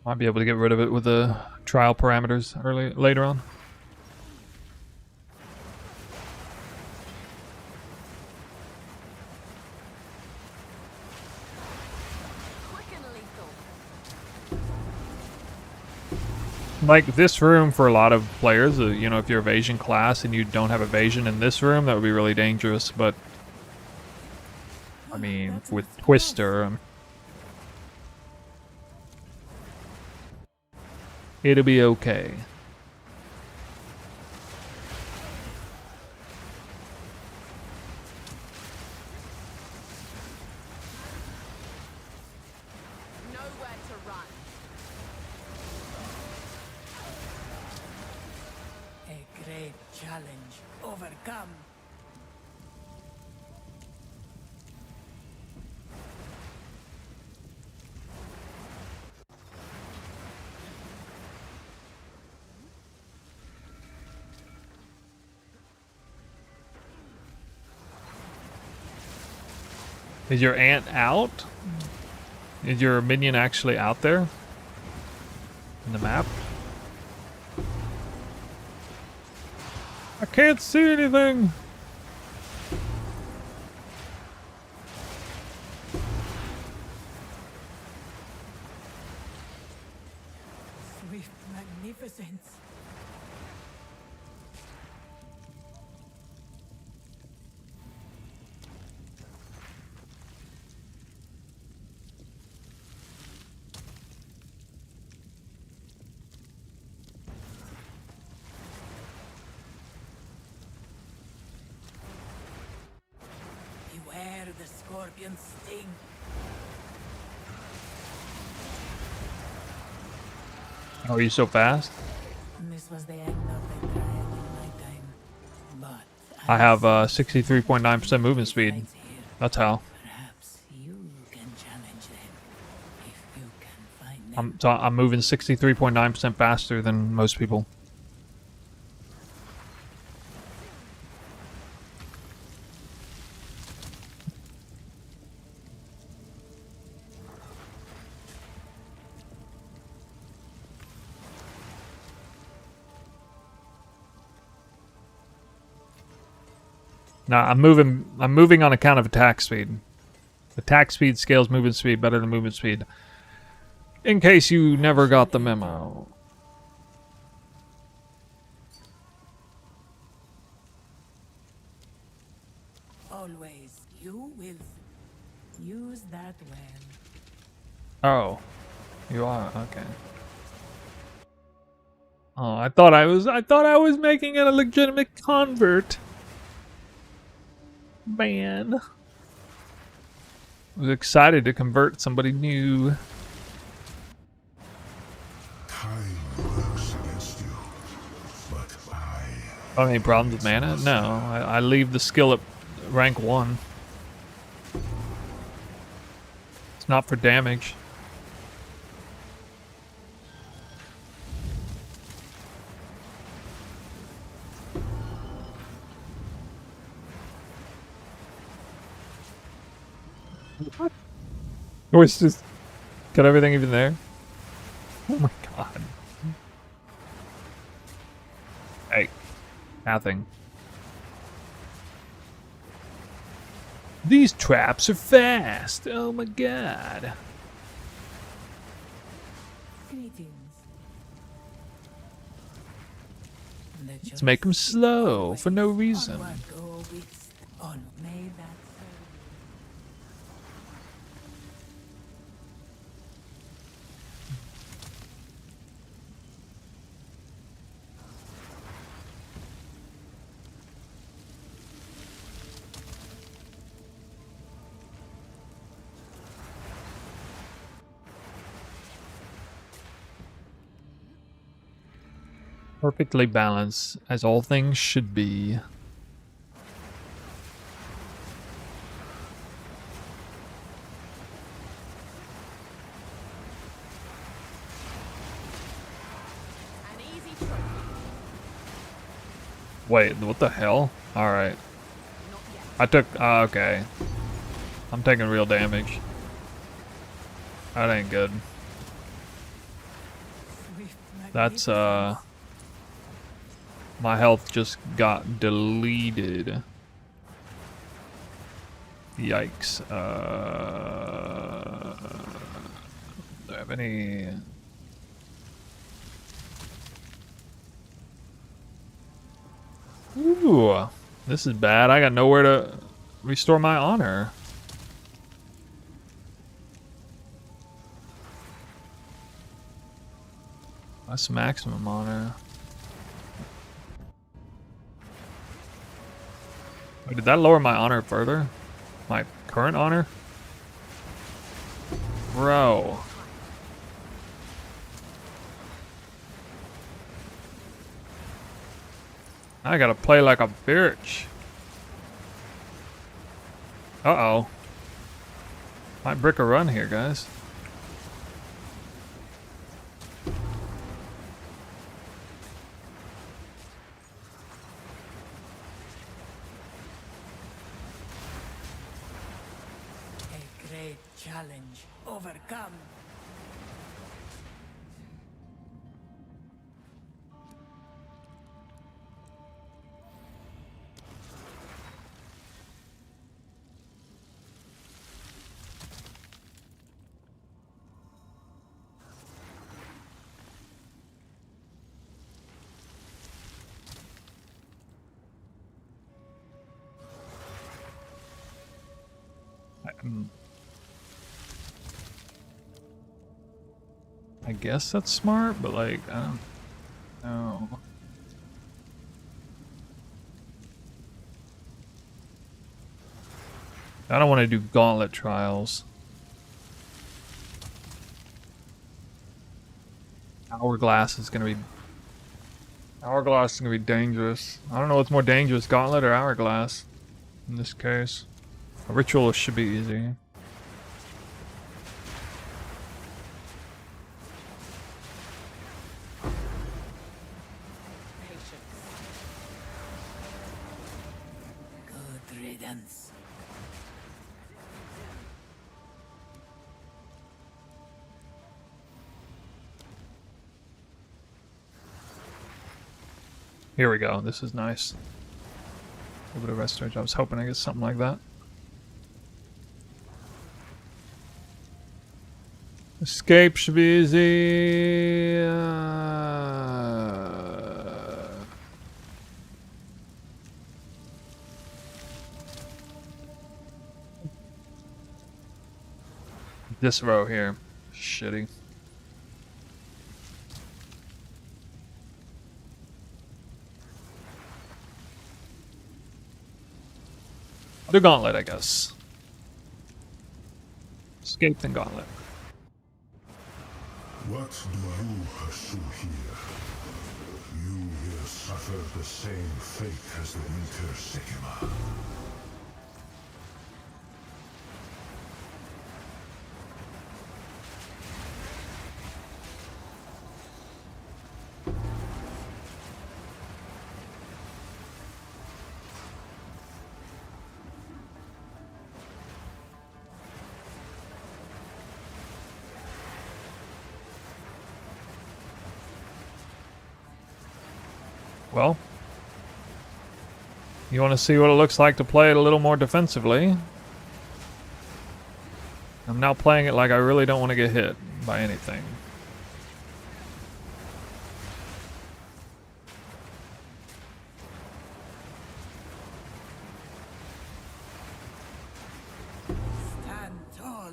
Might be able to get rid of it with the trial parameters later on. Quick and lethal. Like this room for a lot of players, you know, if you're evasion class and you don't have evasion in this room, that would be really dangerous. But I mean, with Twister, it'll be okay. Nowhere to run. A great challenge overcome. Is your ant out? Is your minion actually out there? In the map? I can't see anything! Swift magnificence. Beware the scorpion's sting. Oh, are you so fast? This was the end of the trial in my time. But I have 63.9% movement speed. besides here, That's how. perhaps you can challenge them if you can find them. I'm moving 63.9% faster than most people. Now I'm moving on account of attack speed. Attack speed scales movement speed better than movement speed. In case you never got the memo. Always, you will use that well. Oh. You are, okay. Oh, I thought I was making it a legitimate convert. Man. I was excited to convert somebody new. Time works against you, but I... Oh, any problems with mana? No, I leave the skill at rank 1. It's not for damage. What? Oh, it's just got everything even there. Oh my god. Hey, nothing. These traps are fast. Oh my god. Greetings. Let's make them slow for no reason. Onward go with on. May that serve. Perfectly balanced, as all things should be. An easy trophy. Wait, what the hell? Alright. Not yet. I took... okay. I'm taking real damage. That ain't good. Swift That's, magnificence. my health just got deleted. Yikes. Do I have any... Ooh, this is bad. I got nowhere to restore my honor. That's maximum honor. Wait, did that lower my honor further? My current honor? Bro. I gotta play like a bitch. Uh-oh. Might brick a run here, guys. A great Great challenge overcome. I guess that's smart, but like, I don't know. I don't want to do gauntlet trials. Hourglass is gonna be dangerous. I don't know what's more dangerous, gauntlet or hourglass in this case. A ritual should be easy. Good riddance. Here we go. This is nice. A little bit of restoration. I was hoping I get something like that. Escape should be easy. This row here. Shitty. I'll do gauntlet, I guess. Escape then gauntlet. What do you pursue here? You will suffer the same fate as the Winter Sekhemas. Well, you want to see what it looks like to play it a little more defensively. I'm now playing it like I really don't want to get hit by anything. Stand tall.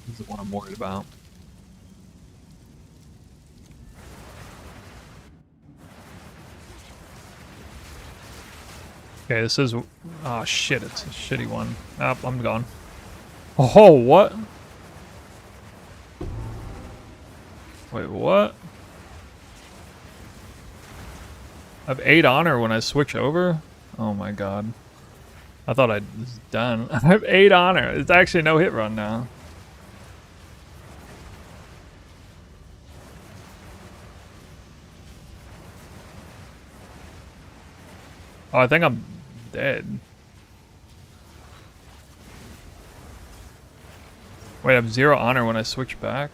This is what I'm worried about. Okay, this is... Oh shit, it's a shitty one. Oh, I'm gone. Oh, what? Wait, what? I have 8 honor when I switch over? Oh my god. I thought I was done. I have 8 honor. It's actually no hit run now. Oh, I think I'm dead. Wait, I have 0 honor when I switch back?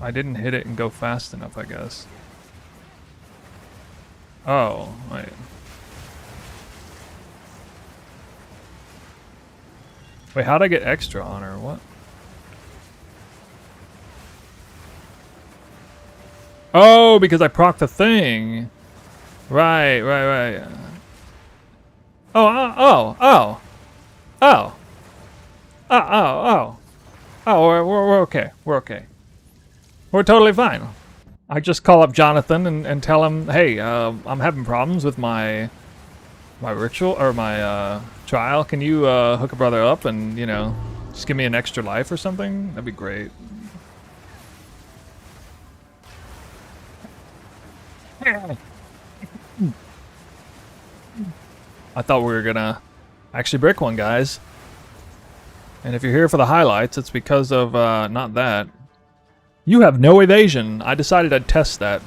I didn't hit it and go fast enough, I guess. Oh, wait. Wait, how'd I get extra honor? What? Oh, because I proc the thing. Right. Oh, we're okay. We're okay. We're totally fine. I just call up Jonathan and tell him, hey, I'm having problems with my my ritual or my trial. Can you hook a brother up and, you know, just give me an extra life or something? That'd be great. I thought we were gonna actually break one, guys. And if you're here for the highlights, it's because of not that. You have no evasion. I decided I'd test that.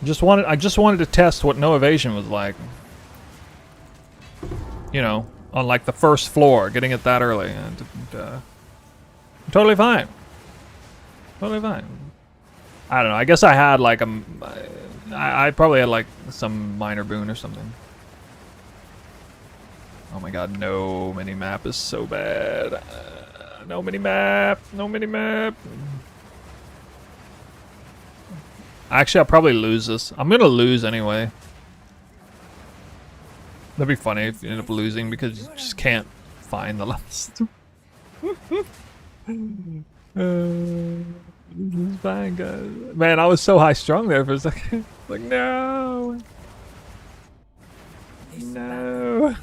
I just wanted to test what no evasion was like. You know, on like the first floor, getting it that early. And, totally fine. Totally fine. I don't know. I guess I had like I probably had like some minor boon or something. Oh my god, no mini-map is so bad. No mini-map, no mini-map. Actually, I'll probably lose this. I'm gonna lose anyway. That'd be funny if you end up losing because you just can't find the last. This is fine, guys. Man, I was so high strung there for a second. Like, no. No.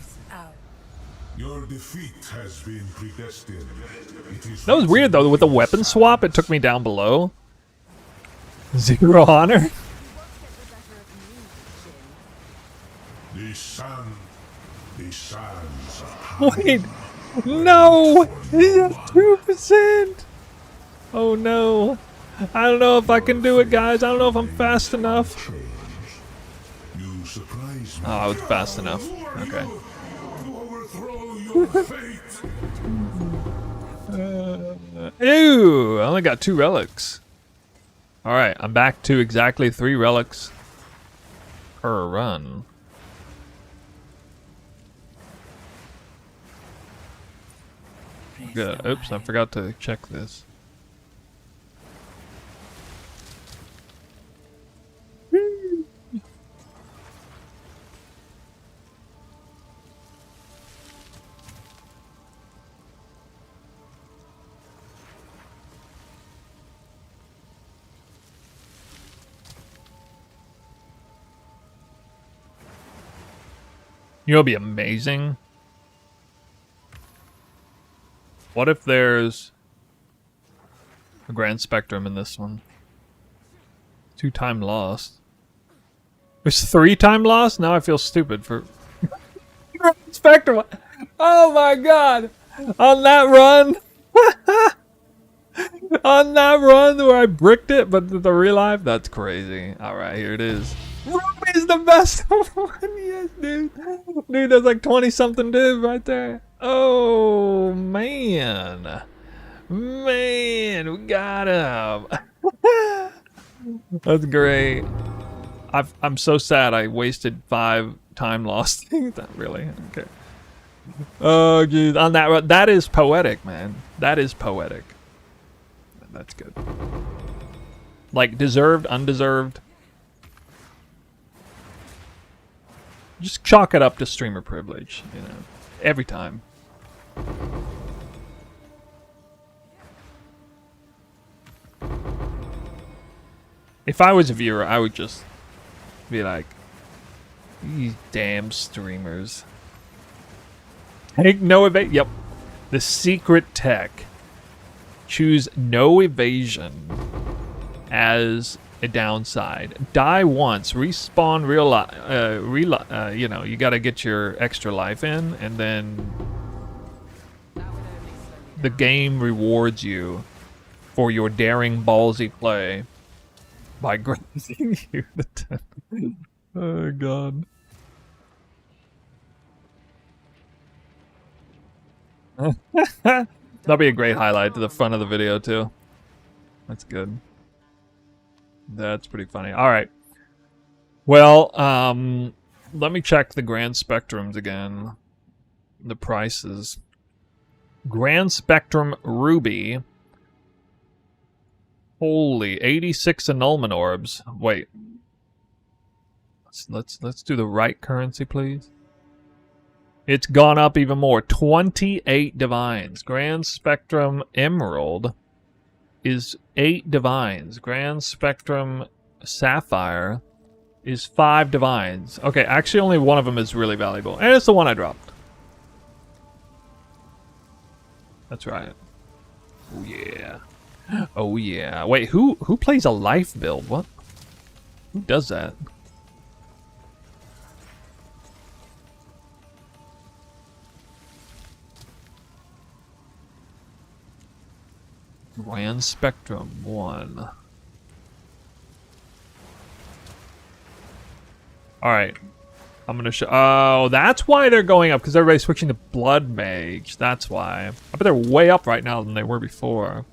Your defeat has been predestined. That was weird though, with the weapon swap, it took me down below. 0 honor. The sands of Wait, no! 2%! Oh no. I don't know if I can do it, guys. I don't know if I'm fast enough. You surprise me. Oh, I was fast enough. Okay. To overthrow your fate. Ew! I only got 2 relics. Alright, I'm back to exactly 3 relics per run. Good. Oops, I forgot to check this. You know what'd be amazing? What if there's a grand spectrum in this one? 2 time lost. There's 3 time lost? Now I feel stupid for grand spectrum. Oh my god! On that run! On that run where I bricked it, but the real life? That's crazy. Alright, here it is. Ruby's the best one, yes, dude. Dude, that's like 20 something dude right there. Oh, man. Man, we got him. That's great. I'm so sad I wasted 5 time lost. Not really. Okay. Oh, dude. On that, that is poetic, man. That is poetic. That's good. Like, deserved, undeserved. Just chalk it up to streamer privilege, you know, every time. If I was a viewer, I would just be like, these damn streamers. Take no evasion. Yep. The secret tech. Choose no evasion as a downside. Die once, respawn you know, you gotta get your extra life in, and then the game rewards you for your daring ballsy play by granting you the 10. Oh god. That'll be a great highlight to the front of the video too. That's good. That's pretty funny. Alright. Well, let me check the Grand Spectrums again. The prices. Grand Spectrum Ruby. Holy, 86 annulment orbs. Wait. Let's do the right currency, please. It's gone up even more. 28 divines. Grand Spectrum Emerald is 8 divines. Grand Spectrum Sapphire is 5 divines. Okay, actually only one of them is really valuable. And it's the one I dropped. That's right. Oh yeah. Oh yeah. Wait, who plays a life build? What? Who does that? Grand Spectrum 1. Alright. I'm gonna show. Oh, that's why they're going up, because everybody's switching to Blood Mage. That's why. I bet they're way up right now than they were before.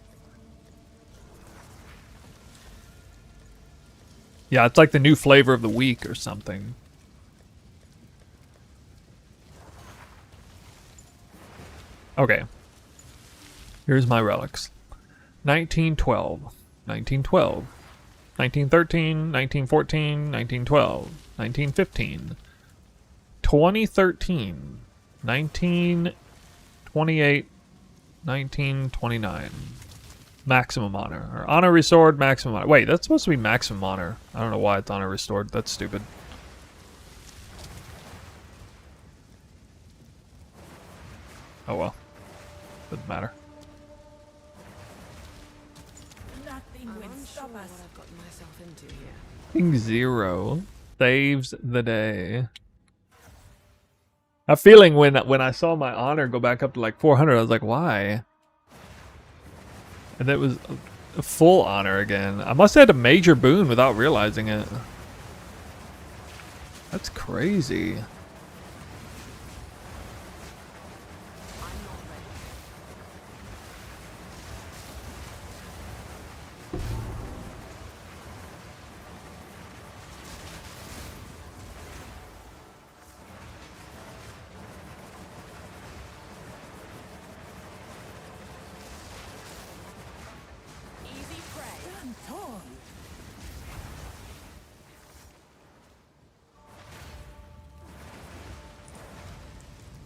Yeah, it's like the new flavor of the week or something. Okay. Here's my relics. 1912, 1912, 1913, 1914, 1912, 1915, 2013, 1928, 1929. Maximum honor. Or honor restored, maximum honor. Wait, that's supposed to be maximum honor. I don't know why it's honor restored. That's stupid. Oh well. Doesn't matter. Nothing will stop us. What I've gotten myself into here. King Zero saves the day. A feeling when I saw my honor go back up to like 400, I was like, why? And it was a full honor again. I must have had a major boon without realizing it. That's crazy. Easy prey. Stand tall.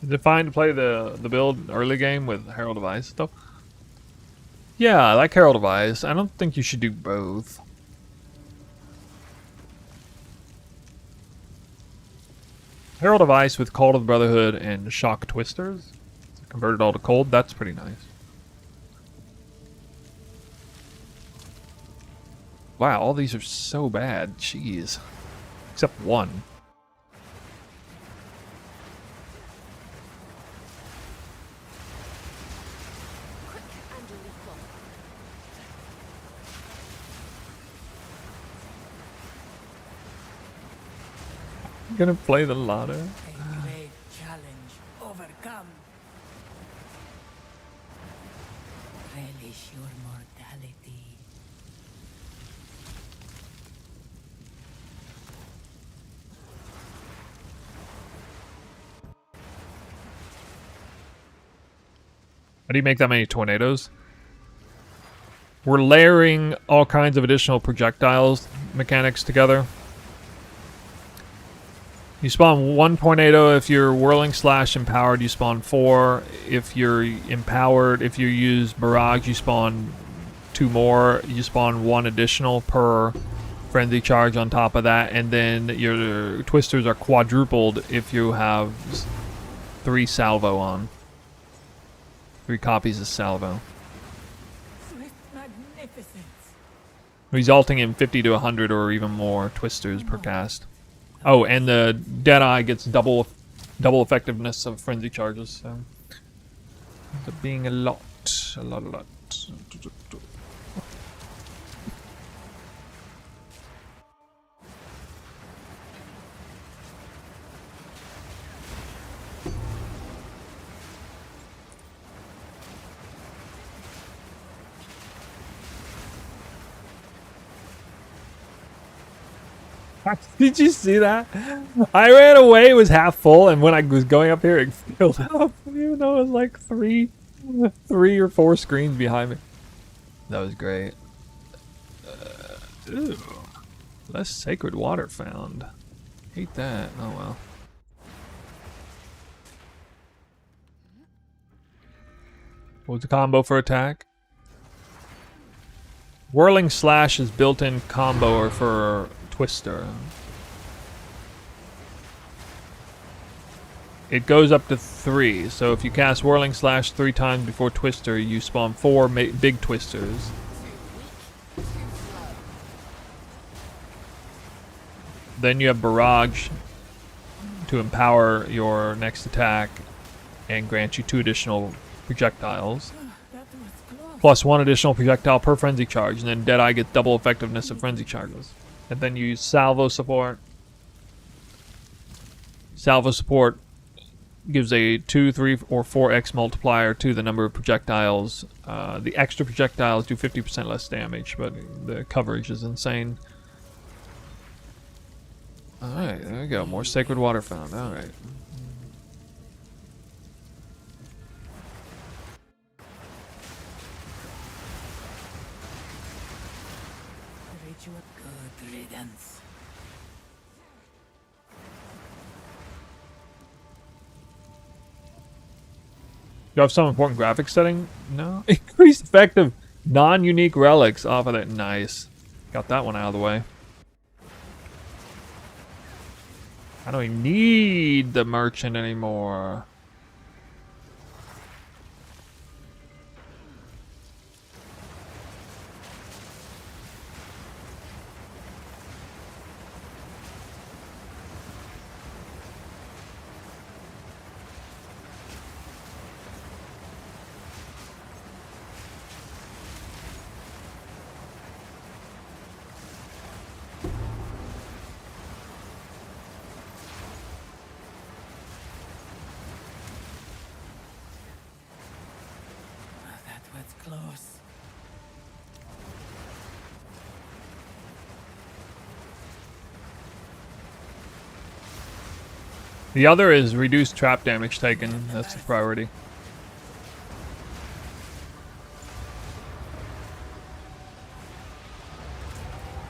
Is it fine to play the build early game with Herald of Ice stuff? Yeah, I like Herald of Ice. I don't think you should do both. Herald of Ice with Call of the Brotherhood and Shock Twisters. Converted all to cold. That's pretty nice. Wow, all these are so bad. Jeez. Except one. Quick and lethal. I'm gonna play the ladder. A great challenge overcome. Relish your mortality. How do you make that many tornadoes? We're layering all kinds of additional projectiles mechanics together. You spawn 1 tornado if you're whirling / empowered, you spawn 4. If you're empowered, if you use barrage, you spawn 2 more. You spawn 1 additional per frenzy charge on top of that, and then your twisters are quadrupled if you have 3 salvo on. 3 copies of salvo. Swift magnificence. Resulting in 50 to 100 or even more twisters per cast. Oh, and the Deadeye gets double effectiveness of frenzy charges, so ends up being a lot. Did you see that? I ran away, it was half full, and when I was going up here, it filled up, even though it was like three or 4 screens behind me. That was great. Ew. Less sacred water found. Hate that. Oh well. What was the combo for attack? Whirling slash is built-in combo or for Twister. it goes up to 3. So if you cast Whirling Slash 3 times before Twister, you spawn 4 big Twisters. Then you have Barrage to empower your next attack and grant you 2 additional projectiles. That was close. Plus 1 additional projectile per frenzy charge, and then Deadeye gets double effectiveness of frenzy charges. And then you use Salvo Support. Salvo Support gives a 2, 3, or 4x multiplier to the number of projectiles. The extra projectiles do 50% less damage, but the coverage is insane. Alright, there we go. More Sacred Water found. Alright. Ritual good riddance. You have some important graphics setting? No. Increased effective non-unique relics off of that. Nice. Got that one out of the way. I don't even need the merchant anymore. That was close. The other is reduced trap damage taken. That's the priority.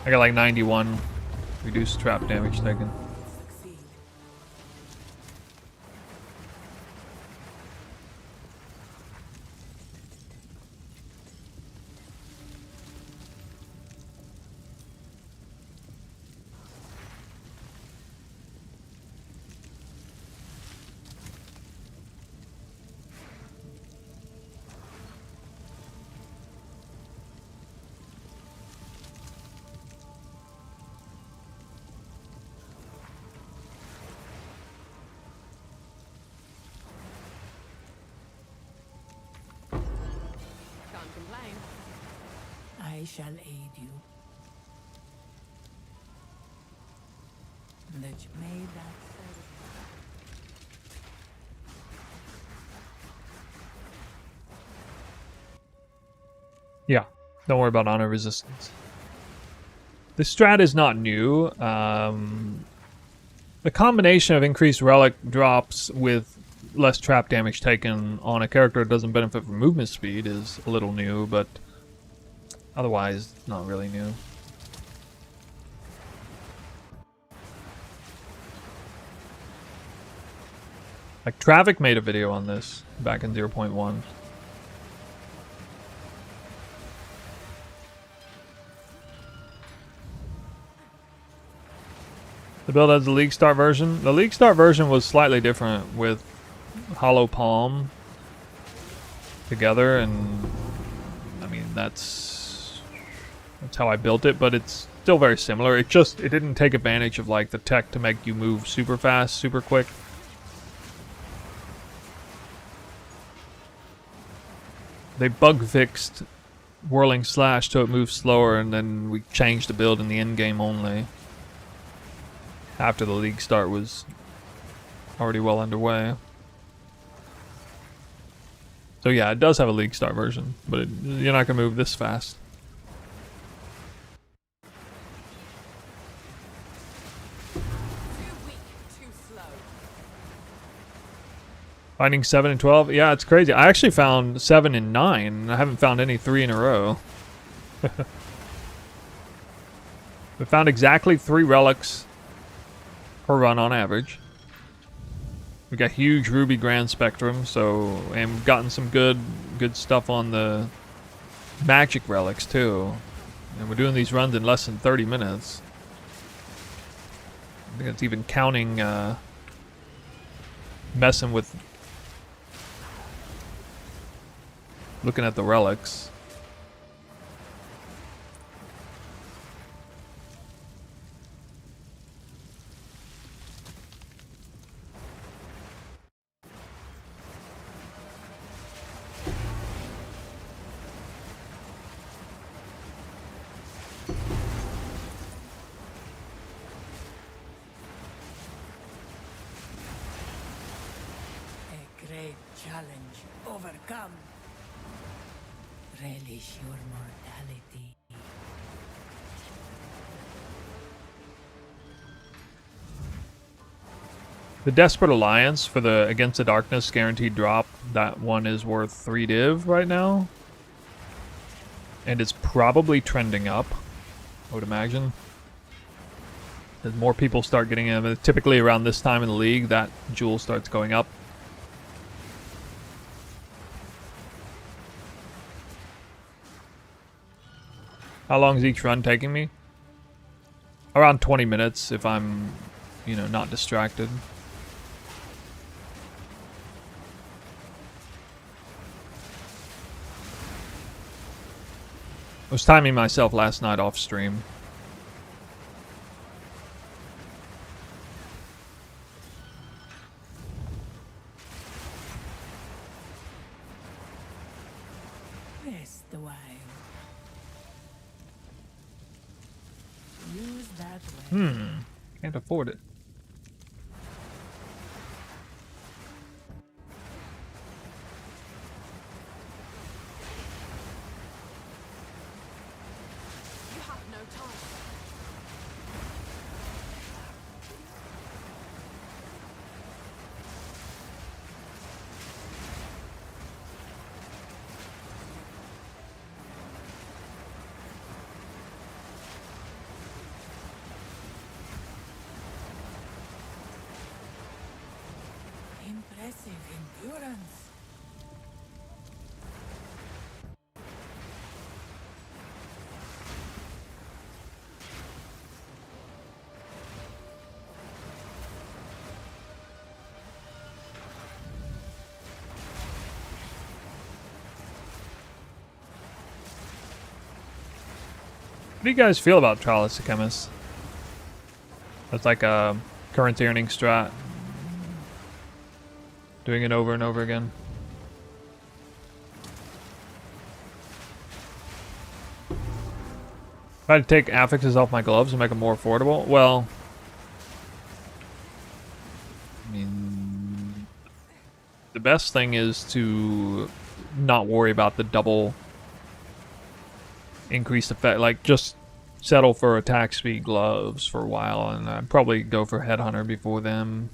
I got like 91 reduced trap damage taken. Succeed. Can't complain. I shall aid you. That you made that service. Yeah, don't worry about honor resistance. The strat is not new. The combination of increased relic drops with less trap damage taken on a character that doesn't benefit from movement speed is a little new, but otherwise not really new. Like Traffic made a video on this back in 0.1. The build has the League Start version. The League Start version was slightly different with Hollow Palm together, and I mean that's how I built it, but it's still very similar. It didn't take advantage of like the tech to make you move super fast, super quick. They bug fixed Whirling Slash so it moves slower, and then we changed the build in the end game only after the League Start was already well underway. So yeah, it does have a League Start version, but you're not going to move this fast. Too weak, too slow. Finding 7 and 12? Yeah, it's crazy. I actually found 7 and 9. I haven't found any 3 in a row. We found exactly 3 relics per run on average. We got huge Ruby Grand Spectrum, and we've gotten some good stuff on the magic relics too. And we're doing these runs in less than 30 minutes. I think it's even counting messing with looking at the relics. A great challenge overcome. Relish your mortality. The Desperate Alliance for the Against the Darkness guaranteed drop, that one is worth 3 div right now. And it's probably trending up, I would imagine. As more people start getting in, typically around this time in the league, that jewel starts going up. How long is each run taking me? Around 20 minutes if I'm, you know, not distracted. I was timing myself last night off stream. Rest a while. Use that weapon. Can't afford it. You have no time. Impressive endurance. What do you guys feel about Trial of Sekhemas? That's like a currency earning strat. Doing it over and over again. If I had to take affixes off my gloves and make them more affordable, well, I mean, the best thing is to not worry about the double increased effect. Like, just settle for attack speed gloves for a while, and I'd probably go for Headhunter before them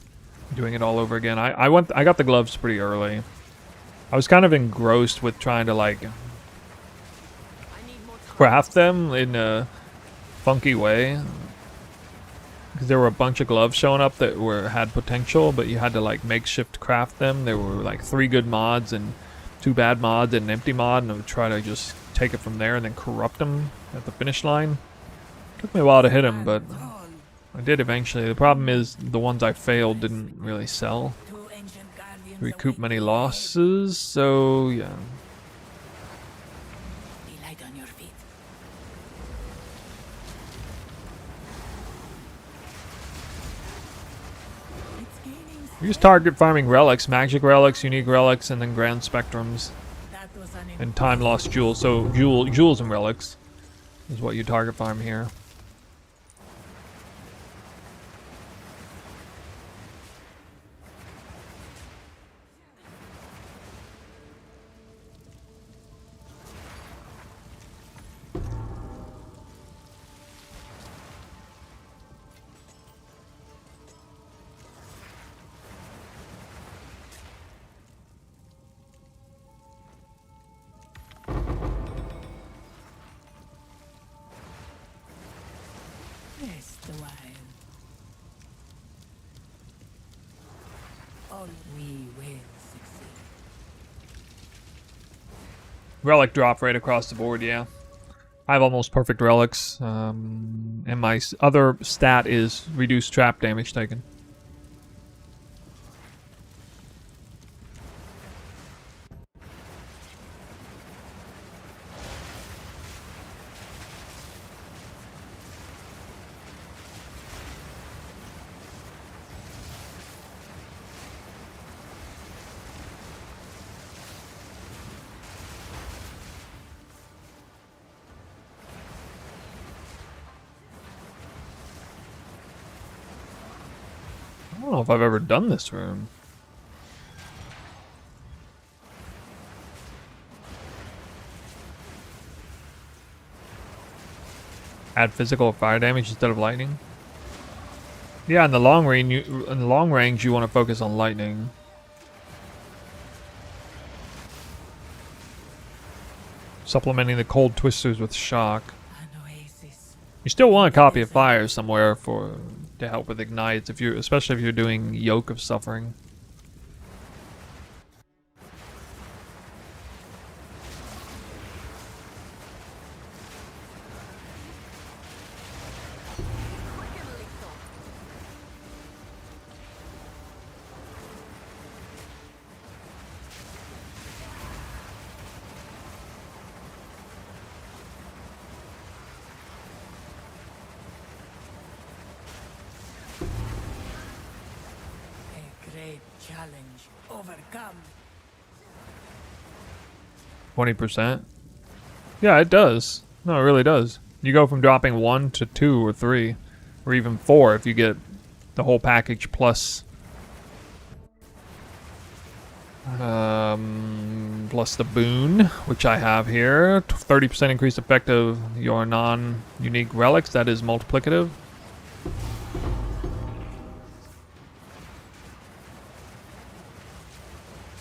doing it all over again. I got the gloves pretty early. I was kind of engrossed with trying to like I need more time. craft them in a funky way, because there were a bunch of gloves showing up that had potential, but you had to like makeshift craft them. There were like 3 good mods and 2 bad mods and an empty mod, and I would try to just take it from there and then corrupt them at the finish line. Took me a while to hit them, but I did eventually. The problem is the ones I failed didn't really sell. Two ancient guardians Recoup many await you. losses, so yeah. Be light on your feet. It's gaining We just target farming relics, magic relics, unique relics, and then grand spectrums That was an and time lost jewels. So jewels and relics is what you target farm here. Rest a while. All we will succeed. Relic drop right across the board, yeah. I have almost perfect relics, and my other stat is reduced trap damage taken. know if I've ever done this room. Add physical or fire damage instead of lightning. Yeah, in the long range, you want to focus on lightning. Supplementing the cold twisters with shock. An oasis. You still want a copy of fire somewhere to help with ignites, especially if you're doing Yoke of Suffering. Quick and lethal. A great challenge overcome. 20%. Yeah, it does. No, it really does. You go from dropping 1 to 2 or 3, or even 4 if you get the whole package plus plus the boon, which I have here. 30% increased effect of your non-unique relics. That is multiplicative.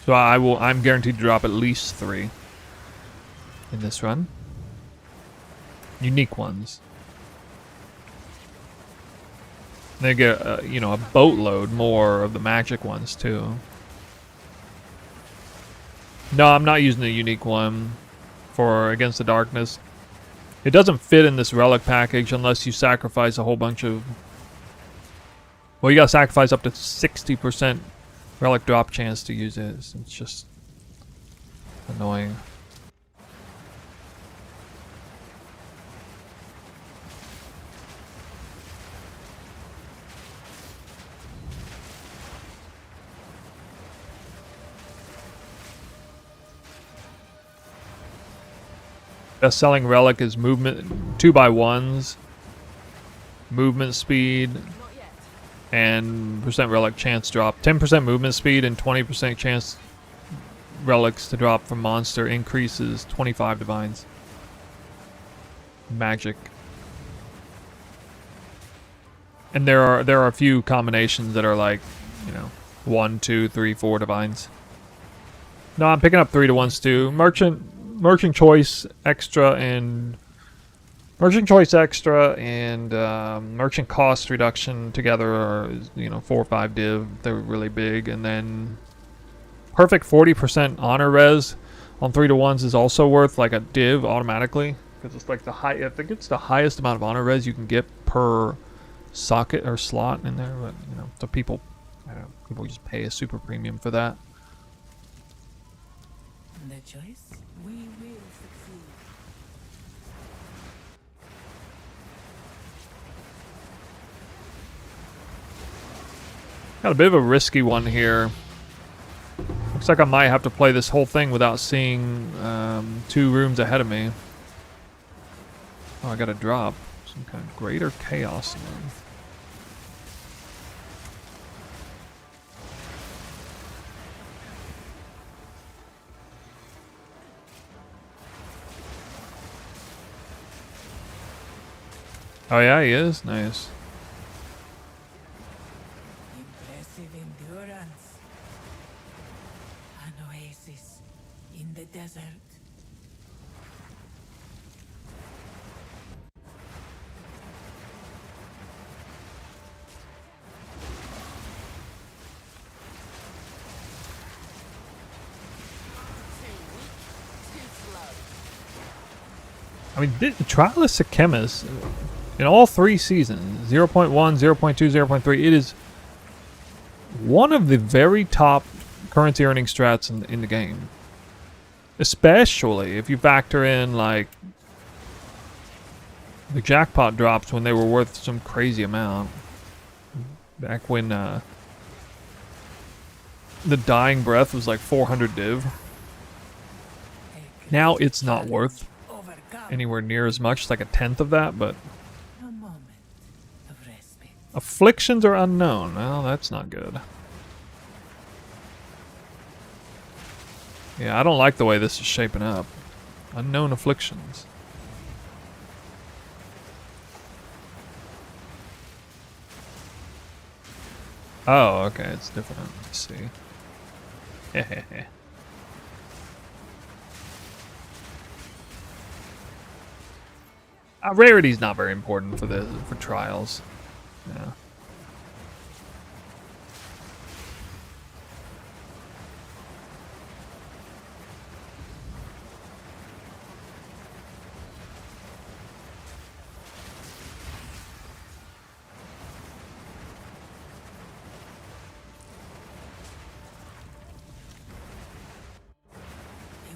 So I'm guaranteed to drop at least 3 in this run. Unique ones. They get a boatload more of the magic ones too. No, I'm not using the unique one for Against the Darkness. It doesn't fit in this relic package unless you sacrifice a whole bunch of... Well, you gotta sacrifice up to 60% relic drop chance to use it. It's just annoying. Best-selling relic is movement 2x1s, movement speed, Not yet. and percent relic chance drop. 10% movement speed and 20% chance relics to drop from monster increases 25 divines. Magic. And there are a few combinations that are like, 1, 2, 3, 4 divines. No, I'm picking up 3 to 1s too. Merchant Choice Extra and Merchant Cost Reduction together are 4 or 5 div. They're really big, and then perfect 40% honor res on 3 to 1s is also worth like a div automatically because it's like I think it's the highest amount of honor res you can get per socket or slot in there. But so people just pay a super premium for that. The choice? We will succeed. Got a bit of a risky one here. Looks like I might have to play this whole thing without seeing 2 rooms ahead of me. Oh, I got a drop. Some kind of greater chaos one. Oh yeah, he is? Nice. Impressive endurance. An oasis in the desert. Too weak, too slow. I mean, the Trial of Sekhemas, in all 3 seasons, 0.1, 0.2, 0.3, it is one of the very top currency earning strats in the game. Especially if you factor in, like, the jackpot drops when they were worth some crazy amount. Back when the Dying Breath was like 400 div. Now it's not worth Overcome. anywhere near as much. It's like a tenth of that, but A moment of respite. Afflictions are unknown. Well, that's not good. Yeah, I don't like the way this is shaping up. Unknown afflictions. Oh, okay, it's different. Let's see. Rarity's not very important for trials. Yeah.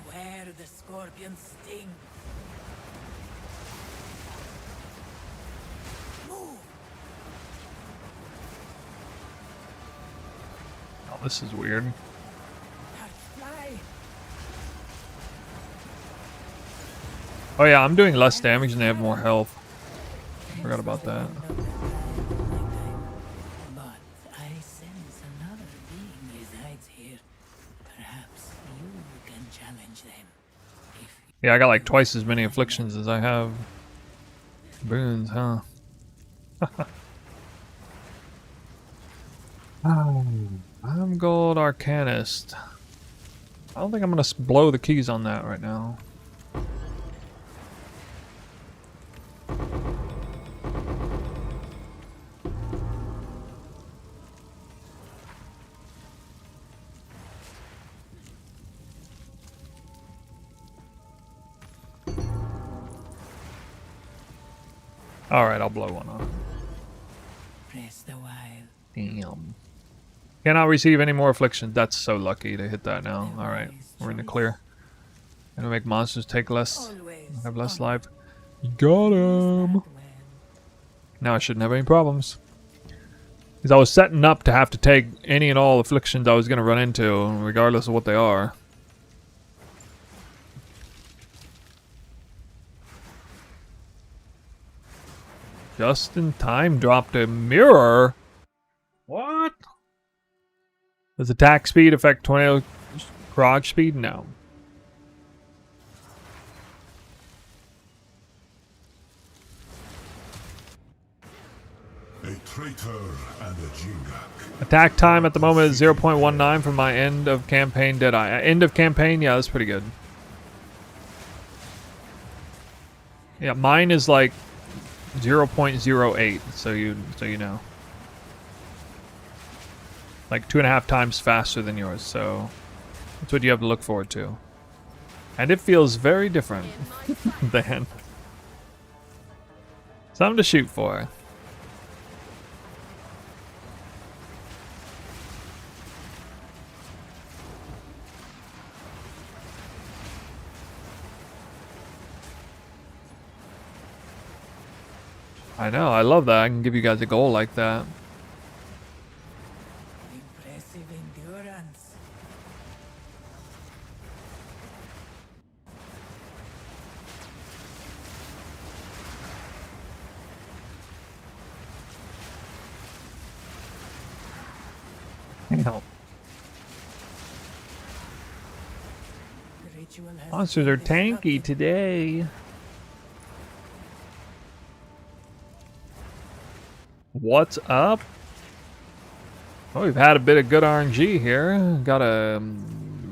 Beware the scorpion sting. Move. Oh, this is weird. Darts fly. Oh yeah, I'm doing less damage and they have more health. Forgot about that. But I sense another being resides here. Perhaps you can challenge them. Yeah, I got like twice as many afflictions as I have boons, huh? I'm Gold Arcanist. I don't think I'm gonna blow the keys on that right now. Alright, I'll blow one off. Press the while. Damn. Cannot receive any more afflictions. That's so lucky to hit that now. Alright, we're in the clear. Gonna make monsters take less, have less life. Got him! Now I shouldn't have any problems. Because I was setting up to have to take any and all afflictions I was gonna run into, regardless of what they are. Just in time dropped a mirror. What? Does attack speed affect tornado garage speed? No. A traitor and a Jingak. Attack time at the moment is 0.19 from my end of campaign Deadeye. End of campaign? Yeah, that's pretty good. Yeah, mine is like 0.08, so you know. Like 2.5 times faster than yours, so that's what you have to look forward to. And it feels very different than something to shoot for. I know, I love that. I can give you guys a goal like that. Impressive endurance. No. The ritual has Monsters are been tanky disrupted. today. What's up? Well, we've had a bit of good RNG here. Got a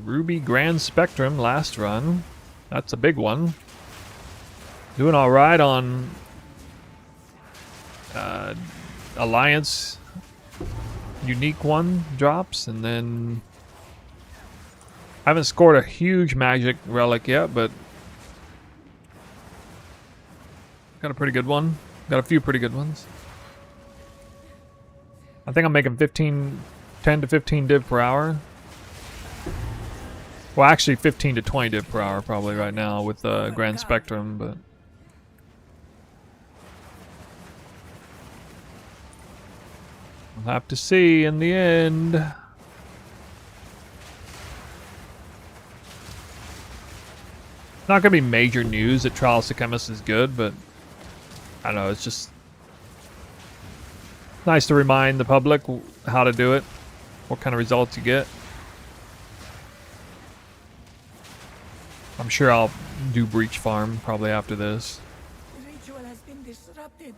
Ruby Grand Spectrum last run. That's a big one. Doing all right on Alliance unique one drops, and then I haven't scored a huge magic relic yet, but got a pretty good one. Got a few pretty good ones. I think I'm making 10 to 15 div per hour. Well, actually 15 to 20 div per hour probably right now with the Grand Spectrum, but we'll have to see in the end. Not gonna be major news that Trial of Sekhemas is good, but I don't know, it's just Nice to remind the public how to do it, what kind of results you get. I'm sure I'll do Breach Farm probably after this. The ritual has been disrupted.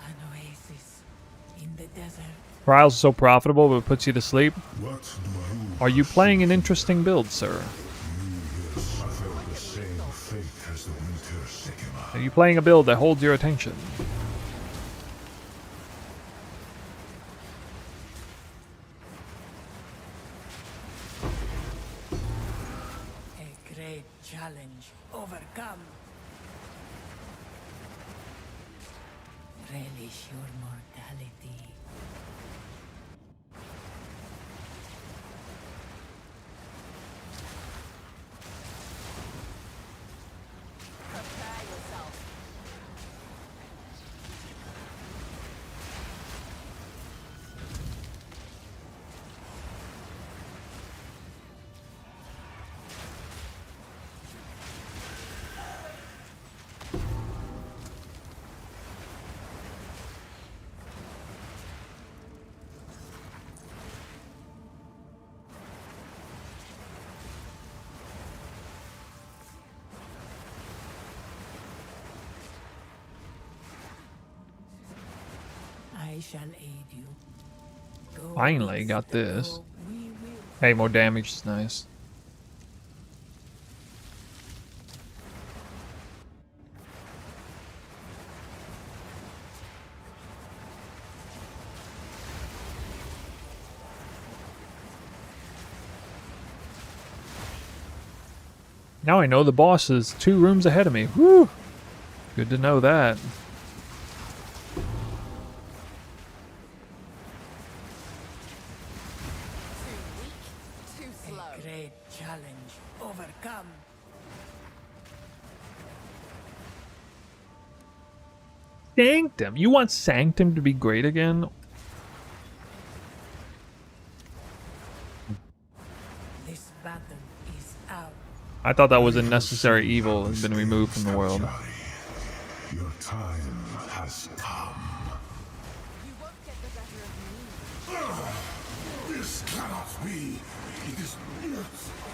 An oasis in the desert. Trials is so profitable, but it puts you to sleep. What do you Are you playing an interesting build, sir? here suffer the same fate as the winter Sekhemas? Are you playing a build that holds your attention? A great challenge overcome. Relish your mortality. Prepare yourself. I shall aid you. Go Finally, with got the this. rope we will. Hey, more damage is nice. Now I know the boss is 2 rooms ahead of me. Whew! Good to know that. Too weak, too slow. A great challenge overcome. Sanctum. You want Sanctum to be great again? This battle is out. I thought that was a necessary evil has been removed from the world. Your time has come. You won't get the better of me. This cannot be. It is not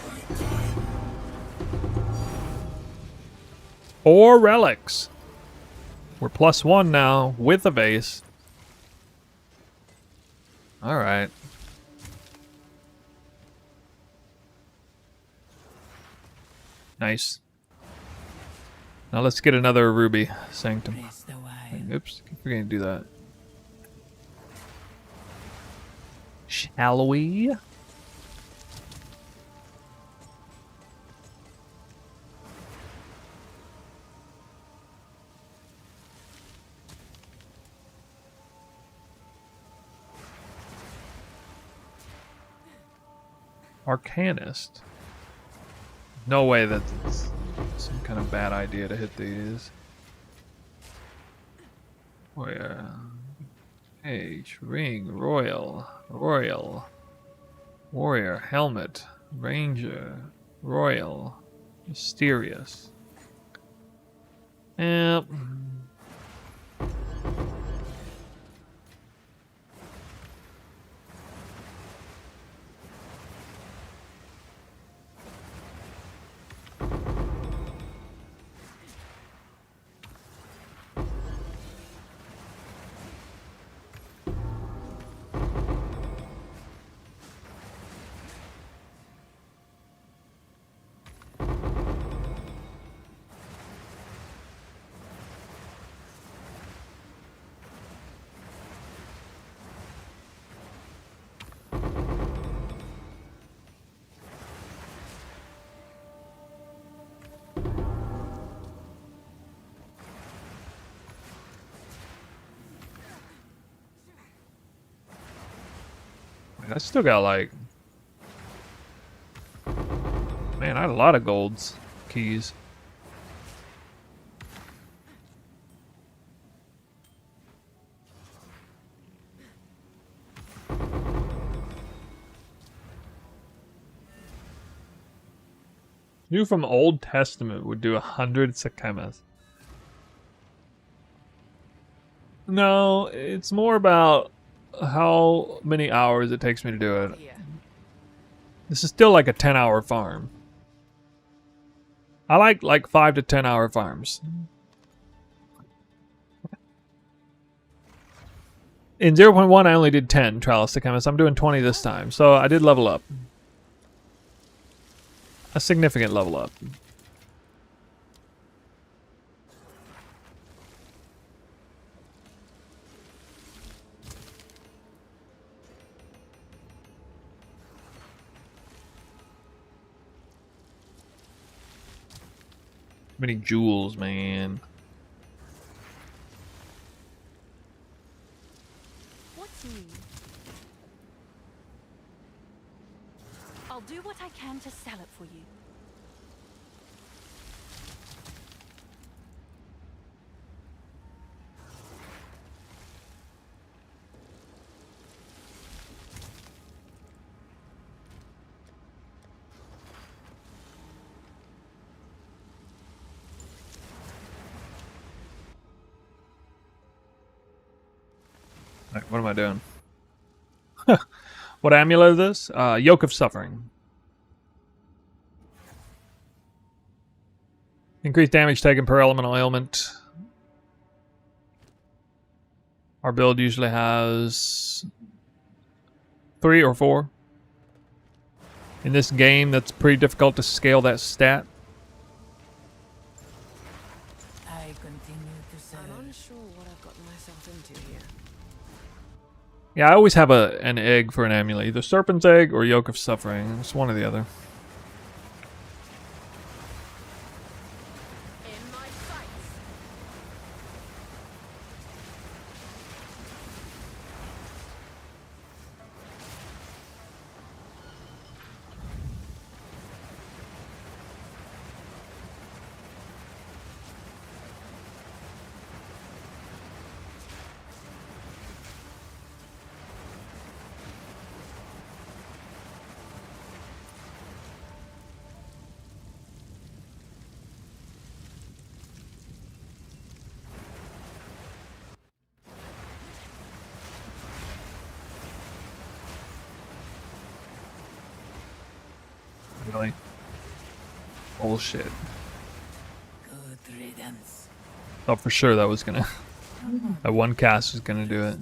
my time. 4 relics. We're +1 now with a base. Alright. Nice. Now let's get another ruby sanctum. Press the wire. Oops, keep forgetting to do that. Shall we? Arcanist. No way that's some kind of bad idea to hit these. Where? Page, ring, royal, warrior, helmet, ranger, royal, mysterious. Yep. I still got like... Man, I had a lot of golds keys. New from Old Testament would do 100 Sekhemas. No, it's more about how many hours it takes me to do it. Here. This is still like a 10-hour farm. I like 5 to 10 hour farms. In 0.1 I only did 10 trial of Sekhemas. I'm doing 20 this time, so I did level up. A significant level up. Many jewels, man. What's new? I'll do what I can to sell it for you. Right, what am I doing? What amulet is this? Yoke of Suffering. Increased damage taken per elemental ailment. Our build usually has 3 or 4. In this game, that's pretty difficult to scale that stat. I continue to serve. I'm unsure what I've gotten myself into here. Yeah, I always have an egg for an amulet. Either Serpent's Egg or Yoke of Suffering. It's one or the other. In my sights. Really? Bullshit. Good riddance. Thought for sure that was gonna... that one cast was gonna do it.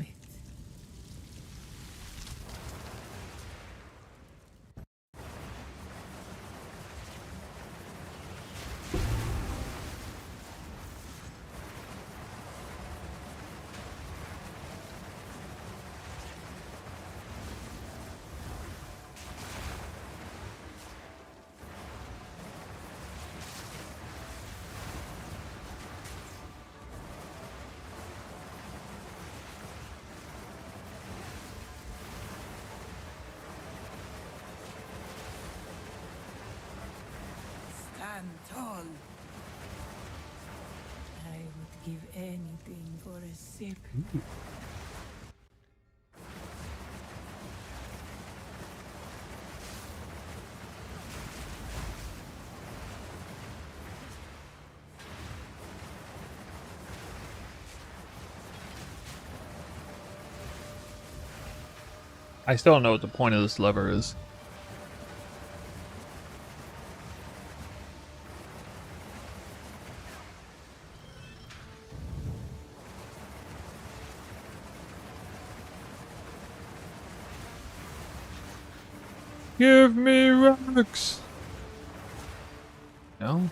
Stand tall. I would give anything for a sip. I still don't know what the point of this lever is. Give me relics. No?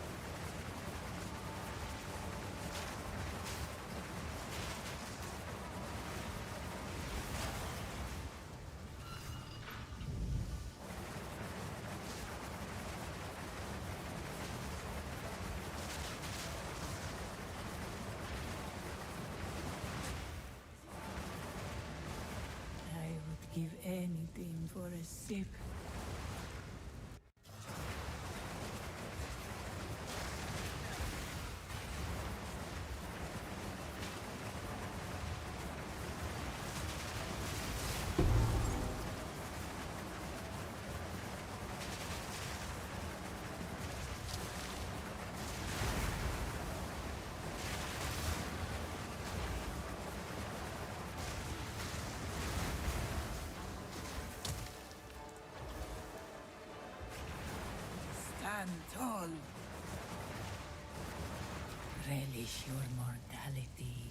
I would give anything for a sip. Stand tall. Relish your mortality.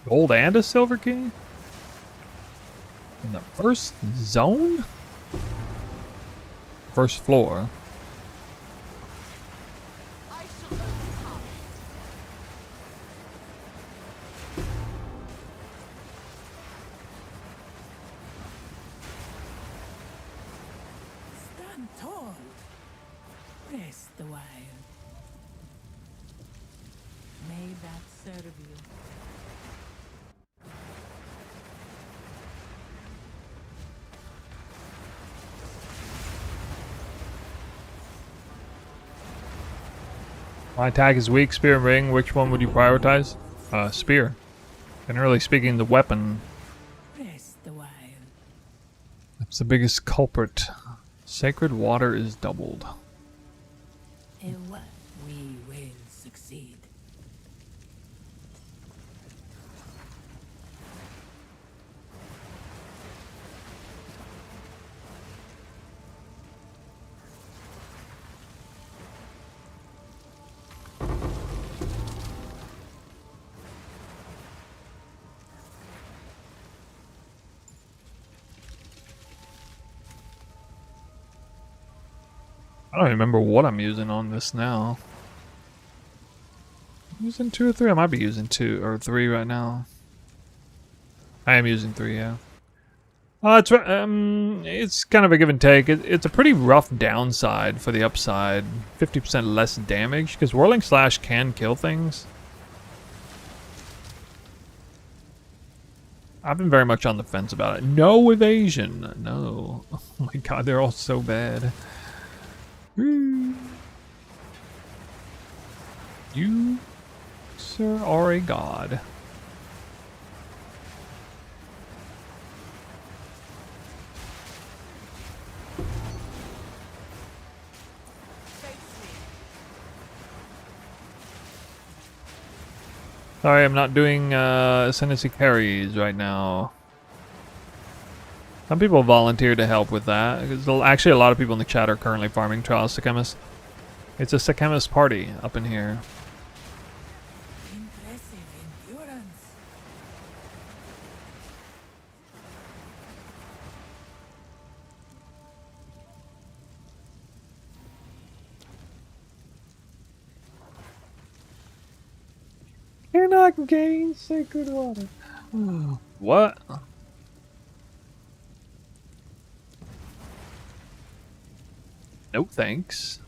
Gold and a silver key? In the first zone? First floor. I shall overcome. Stand tall. Rest a while. May that serve you. My attack is weak, spear and ring. Which one would you prioritize? Spear. Generally speaking, the weapon. Rest a while. That's the biggest culprit. Sacred water is doubled. In what we will succeed. I don't remember what I'm using on this now. I'm using 2 or 3? I might be using 2 or 3 right now. I am using 3, yeah. It's kind of a give and take. It's a pretty rough downside for the upside. 50% less damage, because Whirling Slash can kill things. I've been very much on the fence about it. No evasion. No. Oh my god, they're all so bad. You, sir, are a god. Face me. Sorry, I'm not doing ascendancy carries right now. Some people volunteer to help with that. Actually, a lot of people in the chat are currently farming Trials Sekhemas. It's a Sekhemas party up in here. Impressive endurance. Cannot gain sacred water. What? No thanks.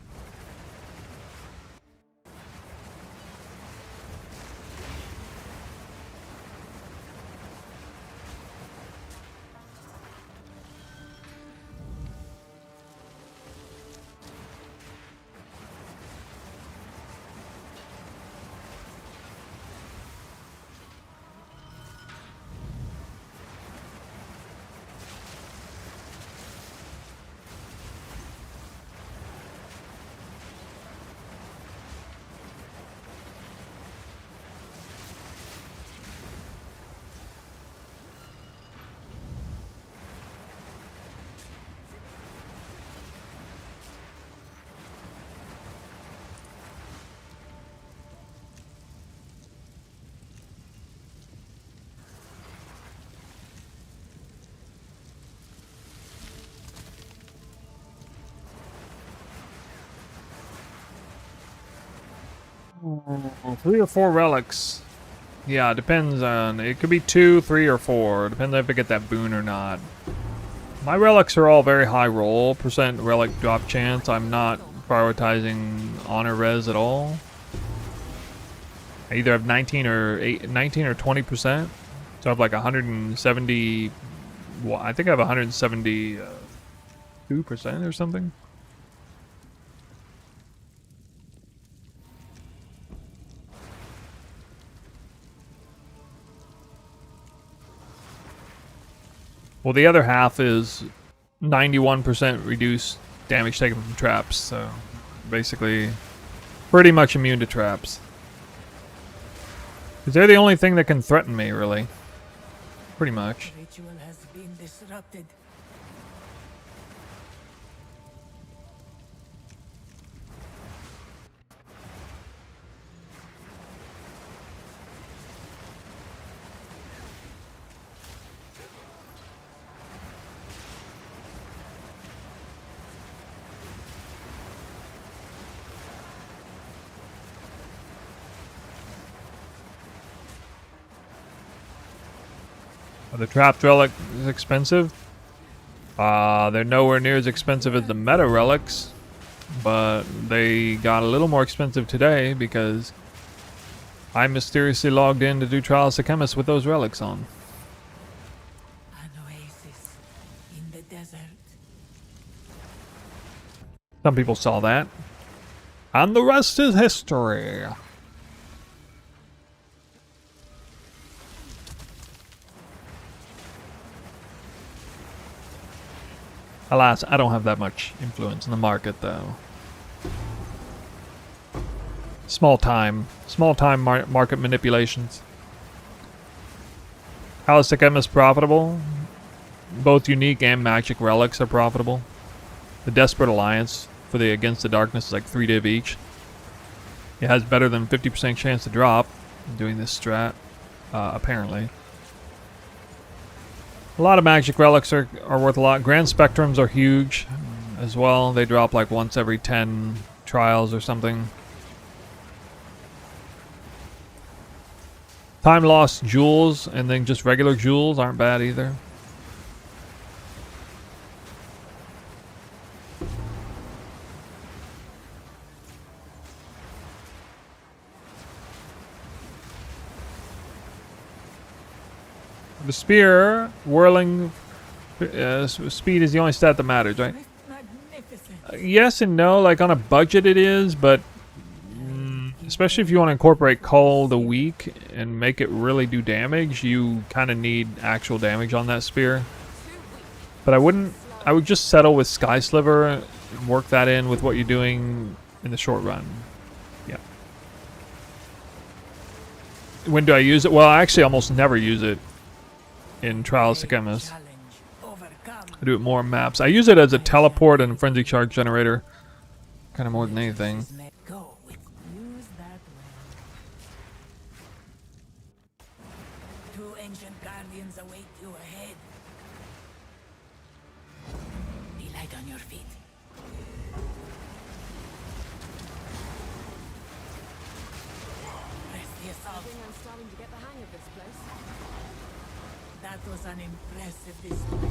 3 or 4 relics. Yeah, it depends on... It could be 2, 3, or 4. Depends if I get that boon or not. My relics are all very high roll. Percent relic drop chance. I'm not prioritizing honor res at all. I either have 19 or 20%. So I have like 170... Well, I think I have 172% or something. Well, the other half is 91% reduced damage taken from traps, so basically pretty much immune to traps. Because they're the only thing that can threaten me, really. Pretty much. The ritual has been disrupted. The trapped relic is expensive. They're nowhere near as expensive as the meta relics, but they got a little more expensive today because I mysteriously logged in to do Trial of Sekhemas with those relics on. An oasis in the desert. Some people saw that. And the rest is history. Alas, I don't have that much influence in the market, though. Small time market manipulations. How is Sekhemas profitable? Both unique and magic relics are profitable. The Desperate Alliance for the Against the Darkness is like 3 div each. It has better than 50% chance to drop doing this strat, apparently. A lot of magic relics are worth a lot. Grand Spectrums are huge as well. They drop like once every 10 trials or something. Time Lost Jewels and then just regular jewels aren't bad either. The spear, whirling, speed is the only stat that matters, right? Magnificent. Yes and no. Like on a budget it is, but especially if you want to incorporate Cull the Weak and make it really do damage, you kind of need actual damage on that spear. But I would just settle with Sky Sliver and work that in with what you're doing in the short run. Yeah. When do I use it? Well, I actually almost never use it in Trial of Sekhemas. Challenge overcome. I do it more on maps. I use it as a teleport and frenzy charge generator, kind of more than anything. Go with use that way. 2 ancient guardians await you ahead. Be light on your feet. Press the assault. I think I'm starting to get the hang of this place. That was an impressive display.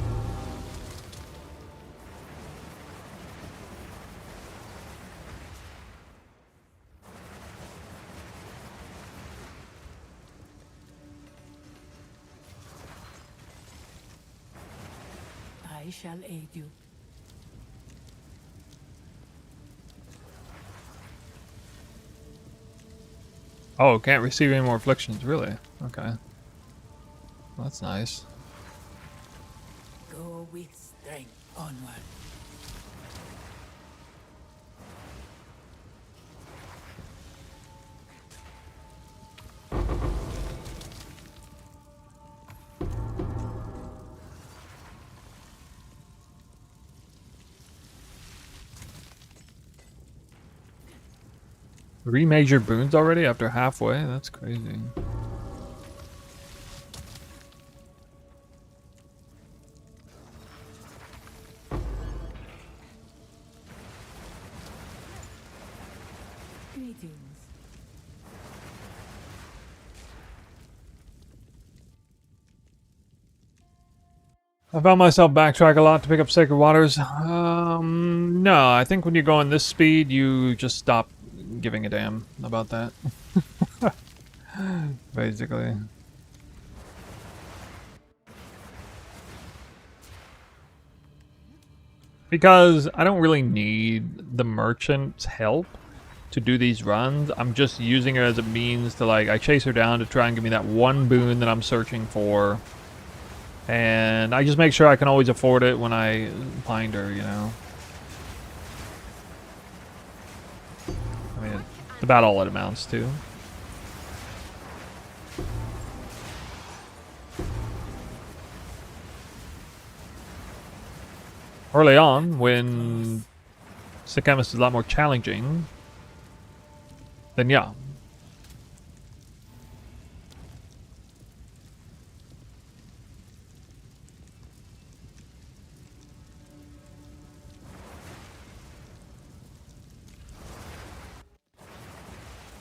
I shall aid you. Oh, can't receive any more afflictions, really? Okay. Well, that's nice. Go with strength onward. Three major boons already after halfway? That's crazy. Greetings. I found myself backtrack a lot to pick up Sacred Waters. No, I think when you're going this speed, you just stop giving a damn about that. Basically. Because I don't really need the merchant's help to do these runs. I'm just using her as a means to, like, I chase her down to try and give me that one boon that I'm searching for. And I just make sure I can always afford it when I find her, you know. I mean, it's about all it amounts to. Early on, when Sekhemas is a lot more challenging, then yeah.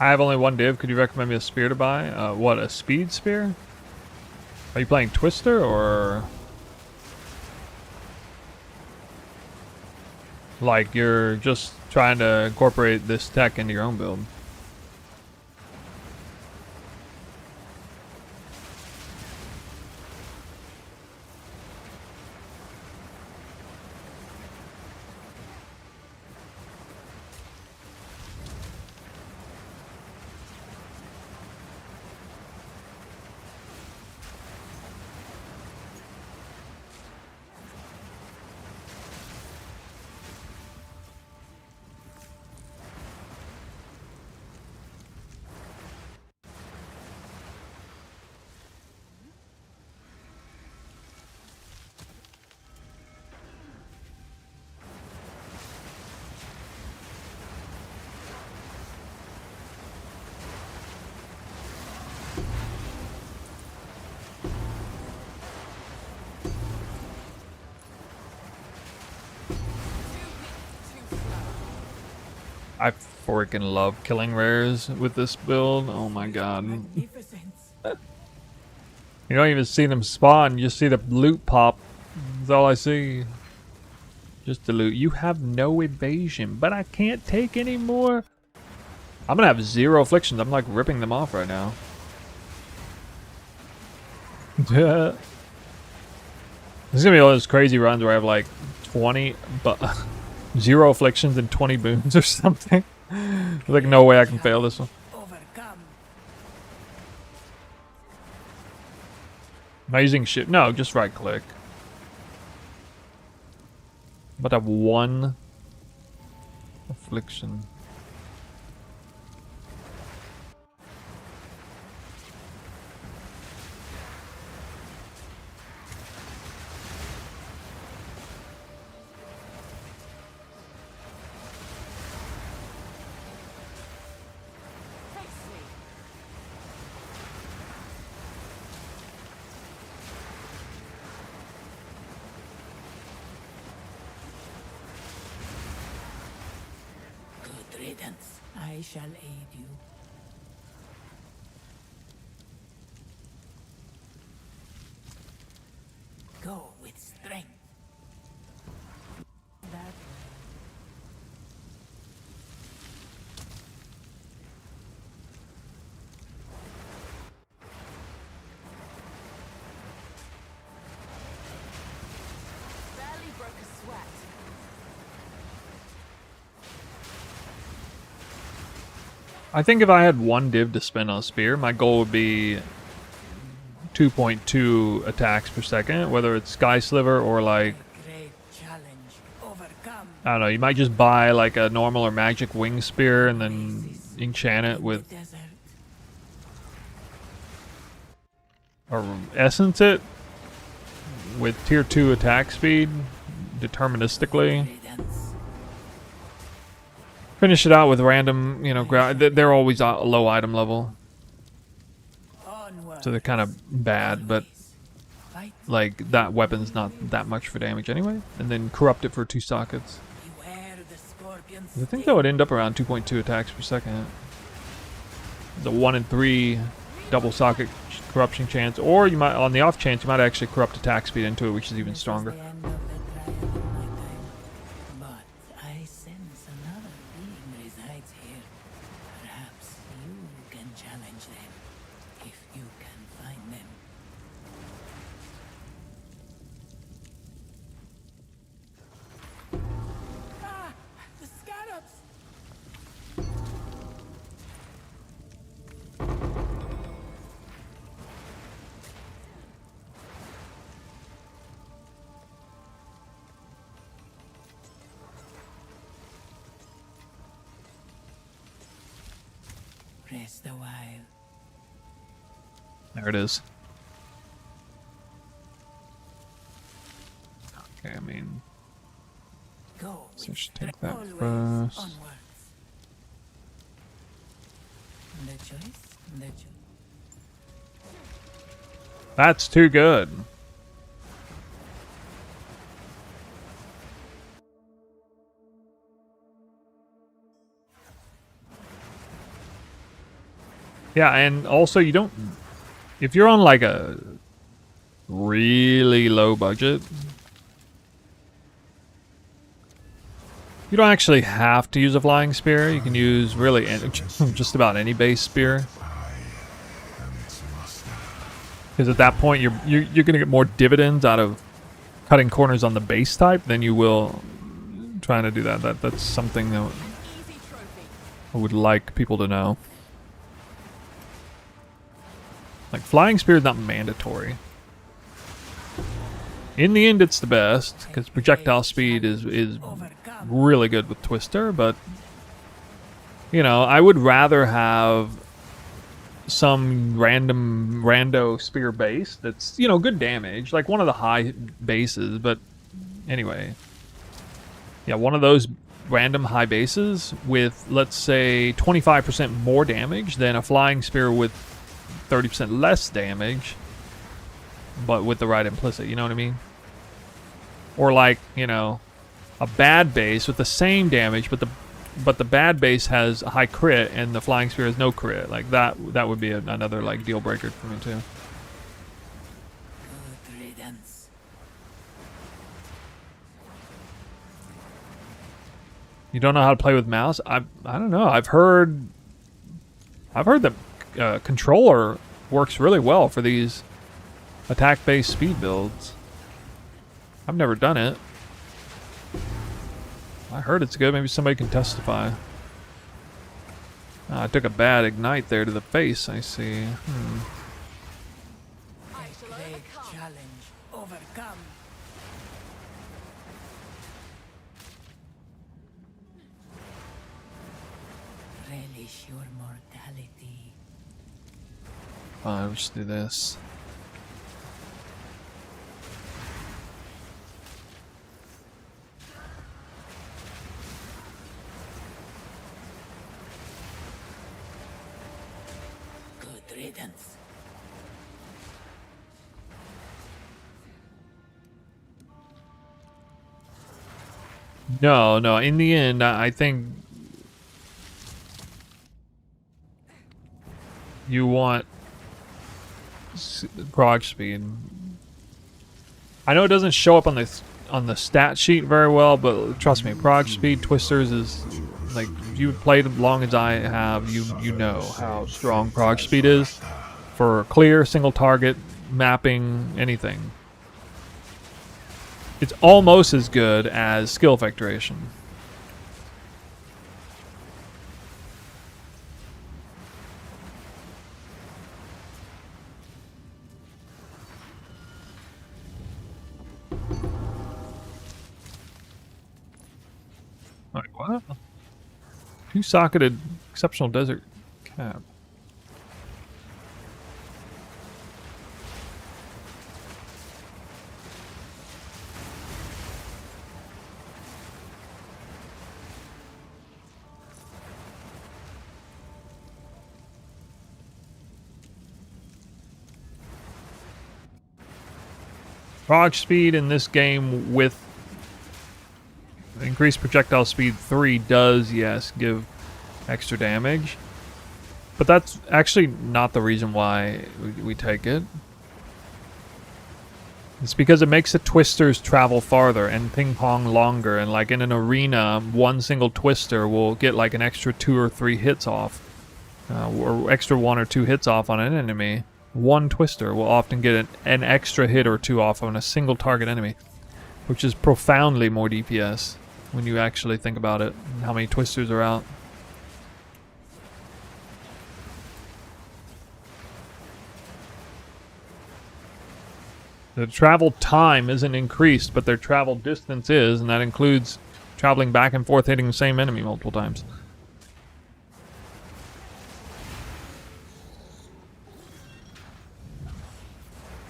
I have only one div. Could you recommend me a spear to buy? What, a speed spear? Are you playing Twister or... like you're just trying to incorporate this tech into your own build? I freaking love killing rares with this build. Oh my god. Magnificence. You don't even see them spawn, you just see the loot pop. That's all I see. Just the loot. You have no evasion, but I can't take any more. I'm gonna have 0 afflictions. I'm like ripping them off right now. This is gonna be all those crazy runs where I have like 20, but 0 afflictions and 20 boons or something. There's like no way I can fail this one. Overcome. Am I using shit? No, just right click. But I have 1 affliction. Good riddance. I shall aid you. Go with strength. That Barely broke a sweat. I think if I had 1 div to spend on a spear, my goal would be 2.2 attacks per second, whether it's Sky Sliver or like, great challenge. Overcome. I don't know, you might just buy like a normal or magic wing spear and then enchant it with, Desert. or essence it with tier 2 attack speed, deterministically. Riddance. Finish it out with random, you know, they're always a low item level, Onward. so they're kind of bad, but Fight. like that weapon's not that much for damage anyway. And then corrupt it for 2 sockets. Beware the scorpion's I think that would end up around 2.2 attacks per second. The 1 in 3 double socket corruption chance, or you might, on the off chance, you might actually corrupt attack speed into it, which is even stronger. This is the end of the trial in my time. But I sense another being resides here. Perhaps you can challenge them, if you can find them. Ah! The scarabs! Rest a while. There it is. Okay, I mean, Go. so I should take that Always first. onwards. The choice. That's too good. Yeah, and also you don't, if you're on like a really low budget, you don't actually have to use a flying spear. You can use really just about any base spear. Because at that point you're gonna get more dividends out of cutting corners on the base type than you will trying to do that. That's something that Easy trophy. I would like people to know. Like, flying spear is not mandatory. In the end, it's the best, because projectile speed is really good with Twister, but, you know, I would rather have some rando spear base that's, you know, good damage, like one of the high bases, but anyway. Yeah, one of those random high bases with, let's say, 25% more damage than a flying spear with 30% less damage, but with the right implicit, you know what I mean? Or like, you know, a bad base with the same damage, but the bad base has a high crit and the flying spear has no crit. Like that would be another like deal breaker for me too. Good riddance. You don't know how to play with mouse? I don't know. I've heard that controller works really well for these attack-based speed builds. I've never done it. I heard it's good. Maybe somebody can testify. I took a bad ignite there to the face, I see. I shall Great overcome. challenge. Overcome. Relish your mortality. Fine, we'll just do this. Good riddance. No. In the end, I think you want prog speed. I know it doesn't show up on the stat sheet very well, but trust me, prog speed twisters is like, if you played as long as I have, you know how strong prog speed is for clear single target mapping anything. It's almost as good as skill effectuation. Alright, what? Two-socketed exceptional desert cap. Prog speed in this game with increased projectile speed 3 does, yes, give extra damage. But that's actually not the reason why we take it. It's because it makes the twisters travel farther and ping pong longer, and like in an arena, one single twister will get like an extra 2 or 3 hits off, or extra 1 or 2 hits off on an enemy. One twister will often get an extra hit or 2 off on a single target enemy, which is profoundly more DPS when you actually think about it, and how many twisters are out. The travel time isn't increased, but their travel distance is, and that includes traveling back and forth hitting the same enemy multiple times.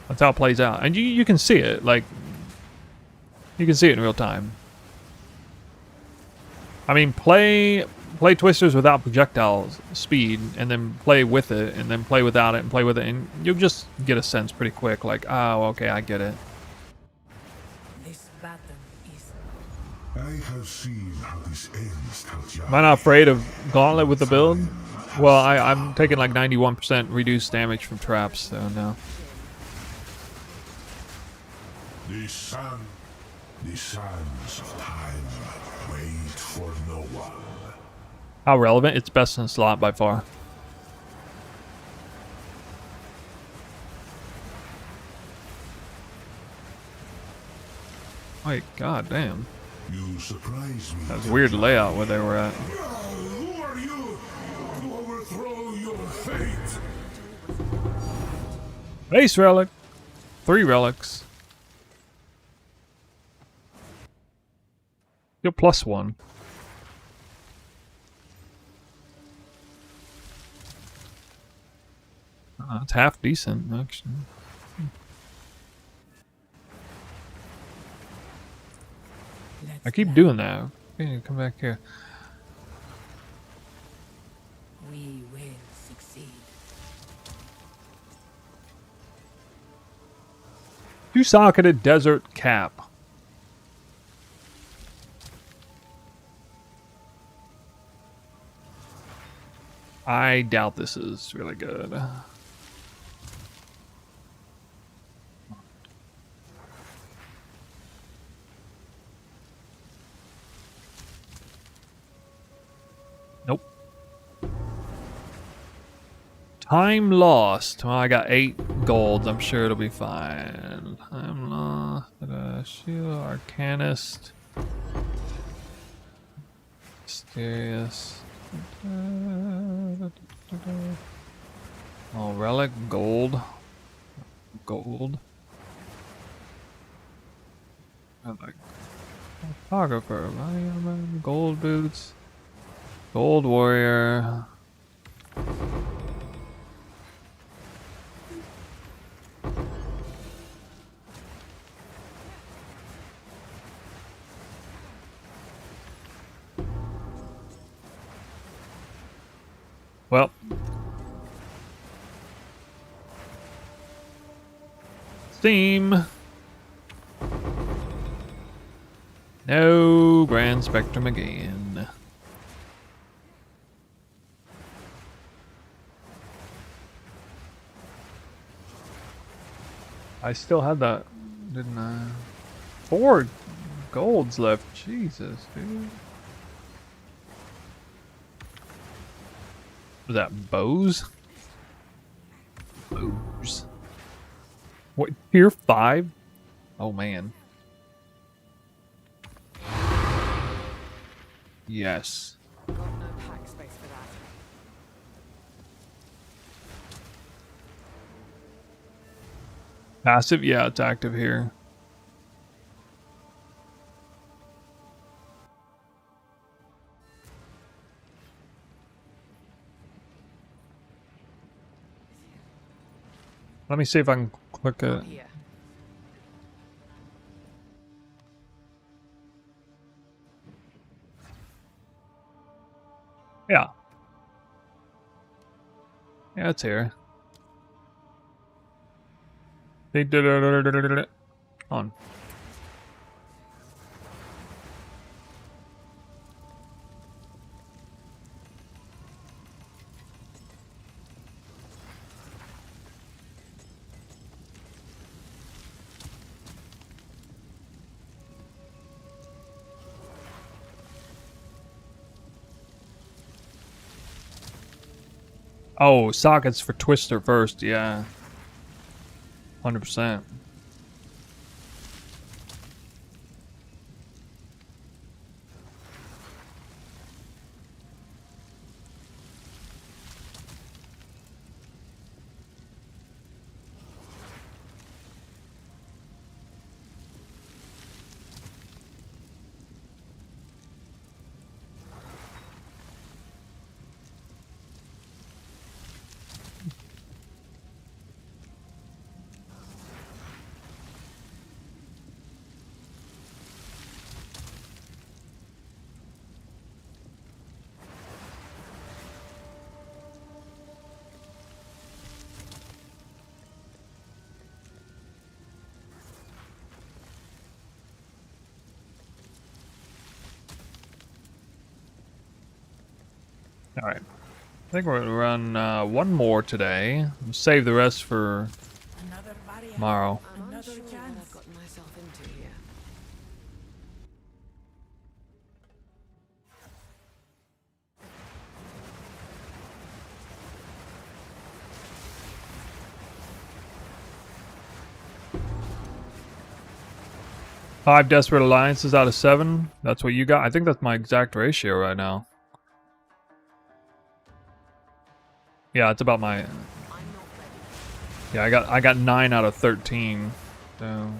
That's how it plays out. And you can see it, like, you can see it in real time. I mean, play twisters without projectile speed, and then play with it, and then play without it, and play with it, and you'll just get a sense pretty quick, like, oh, okay, I get it. This battle is I have seen how this ends, Tatjana. Am I not afraid of Gauntlet with the build? Well, I'm taking like 91% reduced damage from traps, so no. The sands of time wait for no one. How relevant? It's best in slot by far. Wait, god damn. You surprise me. That was a weird layout where they were at. Who are you to overthrow your fate? Base relic. 3 relics. You're +1. It's half decent, actually. I keep doing that. I need to come back here. we will succeed. Two-socketed desert cap. I doubt this is really good. Nope. Time lost. Well, I got 8 golds. I'm sure it'll be fine. Time lost. Shield, Arcanist. Mysterious. Oh, relic, gold. Gold. I like photographer, gold boots. Gold warrior. Well, Steam. No Grand Spectrum again. I still had that, didn't I? 4 golds left. Jesus, dude. Was that bows? Bows. What, tier 5? Oh man. Yes. Got no pack space for that. Passive? Yeah, it's active here. Let me see if I can click it. Here. Yeah. Yeah, it's here. On. Oh, sockets for Twister first, yeah. 100%. Alright. I think we're gonna run one more today. We'll save the rest for Another barrier. tomorrow. I'm Another unsure what chance. I've gotten myself into here. 5 desperate alliances out of 7. That's what you got. I think that's my exact ratio right now. Yeah, it's about my. I'm not ready. Yeah, I got 9 out of 13. So.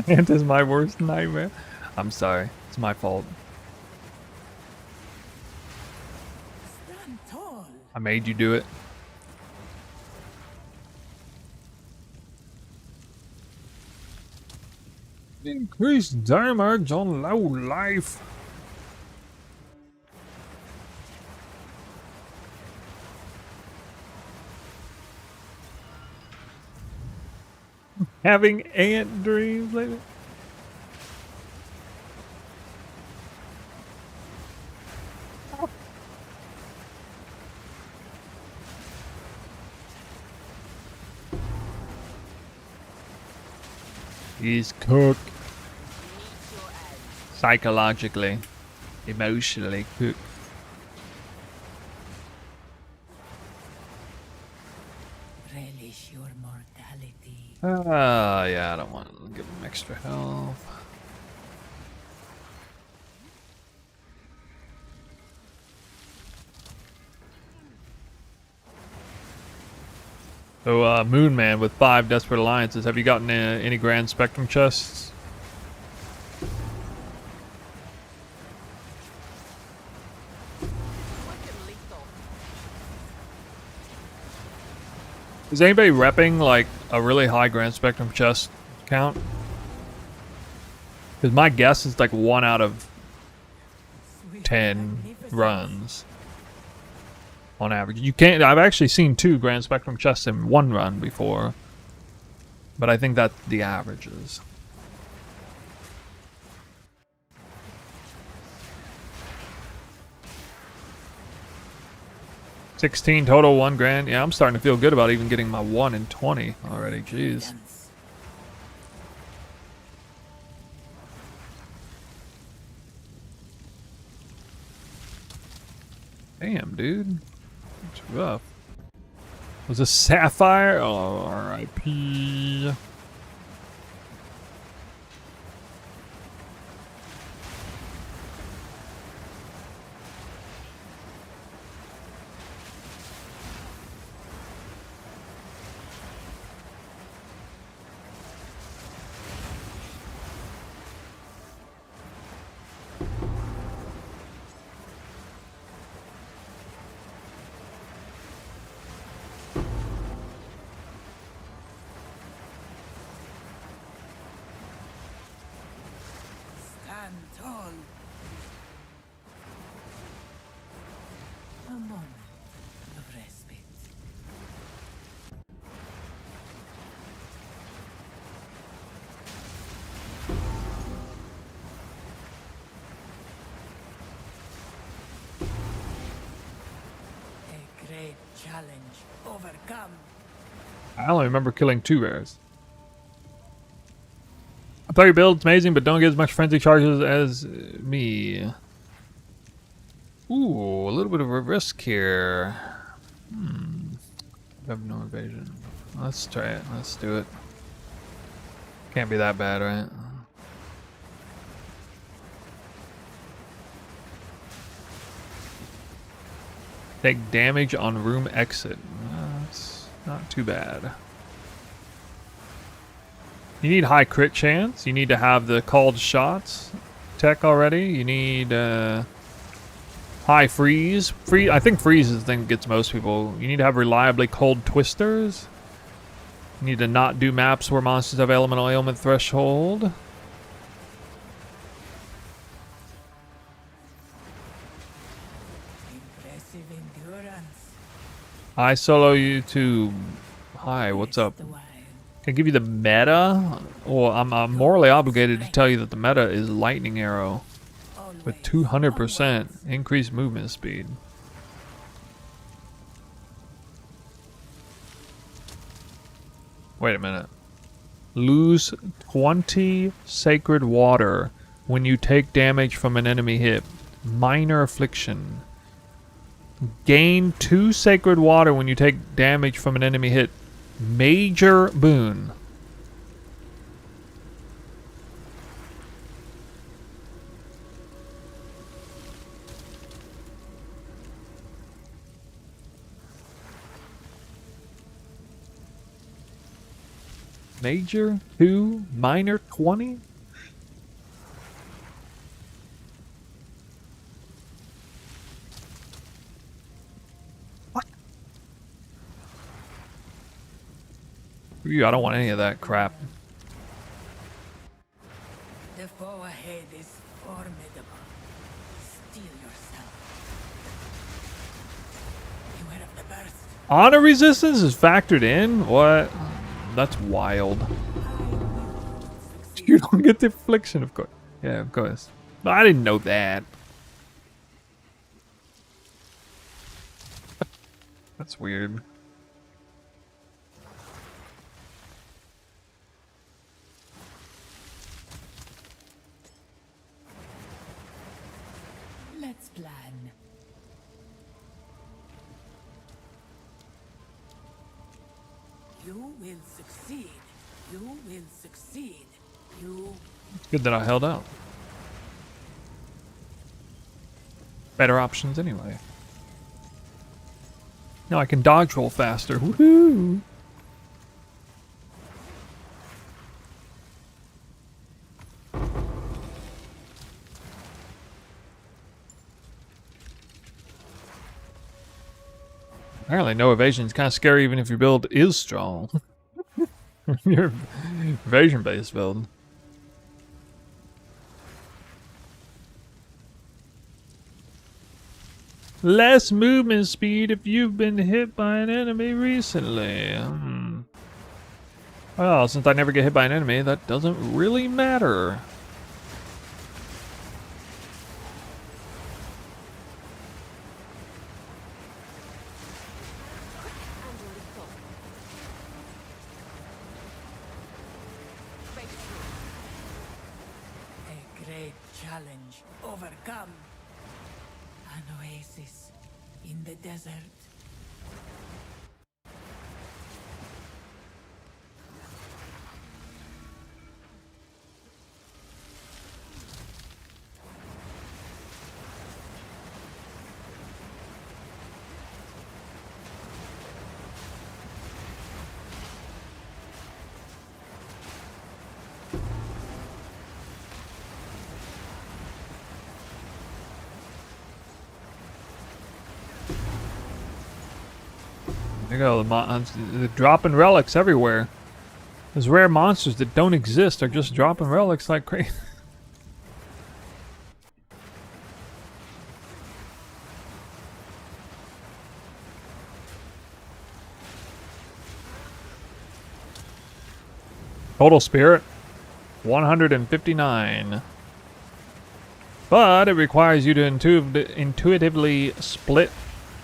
It is my worst nightmare. I'm sorry. It's my fault. Stand tall. I made you do it. Increased damage on low life. Having ant dreams lately. He's cooked. Psychologically, emotionally cooked. Relish your mortality. Yeah, I don't want to give him extra health. So, Moon Man with 5 desperate alliances. Have you gotten any Grand Spectrum chests? Wicked lethal. Is anybody repping like a really high Grand Spectrum chest count? Because my guess is like 1 out of Sweet 10 magnificence. runs on average. You can't. I've actually seen 2 Grand Spectrum chests in 1 run before, but I think that's the averages. $16 total, 1 grand. Yeah, I'm starting to feel good about even getting my 1 in 20 already. Jeez. Dance. Damn, dude. It's rough. Was a sapphire? Oh, R.I.P. great challenge overcome. I only remember killing 2 rares. I thought your build's amazing, but don't get as much frenzy charges as me. Ooh, a little bit of a risk here. I have no evasion. Let's try it. Let's do it. Can't be that bad, right? Take damage on room exit. That's not too bad. You need high crit chance. You need to have the called shots tech already. You need high freeze. I think freeze is the thing that gets most people. You need to have reliably cold twisters. You need to not do maps where monsters have elemental ailment threshold. Impressive endurance. Hi, solo YouTube. Hi, what's up? The wild. Can I give you the meta? Well, I'm morally obligated to tell you that the meta is lightning arrow with 200% increased movement speed. Wait a minute. Lose 20 sacred water when you take damage from an enemy hit. Minor affliction. Gain 2 sacred water when you take damage from an enemy hit. Major boon. Major 2, minor 20? I don't want any of that crap. The foe ahead is formidable. Steel yourself. Beware of the burst. Honor resistance is factored in? What? That's wild. You don't get the affliction, of course. Yeah, of course. But I didn't know that. That's weird. Let's plan. You will succeed. You will succeed. You. It's good that I held out. Better options anyway. Now I can dodge roll faster. Woohoo! Apparently no evasion is kind of scary even if your build is strong. Your evasion based build. Less movement speed if you've been hit by an enemy recently. Well, since I never get hit by an enemy, that doesn't really matter. A great challenge overcome. An oasis in the desert. There you go, the dropping relics everywhere. Those rare monsters that don't exist are just dropping relics like crazy. Total spirit, 159. But it requires you to intuitively split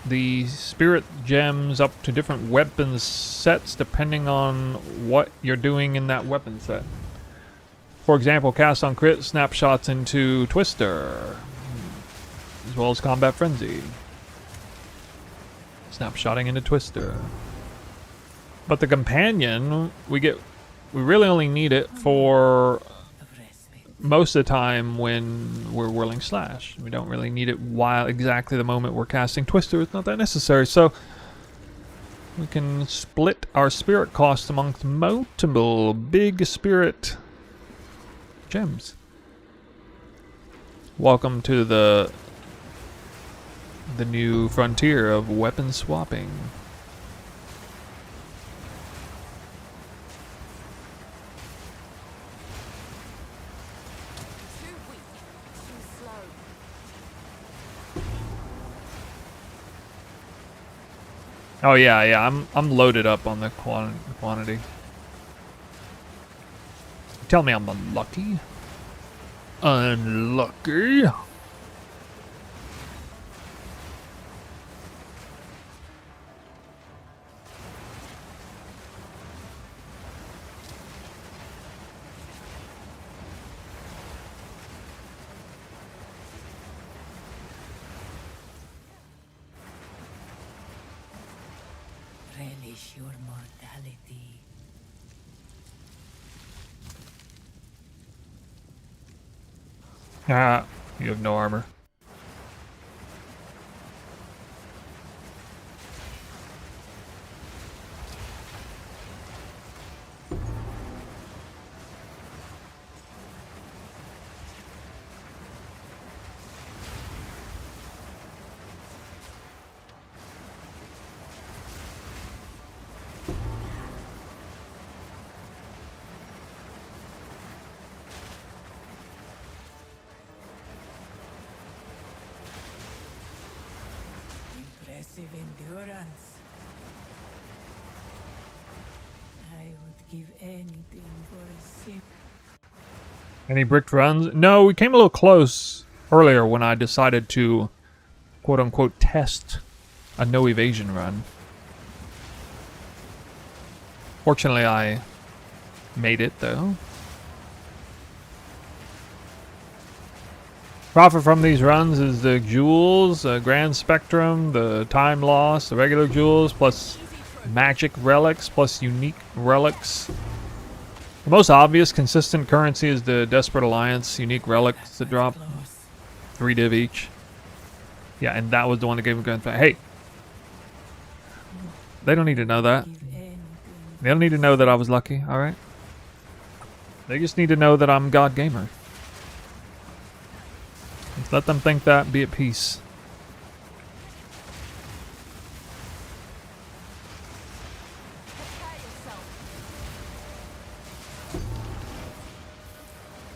the spirit gems up to different weapon sets depending on what you're doing in that weapon set. For example, cast on crit snapshots into Twister, as well as Combat Frenzy. Snapshotting into Twister. But the companion, we really only need it for most of the time when we're Whirling Slash. We don't really need it while exactly the moment we're casting Twister. It's not that necessary. So we can split our spirit cost amongst multiple big spirit gems. Welcome to the new frontier of weapon swapping. Too weak. Too slow. Oh yeah, I'm loaded up on the quantity. Tell me I'm unlucky. Unlucky. Relish your mortality. Ah, you have no armor. Impressive endurance. I would give anything for a sip. Any bricked runs? No, we came a little close earlier when I decided to quote-unquote test a no-evasion run. Fortunately, I made it, though. Profit from these runs is the jewels, grand spectrum, the time loss, the regular jewels, plus magic relics, plus unique relics. The most obvious consistent currency is the Desperate Alliance unique relics that drop 3 div each. Yeah, and that was the one that gave me gunfire. Hey! They don't need to know that. They don't need to know that I was lucky, alright? They just need to know that I'm God Gamer. Just let them think that, be at peace. Prepare yourself.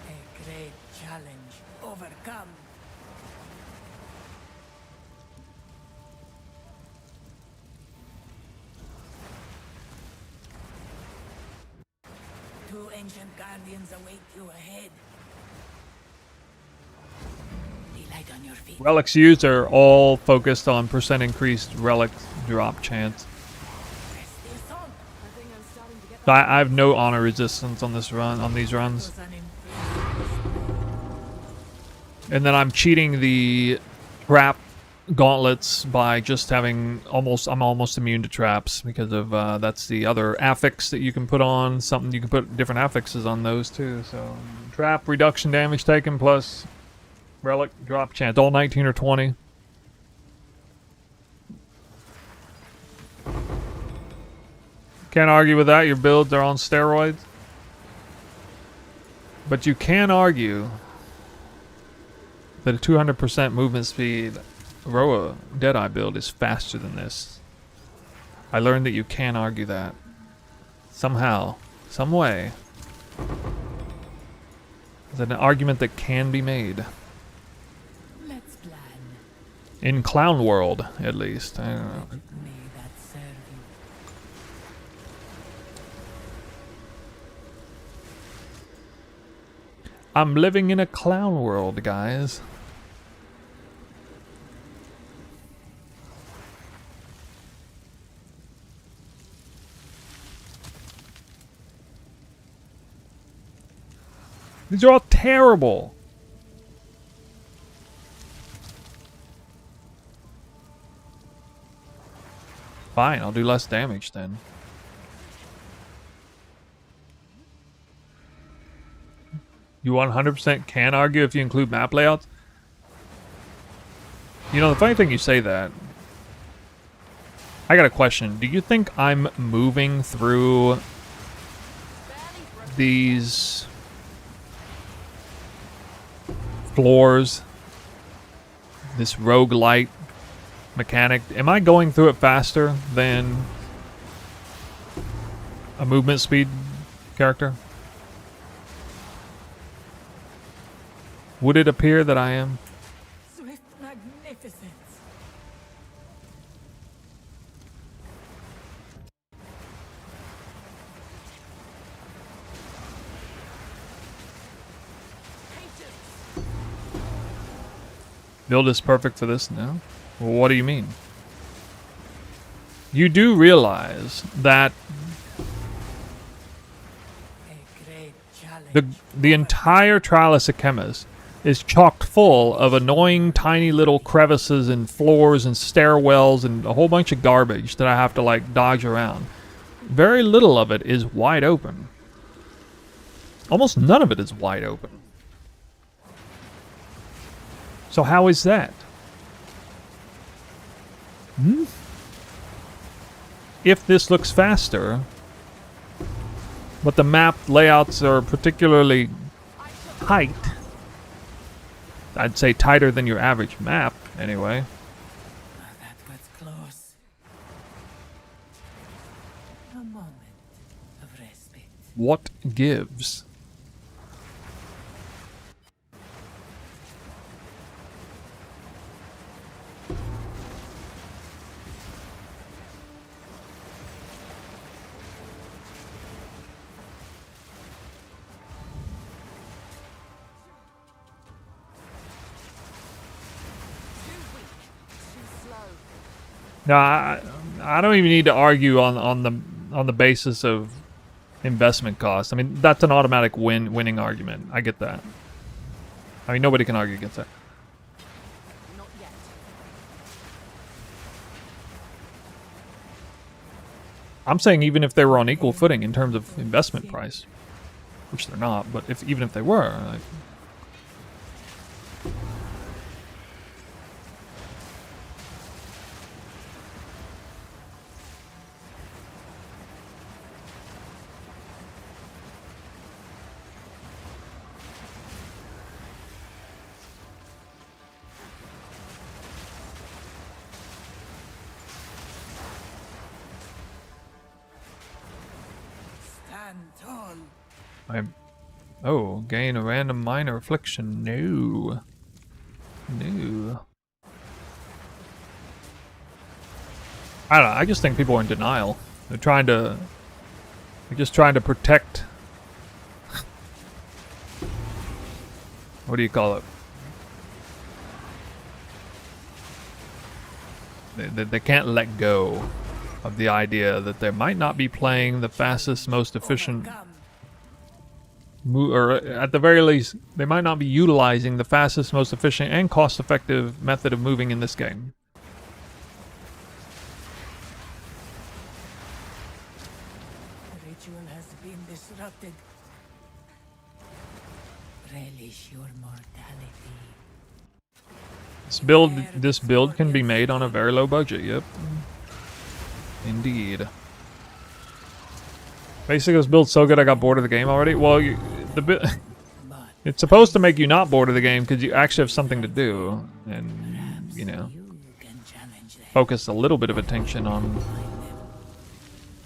A great challenge overcome. Two ancient guardians await you ahead. Light on your feet. Relics used are all focused on percent increased relic drop chance. Press this on. I think I'm starting to get So I have no honor resistance on this run, on these runs. Was an impressive And then I'm cheating the trap gauntlets by just having I'm almost immune to traps because of that's the other affix that you can put on. Something you can put different affixes on those too. So trap reduction damage taken plus relic drop chance, all 19 or 20. Can't argue with that. Your builds are on steroids. But you can argue that a 200% movement speed Roa Deadeye build is faster than this. I learned that you can argue that. Somehow. Some way. There's an argument that can be made. Let's plan. In Clown World, at least. I don't know. May that serve you. I'm living in a clown world, guys. These are all terrible. Fine, I'll do less damage then. You 100% can argue if you include map layouts? You know, the funny thing you say that. I got a question. Do you think I'm moving through these floors, this roguelite mechanic, am I going through it faster than a movement speed character? Would it appear that I am? Swift magnificence. Build is perfect for this now? Well, what do you mean? You do realize that A great challenge. the entire Trial of Sekhemas is chocked full of annoying tiny little crevices and floors and stairwells and a whole bunch of garbage that I have to like dodge around. Very little of it is wide open. Almost none of it is wide open. So how is that? If this looks faster, but the map layouts are particularly tight, I'd say tighter than your average map, anyway. That was close. A moment of respite. What gives? Too slow. No, I don't even need to argue on the basis of investment cost. I mean, that's an automatic winning argument. I get that. I mean, nobody can argue against that. Not yet. I'm saying even if they were on equal footing in terms of investment price, which they're not, but even if they were, like, Stand tall. oh, gain a random minor affliction. No. No. I don't know, I just think people are in denial. They're just trying to protect. What do you call it? They can't let go of the idea that they might not be playing the fastest, most efficient, or at the very least, they might not be utilizing the fastest, most efficient, and cost-effective method of moving in this game. The ritual has been disrupted. Relish your mortality. This build can be made on a very low budget. Yep. Indeed. Basically, this build's so good I got bored of the game already. Well, it's supposed to make you not bored of the game because you actually have something to do, and you know, focus a little bit of attention on.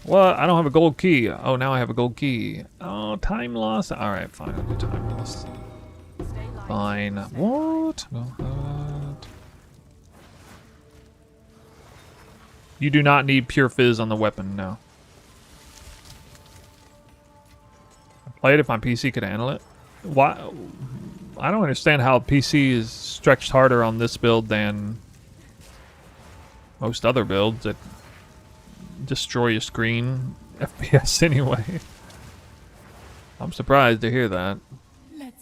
Well, I don't have a gold key. Oh, now I have a gold key. Oh, time loss. All right, fine. I'll do time loss. Stay light. Fine. What? What? You do not need pure fizz on the weapon, no. I played if my PC could handle it. Why? I don't understand how PC is stretched harder on this build than most other builds that destroy your screen FPS anyway. I'm surprised to hear that. Let's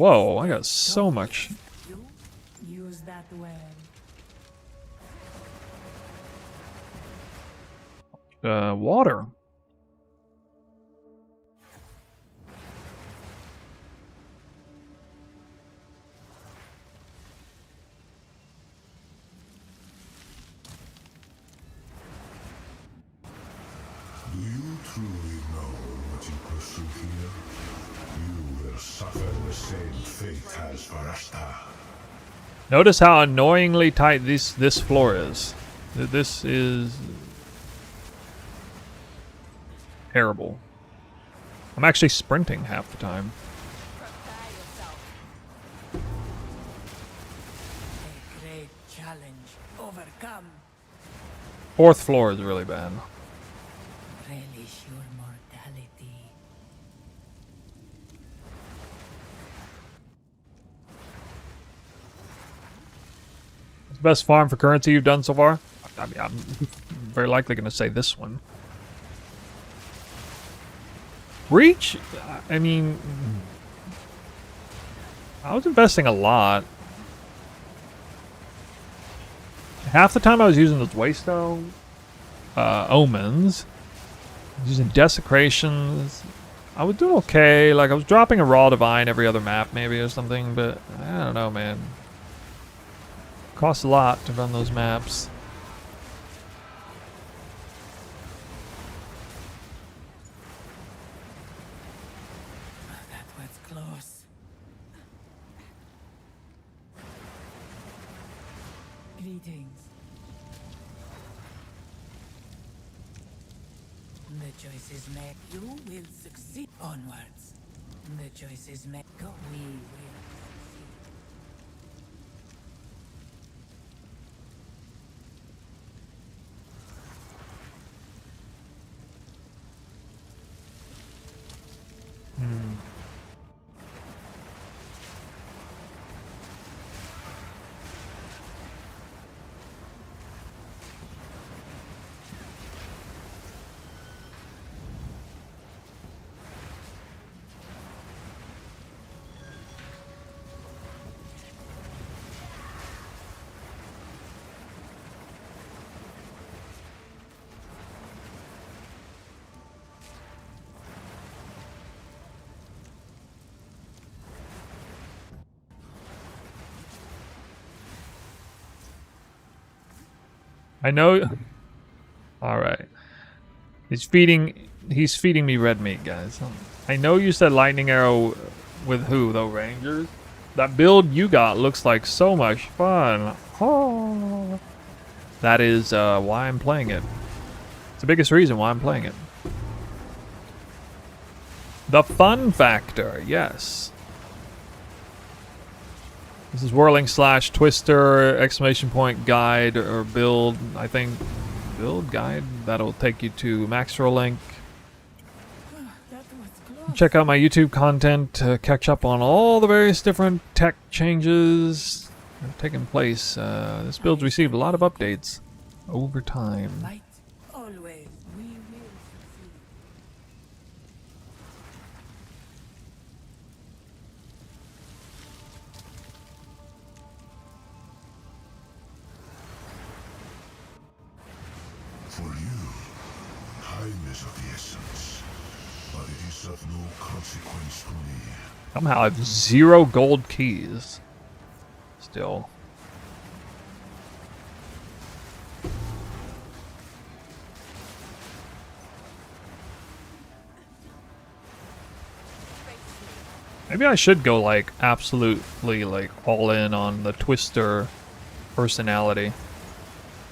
Whoa, I got so much. You use that well. Water. Do you truly know what you pursue here? You will suffer the same fate as Varashta. Notice how annoyingly tight this floor is. This is terrible. I'm actually sprinting half the time. Prepare yourself. A great challenge overcome. Fourth floor is really bad. Relish your mortality. It's the best farm for currency you've done so far? I mean, I'm very likely going to say this one. Reach? I mean, I was investing a lot. Half the time I was using those Waystone omens. I was using desecrations. I was doing okay. Like, I was dropping a raw divine every other map maybe or something, but I don't know, man. Costs a lot to run those maps. That was close. Greetings. The choice is made. You will succeed. Onwards. The choice is made. Go. We will succeed. I know. All right. He's feeding me red meat, guys. I know you said lightning arrow with who though, Rangers? That build you got looks like so much fun. Oh. That is why I'm playing it. It's the biggest reason why I'm playing it. The fun factor, yes. This is Whirling / Twister exclamation point guide or build, I think. Build guide? That'll take you to Maxroll link. That was close. Check out my YouTube content to catch up on all the various different tech changes that have taken place. This build's received a lot of updates over time. Fight. Always. We will succeed. For you, time is of the essence, but it is of no consequence to me. Somehow I have 0 gold keys. Still. Maybe I should go like absolutely like all in on the Twister personality.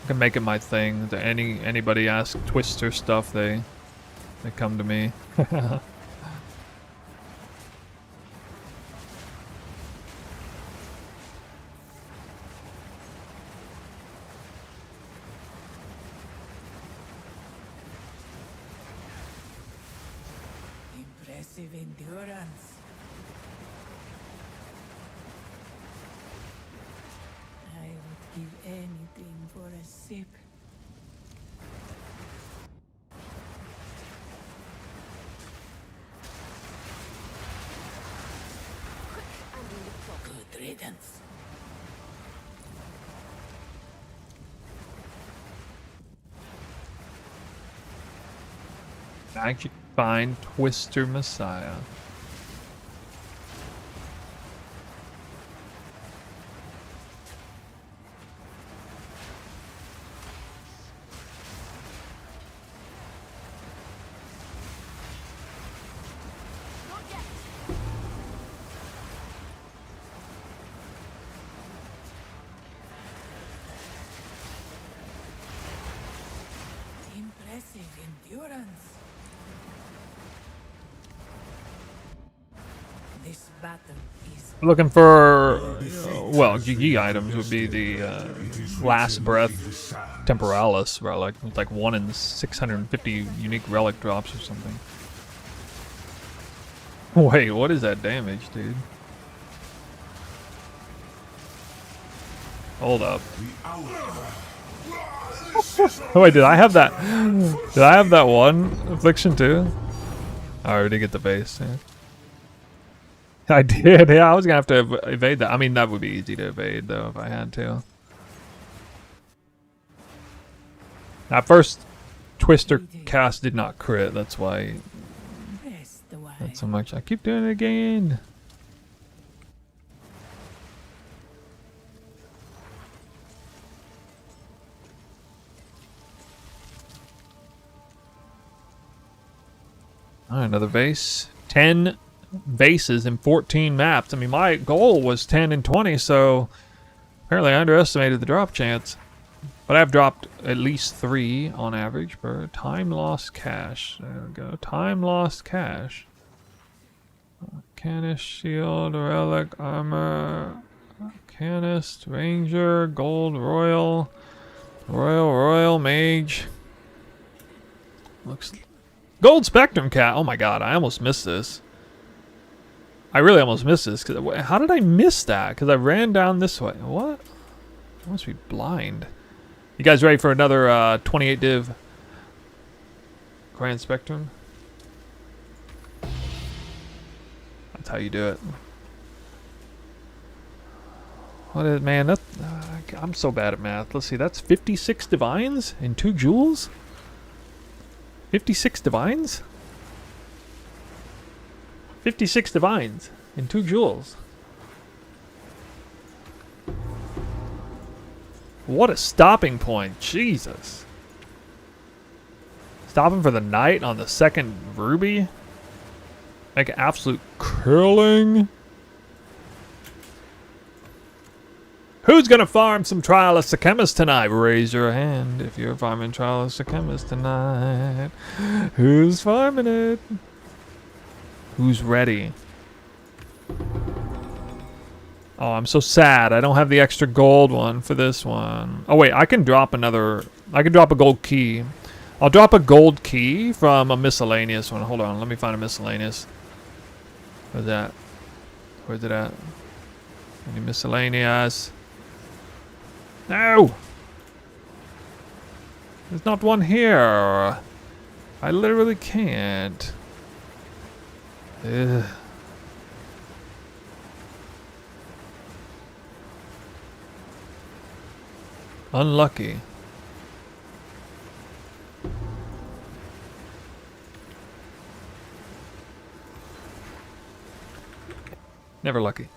I can make it my thing. To anybody ask Twister stuff, they come to me. Impressive endurance. I would give anything for a sip. Quick and Magic Find Twister Messiah. Not yet. Impressive endurance. This battle is Looking for, well, GG items would be the Last Breath Temporalis relic. It's like 1 in 650 unique relic drops or something. Wait, what is that damage, dude? Hold up. Oh wait, did I have that? Did I have that one affliction too? I already get the base. Yeah. I did. Yeah, I was gonna have to evade that. I mean, that would be easy to evade though if I had to. That first Twister cast did not crit. That's why. rest a while. Not so much. I keep doing it again. Alright, another vase. 10 vases in 14 maps. I mean, my goal was 10 and 20, so apparently I underestimated the drop chance. But I've dropped at least 3 on average per time lost cash. There we go. Time lost cash. Arcanist, shield, relic, armor, arcanist, ranger, gold, royal, royal, mage. Looks Gold Spectrum Cat. Oh my god, I almost missed this. I really almost missed this. How did I miss that? Because I ran down this way. What? I must be blind. You guys ready for another 28 div Grand Spectrum? That's how you do it. What is, man, that, I'm so bad at math. Let's see, that's 56 divines in 2 jewels? 56 divines? 56 divines in 2 jewels. What a stopping point. Jesus. Stopping for the night on the 2nd ruby? Like absolute curling. Who's gonna farm some Trial of Sekhemas tonight? Raise your hand if you're farming Trial of Sekhemas tonight. Who's farming it? Who's ready? Oh, I'm so sad. I don't have the extra gold one for this one. Oh wait, I can drop another. I can drop a gold key. I'll drop a gold key from a miscellaneous one. Hold on, let me find a miscellaneous. Where's that? Where's it at? Any miscellaneous? No! There's not one here. I literally can't. Ugh. Unlucky. Never lucky.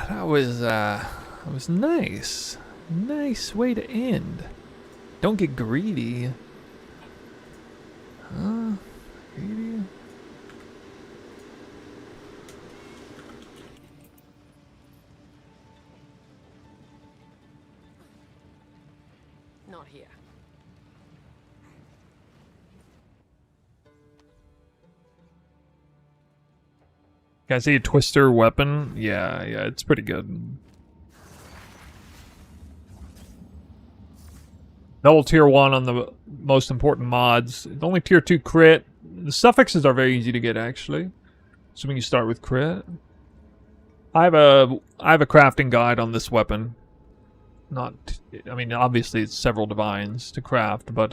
That was nice. Nice way to end. Don't get greedy. Huh? Greedy? Not here. Can I see a twister weapon? Yeah, it's pretty good. Double tier 1 on the most important mods. It's only tier 2 crit. The suffixes are very easy to get actually. Assuming you start with crit. I have a crafting guide on this weapon. Not, I mean, obviously it's several divines to craft, but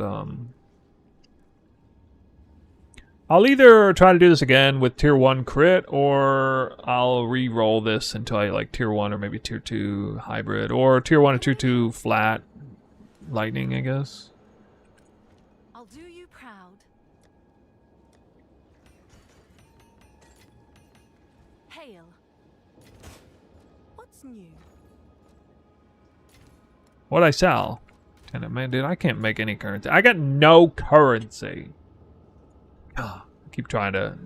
I'll either try to do this again with tier 1 crit, or I'll re-roll this until I like tier 1 or maybe tier 2 hybrid, or tier 1 or tier 2 flat lightning, I guess. What's new? What'd I sell? Tenant man, dude, I can't make any currency. I got no currency. I keep trying to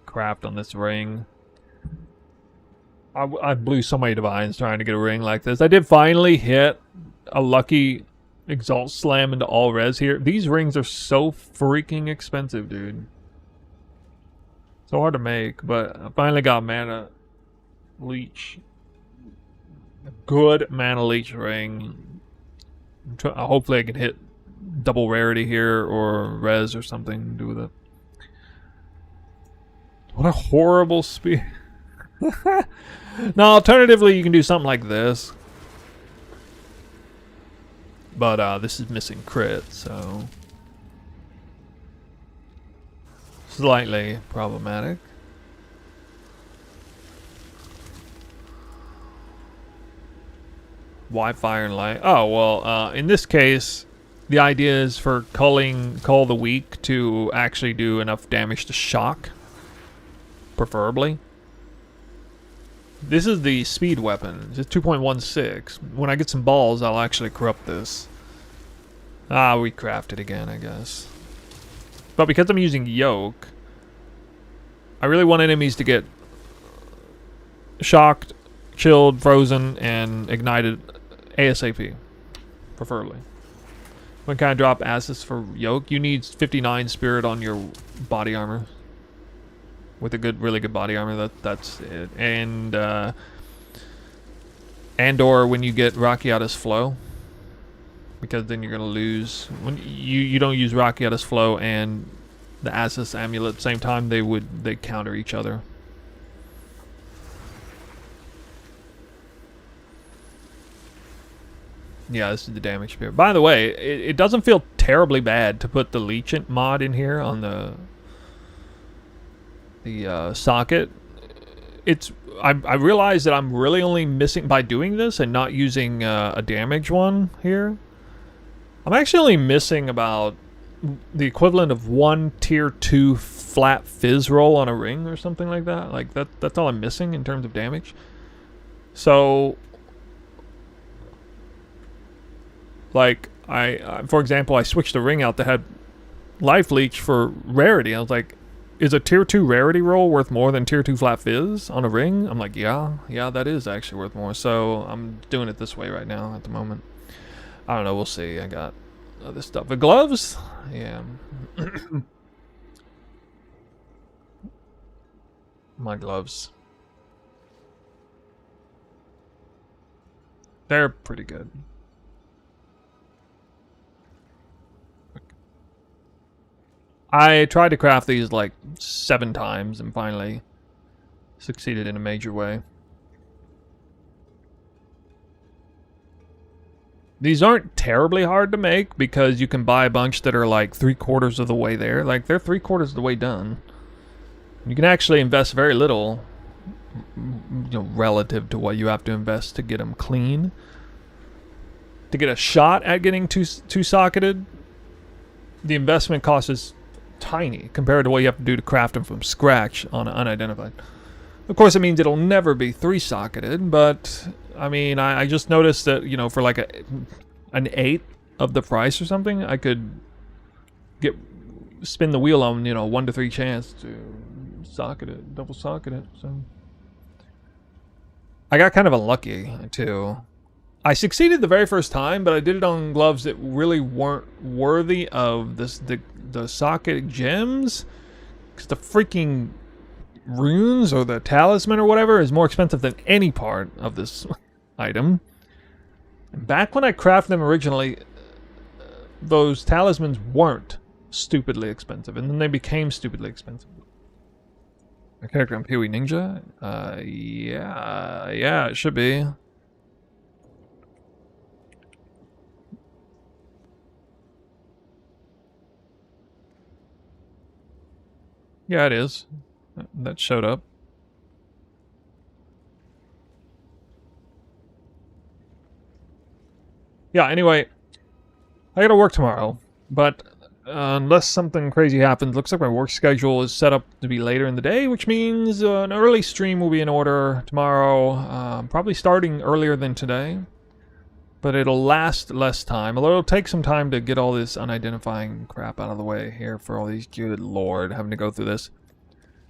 craft on this ring. I blew so many divines trying to get a ring like this. I did finally hit a lucky exalt slam into all res here. These rings are so freaking expensive, dude. So hard to make, but I finally got mana leech. A good mana leech ring. Hopefully I can hit double rarity here or res or something to do with it. What a horrible speed. Now, alternatively, you can do something like this. But this is missing crit, so slightly problematic. Why fire and light? Oh, well, in this case, the idea is for Cull the Weak to actually do enough damage to shock, preferably. This is the speed weapon. It's 2.16. When I get some balls, I'll actually corrupt this. Ah, we craft it again, I guess. But because I'm using Yoke, I really want enemies to get shocked, chilled, frozen, and ignited ASAP, preferably. When can I drop assets for Yoke? You need 59 spirit on your body armor. With a really good body armor, that's it. And or when you get Rakiata's Flow, because then you're gonna lose when you don't use Rakiata's Flow and the Assus Amulet at the same time. They counter each other. Yeah, this is the damage spear. By the way, it doesn't feel terribly bad to put the Leech mod in here on the socket. I realize that I'm really only missing by doing this and not using a damage one here. I'm actually only missing about the equivalent of one tier 2 flat fizz roll on a ring or something like that. Like that's all I'm missing in terms of damage. So like for example, I switched a ring out that had life leech for rarity. I was like, is a tier 2 rarity roll worth more than tier 2 flat fizz on a ring? I'm like, yeah, that is actually worth more. So I'm doing it this way right now at the moment. I don't know, we'll see. I got other stuff. The gloves? Yeah. My gloves. They're pretty good. I tried to craft these like 7 times and finally succeeded in a major way. These aren't terribly hard to make because you can buy a bunch that are like 3/4 of the way there. Like they're 3/4 of the way done. You can actually invest very little, relative to what you have to invest to get them clean. To get a shot at getting two socketed, the investment cost is tiny compared to what you have to do to craft them from scratch on unidentified. Of course, it means it'll never be 3-socketed, but I mean, I just noticed that, for like an 1/8 of the price or something, I could spin the wheel on 1 to 3 chance to socket it, double socket it. So I got kind of unlucky too. I succeeded the very first time, but I did it on gloves that really weren't worthy of the socket gems, because the freaking runes or the talisman or whatever is more expensive than any part of this item. And back when I crafted them originally, those talismans weren't stupidly expensive, and then they became stupidly expensive. My character on Pee-wee Ninja? Yeah, it should be. Yeah, it is. That showed up. Yeah, anyway, I gotta work tomorrow, but Unless something crazy happens. Looks like my work schedule is set up to be later in the day, which means an early stream will be in order tomorrow. Probably starting earlier than today. But it'll last less time. Although it'll take some time to get all this unidentifying crap out of the way here for all these. Good lord, having to go through this.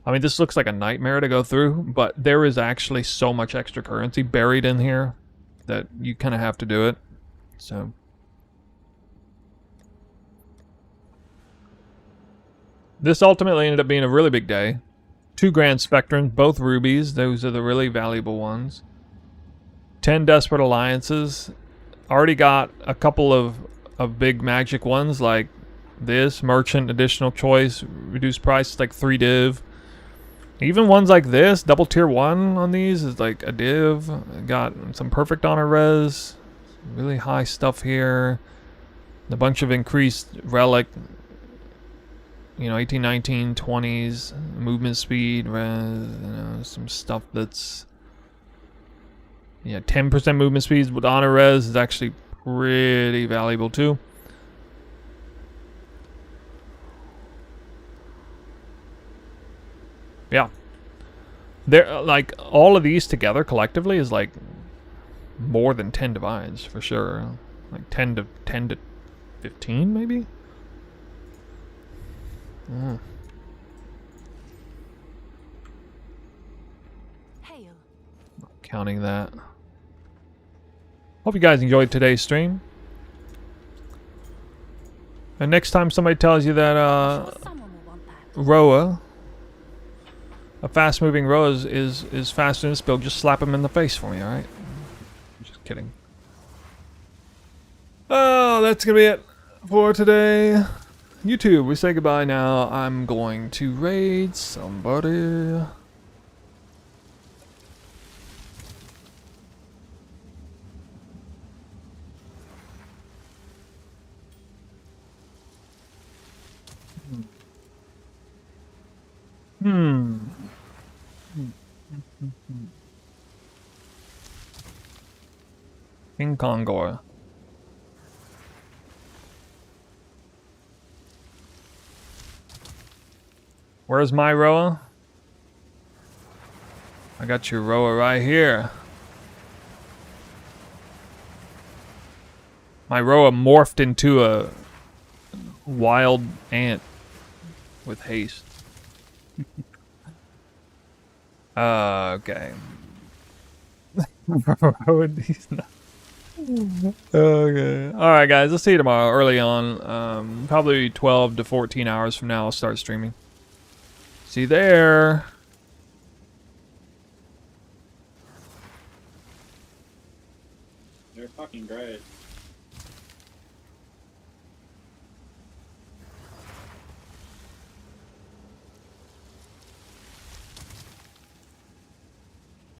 I mean, this looks like a nightmare to go through, but there is actually so much extra currency buried in here that you kind of have to do it. So... this ultimately ended up being a really big day. 2 Grand Spectrums, both rubies. Those are the really valuable ones. 10 Desperate Alliances. Already got a couple of big magic ones like this. Merchant, additional choice, reduced price, like 3 div. Even ones like this, double tier 1 on these is like a div. Got some perfect honor res. Really high stuff here. A bunch of increased relic. You know, 18, 19, 20s, movement speed, res, you know, some stuff that's... yeah, 10% movement speeds with honor res is actually pretty valuable too. Yeah. They're, like, all of these together collectively is like more than 10 divines for sure. Like 10 to 15 maybe? Hail. Counting that. Hope you guys enjoyed today's stream. And next time somebody tells you that Someone will want that. Roa, a fast-moving Roa is faster than this build, just slap him in the face for me, alright? Just kidding. Oh, that's gonna be it for today. YouTube, we say goodbye now. I'm going to raid somebody. King Kongor. Where's my Roa? I got your Roa right here. My Roa morphed into a wild ant with haste. Okay. Okay. Alright guys, I'll see you tomorrow early on. Probably 12 to 14 hours from now I'll start streaming. See you there. They're fucking great.